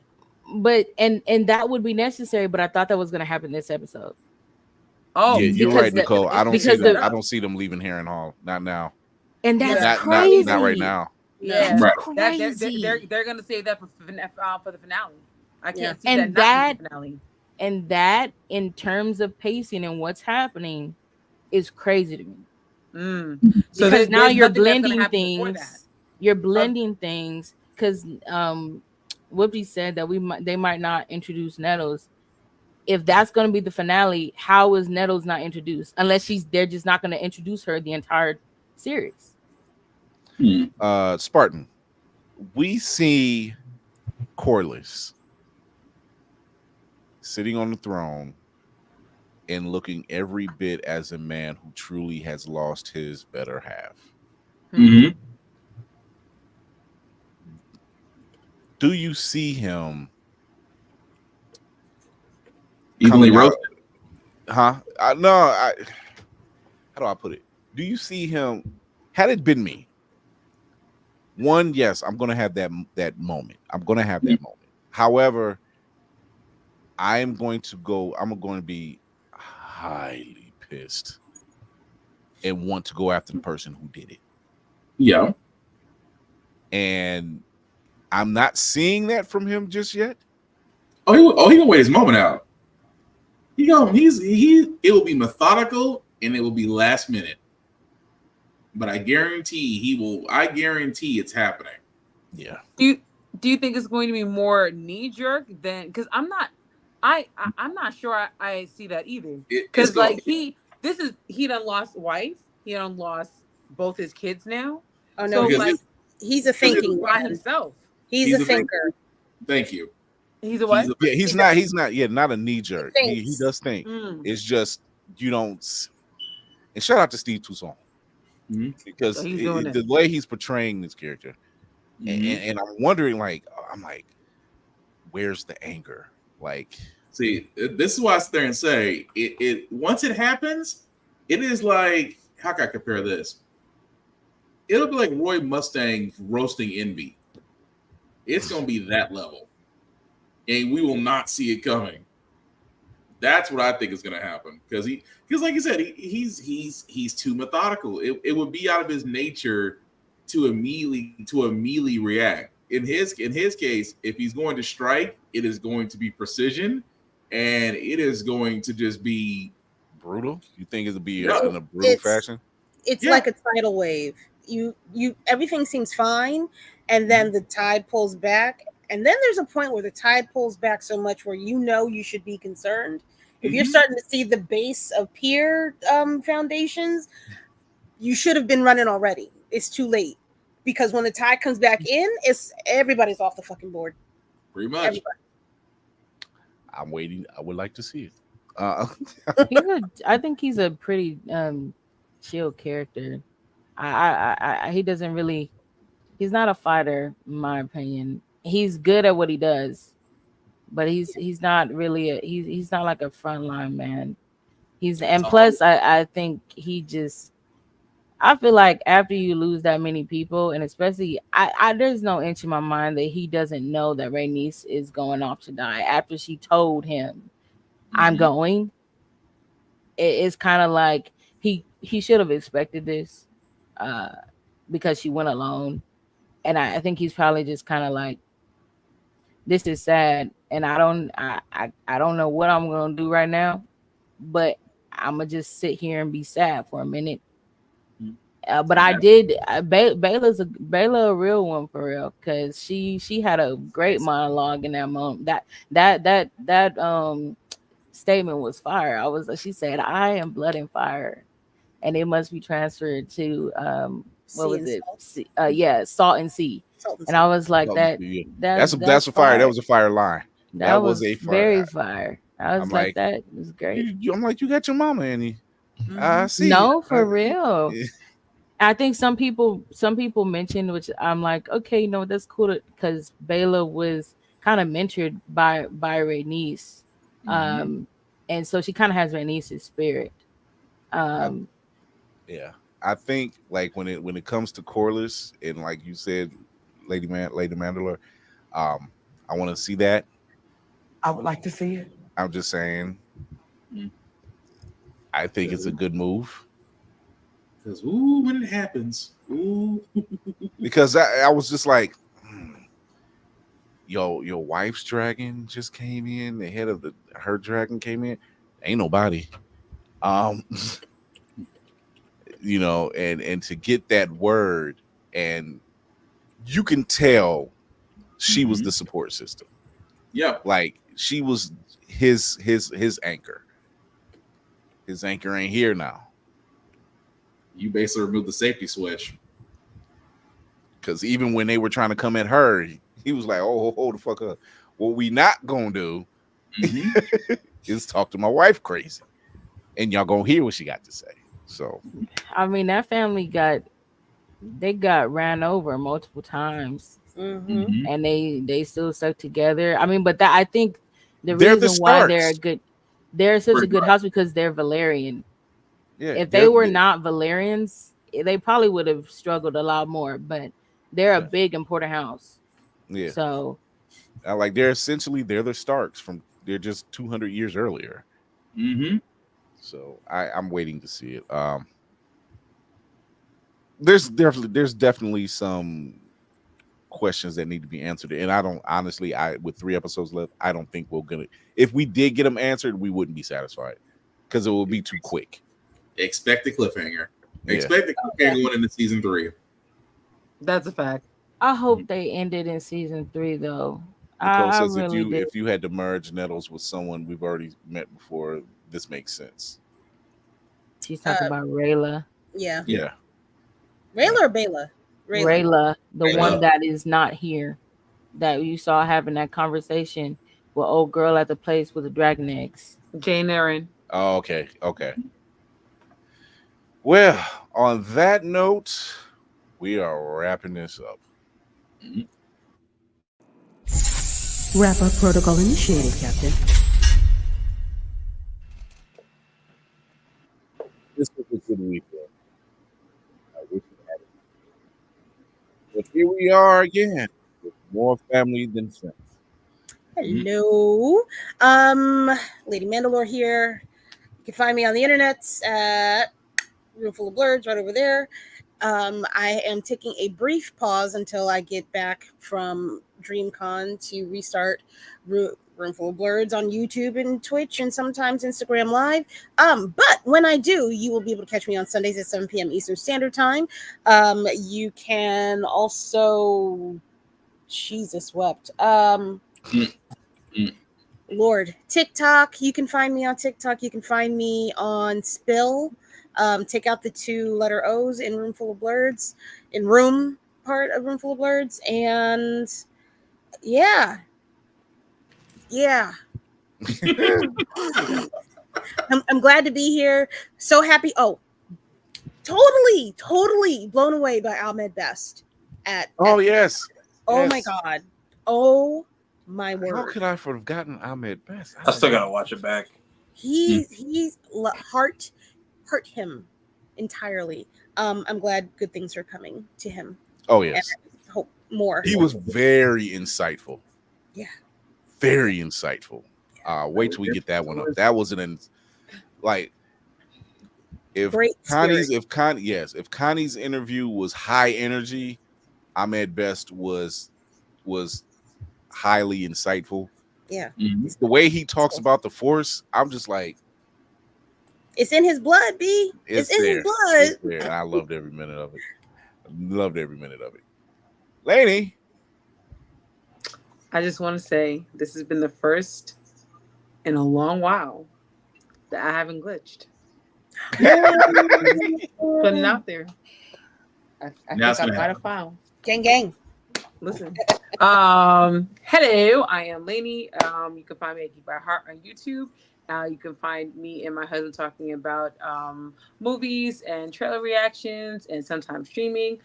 But and that would be necessary, but I thought that was going to happen this episode. Oh, yeah, you're right, Nicole. I don't see them leaving Harrenhal. Not now. And that's crazy. Not right now. Yeah, that's they're going to save that for the finale. I can't see and that not in the finale. And that, in terms of pacing and what's happening, is crazy to me. So because now you're blending things. You're blending things because Whoopi said that they might not introduce Nettles. If that's going to be the finale, how is Nettles not introduced? Unless they're just not going to introduce her the entire series. Spartan, we see Corlys sitting on the throne and looking every bit as a man who truly has lost his better half. Mm-hmm. Do you see him evenly roasted? How do I put it? Do you see him? Had it been me, one, yes, I'm gonna have that moment. I'm gonna have that moment. However, I'm going to be highly pissed and want to go after the person who did it. Yeah. And I'm not seeing that from him just yet. He gonna wait his moment out. It will be methodical and it will be last minute. But I guarantee it's happening. Yeah. Do you think it's going to be more knee jerk than, because I'm not sure I see that either. Because he done lost wife, he done lost both his kids now. Oh no, so he's a thinking by himself. He's a thinker. Thank you. He's a what? He's not a knee jerk. He does think. It's just you don't. And shout out to Steve Toussaint. Because the way he's portraying this character, and I'm wondering, I'm like, where's the anger? Like, see, this is why I sit there and say it once it happens, it is like, how can I compare this? It'll be like Roy Mustang roasting Envy. It's gonna be that level, and we will not see it coming. That's what I think is going to happen because like you said, he's too methodical. It would be out of his nature to immediately react. In his case, if he's going to strike, it is going to be precision, and it is going to just be brutal. You think it'll be in a brutal fashion? It's like a tidal wave. You everything seems fine, and then the tide pulls back. And then there's a point where the tide pulls back so much where you should be concerned. If you're starting to see the base of peer foundations, you should have been running already. It's too late. Because when the tide comes back in, everybody's off the fucking board. Pretty much. Everybody. I'm waiting. I would like to see it. I think he's a pretty chill character. He doesn't really. He's not a fighter, in my opinion. He's good at what he does, but he's not really he's not like a frontline man. Plus I think I feel like after you lose that many people, and especially I there's no inch in my mind that he doesn't know that Rhaenys is going off to die after she told him I'm going. It's kind of like he should have expected this because she went alone, and I think he's probably just kind of like, this is sad, and I don't know what I'm gonna do right now, but I'm gonna just sit here and be sad for a minute. But I did. Bayla a real one for real, because she had a great monologue in that moment. That statement was fire. She said, "I am blood and fire, and it must be transferred to what was it? Salt and sea." And I was like, that's a fire. That was a fire line. That was a fire. Very fire. I was like, that was great. I'm like, you got your mama, Annie. I see. No, for real. I think some people mentioned, which I'm like, okay, that's cool, because Bayla was kind of mentored by Ray niece. And so she kind of has Ray niece's spirit. Yeah, I think like when it comes to Corliss and like you said, Lady Mandalore, I want to see that. I would like to see it. I'm just saying, I think it's a good move. Because when it happens, because I was just like, your wife's dragon just came in. The head of her dragon came in. Ain't nobody. You know, and to get that word, and you can tell she was the support system. Yeah, like she was his anchor. His anchor ain't here now. You basically removed the safety switch. Because even when they were trying to come at her, he was like, "Oh, hold the fuck up. What we not gonna do is talk to my wife crazy, and y'all gonna hear what she got to say." So, I mean, that family got ran over multiple times, and they still stuck together. I mean, but that I think the reason why they're such a good house because they're Valerian. Yeah, if they were not Valerians, they probably would have struggled a lot more. But they're a big important house. Yeah. So, like they're the Starks they're just 200 years earlier. So I'm waiting to see it. There's definitely some questions that need to be answered, and I don't honestly, with 3 episodes left, I don't think we're gonna. If we did get them answered, we wouldn't be satisfied because it would be too quick. Expect the cliffhanger. Expect the cliffhanger going into season 3. That's a fact. I hope they ended in season 3 though. Nicole says really if you had to merge Nettles with someone we've already met before, this makes sense. She's talking about Rayla. Yeah. Yeah. Rayla or Bayla? Rayla, the one that is not here, that you saw having that conversation with old girl at the place with the dragon eggs. Jane Aaron. Oh, okay. Well, on that note, we are wrapping this up. Wrap up protocol initiated, Captain. This was a good weekend. I wish we had it. But here we are again with more family than friends. Hello. Lady Mandalore here. You can find me on the internet at Roomful of Blurs right over there. I am taking a brief pause until I get back from DreamCon to restart Roomful of Blurs on YouTube and Twitch and sometimes Instagram Live. But when I do, you will be able to catch me on Sundays at 7 p.m. Eastern Standard Time. You can also, Jesus wept. Lord, TikTok. You can find me on TikTok. You can find me on Spill. Take out the 2-letter O's in Roomful of Blurs, in room part of Roomful of Blurs, and yeah. I'm glad to be here. So happy. Oh, totally blown away by Ahmed Best. Yes. Oh my God. Oh my word. How could I have forgotten Ahmed Best? I still gotta watch it back. He's hurt him entirely. I'm glad good things are coming to him. Oh yes. And I hope more. He was very insightful. Yeah. Very insightful. Wait till we get that one up. That was if Connie's interview was high energy, Ahmed Best was highly insightful. Yeah. The way he talks about the Force, I'm just like, it's in his blood, B. It's in his blood. It's there. And I loved every minute of it. Lainey. I just want to say this has been the first in a long while that I haven't glitched. Putting it out there. I think I might have found. Gang. Listen. Hello, I am Lainey. You can find me at Geek by Heart on YouTube. You can find me and my husband talking about movies and trailer reactions and sometimes streaming.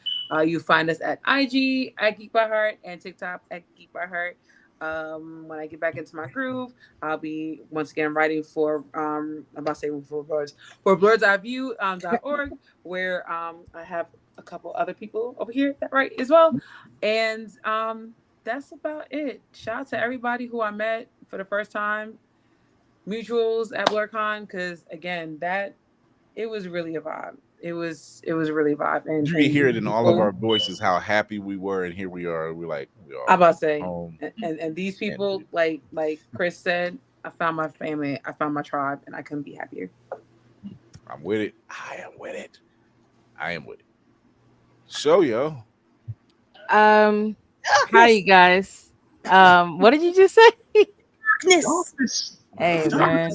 You find us at IG at Geek by Heart and TikTok at Geek by Heart. When I get back into my groove, I'll be once again writing for I'm about to say for blerdseyeView.org, where I have a couple other people over here that write as well. And that's about it. Shout out to everybody who I met for the first time, mutuals at Blerdcon, because again, it was really a vibe. It was really a vibe. And you can hear it in all of our voices how happy we were, and here we are. We're like, we are. I'm about to say, home. And these people, like Chris said, I found my family, I found my tribe, and I couldn't be happier. I'm with it. I am with it. So, yo. Hi, you guys. What did you just say? Darkness. Hey, man.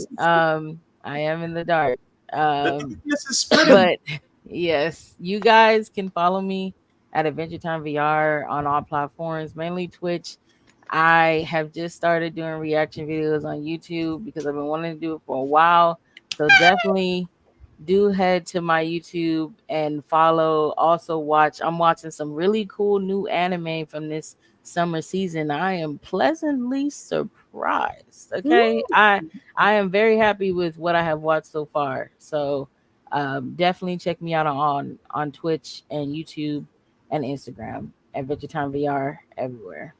I am in the dark. But yes, you guys can follow me at Adventure Time VR on all platforms, mainly Twitch. I have just started doing reaction videos on YouTube because I've been wanting to do it for a while. So definitely do head to my YouTube and follow. Also I'm watching some really cool new anime from this summer season. I am pleasantly surprised. Okay. Ooh. I am very happy with what I have watched so far. So definitely check me out on Twitch and YouTube and Instagram. Adventure Time VR everywhere.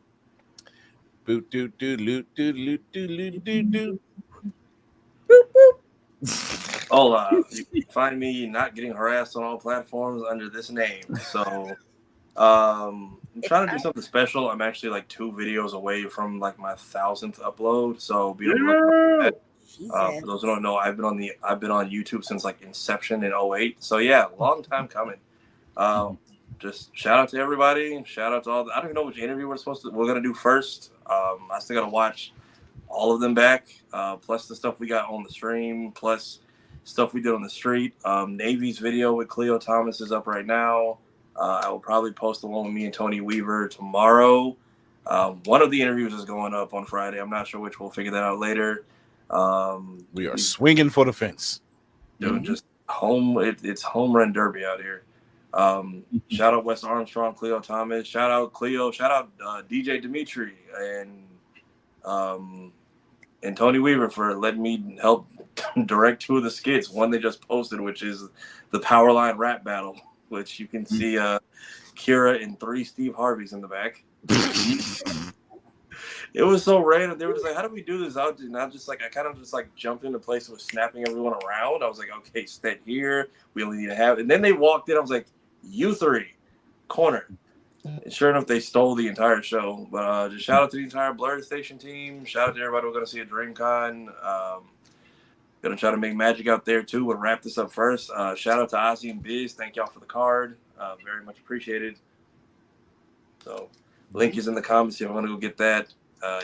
Boot doot doot loot doot loot doot loot doot doot. You can find me not getting harassed on all platforms under this name. So I'm trying to do something special. I'm actually like 2 videos away from like my 1,000th upload. So be on the lookout for that. For those who don't know, I've been on YouTube since like inception in 2008. So yeah, long time coming. Just shout out to everybody. Shout out to all I don't even know which interview we're gonna do first. I still gotta watch all of them back, plus the stuff we got on the stream, plus stuff we did on the street. Navy's video with Cleo Thomas is up right now. I will probably post the one with me and Tony Weaver tomorrow. One of the interviews is going up on Friday. I'm not sure which. We'll figure that out later. We are swinging for the fence. Dude, just home. It's home run derby out here. Shout out Wes Armstrong, Cleo Thomas. Shout out Cleo. Shout out DJ Dimitri and Tony Weaver for letting me help direct 2 of the skits. One they just posted, which is the Powerline rap battle, which you can see Kira and 3 Steve Harveys in the back. It was so random. They were just like, "How do we do this?" I kind of just jumped into place and was snapping everyone around. I was like, "Okay, stand here. We only need to have." And then they walked in. I was like, "You 3, corner." And sure enough, they stole the entire show. But just shout out to the entire Blerd Station team. Shout out to everybody we're going to see at DreamCon. Going to try to make magic out there, too. We'll wrap this up first. Shout out to Ozzy and Biz. Thank y'all for the card. Very much appreciated. So, link is in the comments if you want to go get that.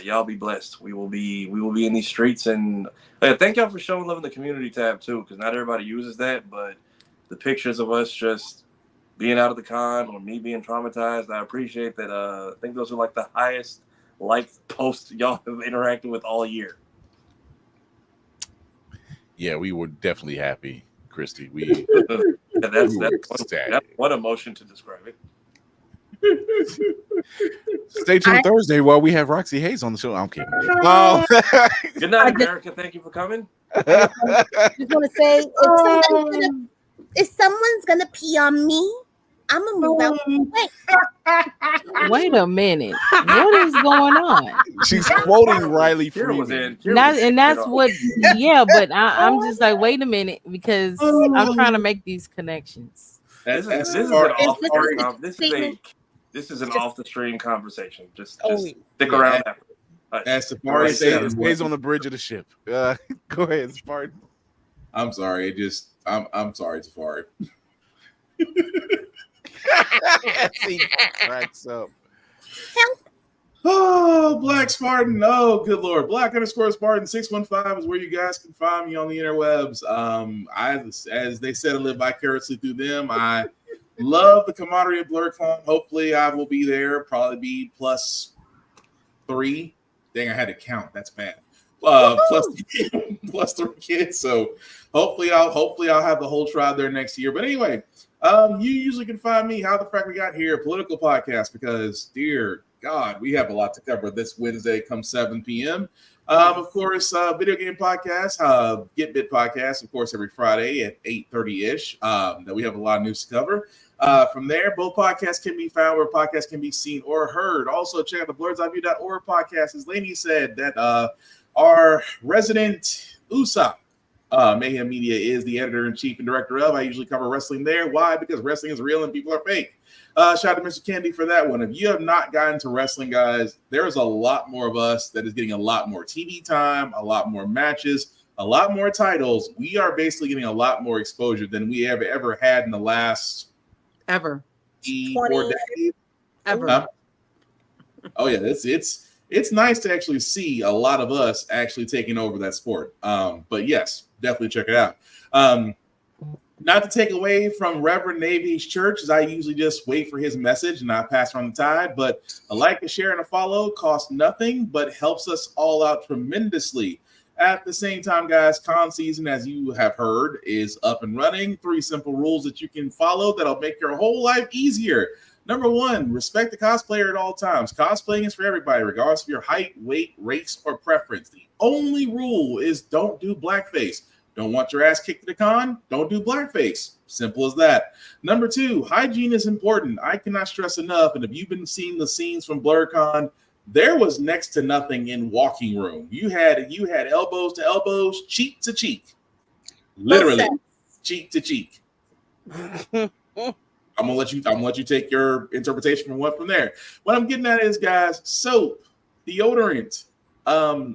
Y'all be blessed. We will be in these streets. And thank y'all for showing love in the community tab, too, because not everybody uses that. But the pictures of us just being out of the con or me being traumatized, I appreciate that. I think those are like the highest liked posts y'all have interacted with all year. Yeah, we were definitely happy, Christy. That's one emotion to describe it. Stay tuned Thursday while we have Roxy Hayes on the show. I'm kidding. Good night, America. Thank you for coming. I just want to say, if someone's gonna pee on me, I'm gonna move out. Wait a minute. What is going on? She's quoting Riley Freeman. That's what, yeah, but I'm just like, wait a minute, because I'm trying to make these connections. This is an off the stream conversation. Just stick around. As Safari stays on the bridge of the ship. Go ahead, Safari. I'm sorry. I'm sorry, Safari. He cracks up. Oh, Black Spartan. Oh, good Lord. Black_Spartan 615 is where you guys can find me on the interwebs. As they said, I live vicariously through them. I love the camaraderie of Blerdcon. Hopefully I will be there. Probably be +3. Dang, I had to count. That's bad. +3 kids. So hopefully I'll have the whole tribe there next year. But anyway, You usually can find me, How the Frack We Got Here, political podcast, because, dear God, we have a lot to cover this Wednesday come 7 p.m. Of course, video game podcast, Get Bit podcast, of course, every Friday at 8:30-ish. That we have a lot of news to cover. From there, both podcasts can be found where podcasts can be seen or heard. Also, check out the blerdcon.org podcast. As Lainey said, that our resident Usopp, Mayhem Media is the editor-in-chief and director of. I usually cover wrestling there. Why? Because wrestling is real and people are fake. Shout out to Mr. Kennedy for that one. If you have not gotten to wrestling, guys, there's a lot more of us that is getting a lot more TV time, a lot more matches, a lot more titles. We are basically getting a lot more exposure than we ever had in the last ever 4 decades. Ever. Oh yeah, it's nice to actually see a lot of us actually taking over that sport. But yes, definitely check it out. Not to take away from Reverend Navy's church, as I usually just wait for his message and I pass on the tide, but a like, a share, and a follow costs nothing, but helps us all out tremendously. At the same time, guys, con season, as you have heard, is up and running. 3 simple rules that you can follow that'll make your whole life easier. Number 1, respect the cosplayer at all times. Cosplaying is for everybody, regardless of your height, weight, race, or preference. The only rule is don't do blackface. Don't want your ass kicked at the con? Don't do blackface. Simple as that. Number 2, hygiene is important. I cannot stress enough. And if you've been seeing the scenes from Blerdcon, there was next to nothing in walking room. You had elbows to elbows, cheek to cheek. Literally, cheek to cheek. I'm gonna let you take your interpretation from there. What I'm getting at is, guys, soap, deodorant,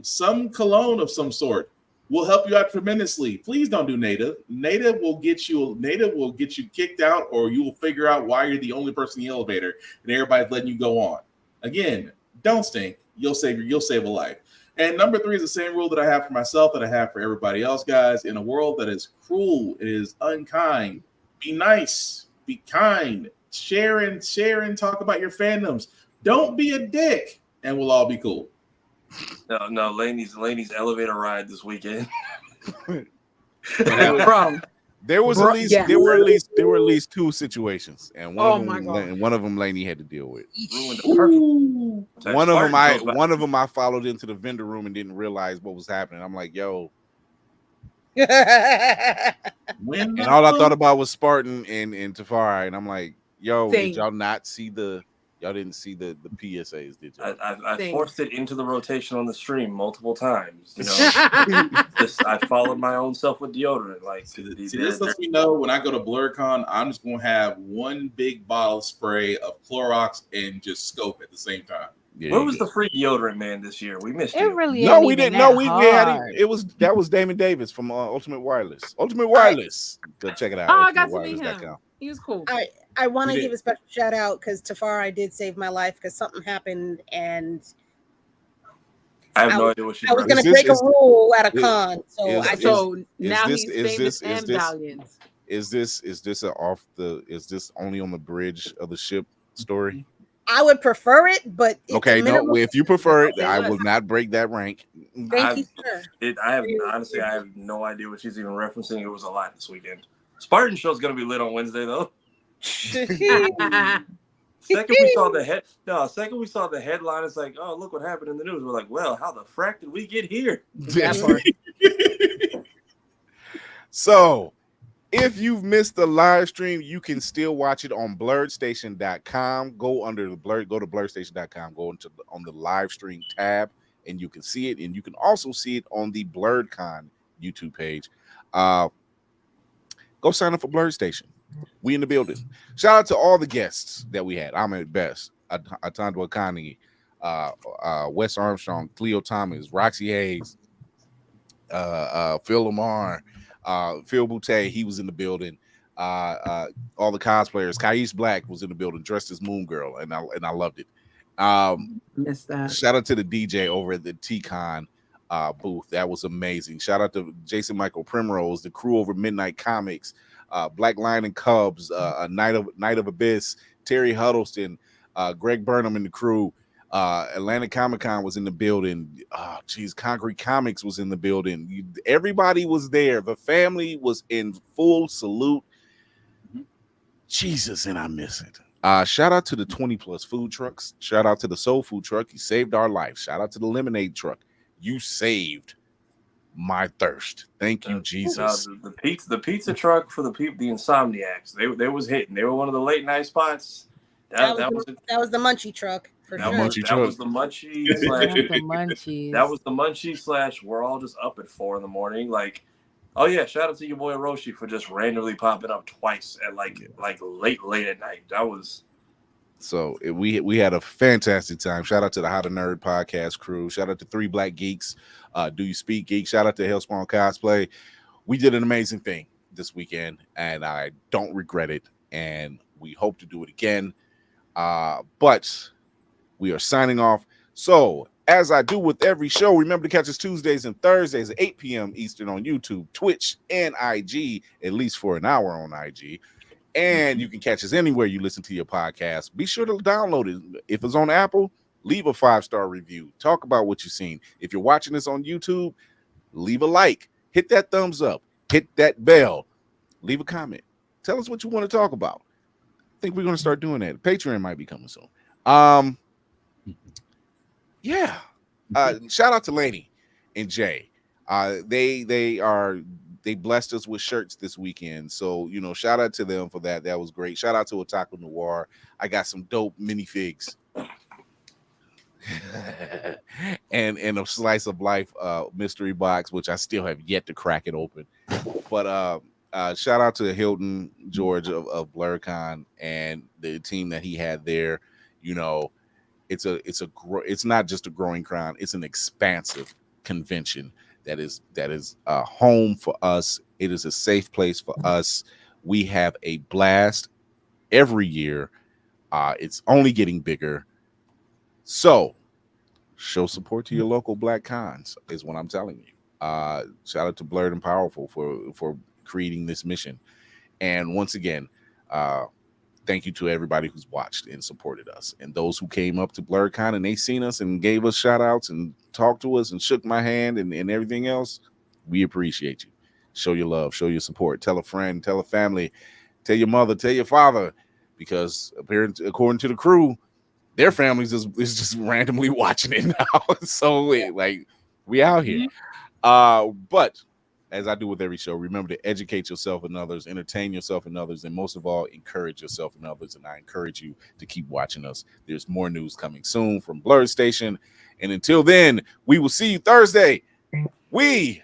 some cologne of some sort will help you out tremendously. Please don't do native. Native will get you kicked out, or you will figure out why you're the only person in the elevator and everybody's letting you go on. Again, don't stink. You'll save a life. And number 3 is the same rule that I have for myself that I have for everybody else, guys. In a world that is cruel, it is unkind. Be nice. Be kind. Share and talk about your fandoms. Don't be a dick, and we'll all be cool. No, Laney's elevator ride this weekend. Bro, there were at least 2 situations, and one of them Laney had to deal with. One of them I followed into the vendor room and didn't realize what was happening. I'm like, yo. And all I thought about was Spartan and Tafari, and I'm like, yo, did y'all not see y'all didn't see the PSAs, did you? I forced it into the rotation on the stream multiple times. You know, I followed my own self with deodorant. Like, this lets me know when I go to Blerdcon, I'm just gonna have one big bottle of spray of Clorox and just scope at the same time. Yeah, where was the free deodorant man this year? We missed it. Really no, we didn't. No, we had it. That was Damon Davis from Ultimate Wireless. Ultimate Wireless. Go check it out. Oh, I got to meet him. He was cool. I want to give a special shout out because Tafari did save my life because something happened and I have no idea what she. I was going to break a rule at a con, so now he's famous and valiant. Is this only on the bridge of the ship story? I would prefer it, but okay. No, if you prefer it, I will not break that rank. Thank you, sir. I have no idea what she's even referencing. It was a lot this weekend. Spartan show's gonna be lit on Wednesday though. Second we saw the headline. It's like, oh, look what happened in the news. We're like, well, how the frack did we get here? So, if you've missed the live stream, you can still watch it on blerdstation.com. Go to blerdstation.com, on the live stream tab, and you can see it. And you can also see it on the Blerdcon YouTube page. Go sign up for Blerd Station. We in the building. Shout out to all the guests that we had. I'm at best. Atandwa Kani, Wes Armstrong, Cleo Thomas, Roxy Hayes, Phil Lamar, Phil Boutte, he was in the building. All the cosplayers. Kaish Black was in the building, dressed as Moon Girl, and I loved it. Missed that. Shout out to the DJ over at the T-Con booth. That was amazing. Shout out to Jason Michael Primrose, the crew over Midnight Comics, Black Lion and Cubs, Night of Abyss, Terry Huddleston, Greg Burnham and the crew. Atlanta Comic-Con was in the building. Concrete Comics was in the building. Everybody was there. The family was in full salute. Jesus, and I miss it. Shout out to the 20+ food trucks. Shout out to the soul food truck. You saved our life. Shout out to the lemonade truck. You saved my thirst. Thank you, Jesus. The pizza truck for the people, the insomniacs. They was hitting. They were one of the late night spots. That was the munchie truck for sure. That was the munchie slash. That was the munchie slash. We're all just up at 4 a.m. Like, oh yeah, shout out to your boy Roshi for just randomly popping up twice at like late at night. That was. So we had a fantastic time. Shout out to the How to Nerd podcast crew. Shout out to 3 Black Geeks. Do You Speak Geek? Shout out to Hellspawn Cosplay. We did an amazing thing this weekend, and I don't regret it. And we hope to do it again. But we are signing off. So as I do with every show, remember to catch us Tuesdays and Thursdays at 8 p.m. Eastern on YouTube, Twitch, and IG, at least for an hour on IG. And you can catch us anywhere you listen to your podcast. Be sure to download it. If it's on Apple, leave a 5-star review. Talk about what you've seen. If you're watching this on YouTube, leave a like. Hit that thumbs up. Hit that bell. Leave a comment. Tell us what you want to talk about. I think we're going to start doing that. Patreon might be coming soon. Yeah. Shout out to Lainey and Jay. They blessed us with shirts this weekend. So, shout out to them for that. That was great. Shout out to Otaku Noir. I got some dope minifigs. and a slice of life mystery box, which I still have yet to crack it open. But shout out to Hilton George of Blerdcon and the team that he had there. It's not just a growing crown, it's an expansive convention that is a home for us. It is a safe place for us. We have a blast every year. It's only getting bigger. So show support to your local Black cons is what I'm telling you. Shout out to Blurred and Powerful for creating this mission. And once again, thank you to everybody who's watched and supported us, and those who came up to Blerdcon and they seen us and gave us shout outs and talked to us and shook my hand and everything else. We appreciate you. Show your love, show your support. Tell a friend, tell a family, tell your mother, tell your father, because according to the crew, their families is just randomly watching it now. So we out here. But as I do with every show, remember to educate yourself and others, entertain yourself and others, and most of all, encourage yourself and others. And I encourage you to keep watching us. There's more news coming soon from Blerd Station. And until then, we will see you Thursday. We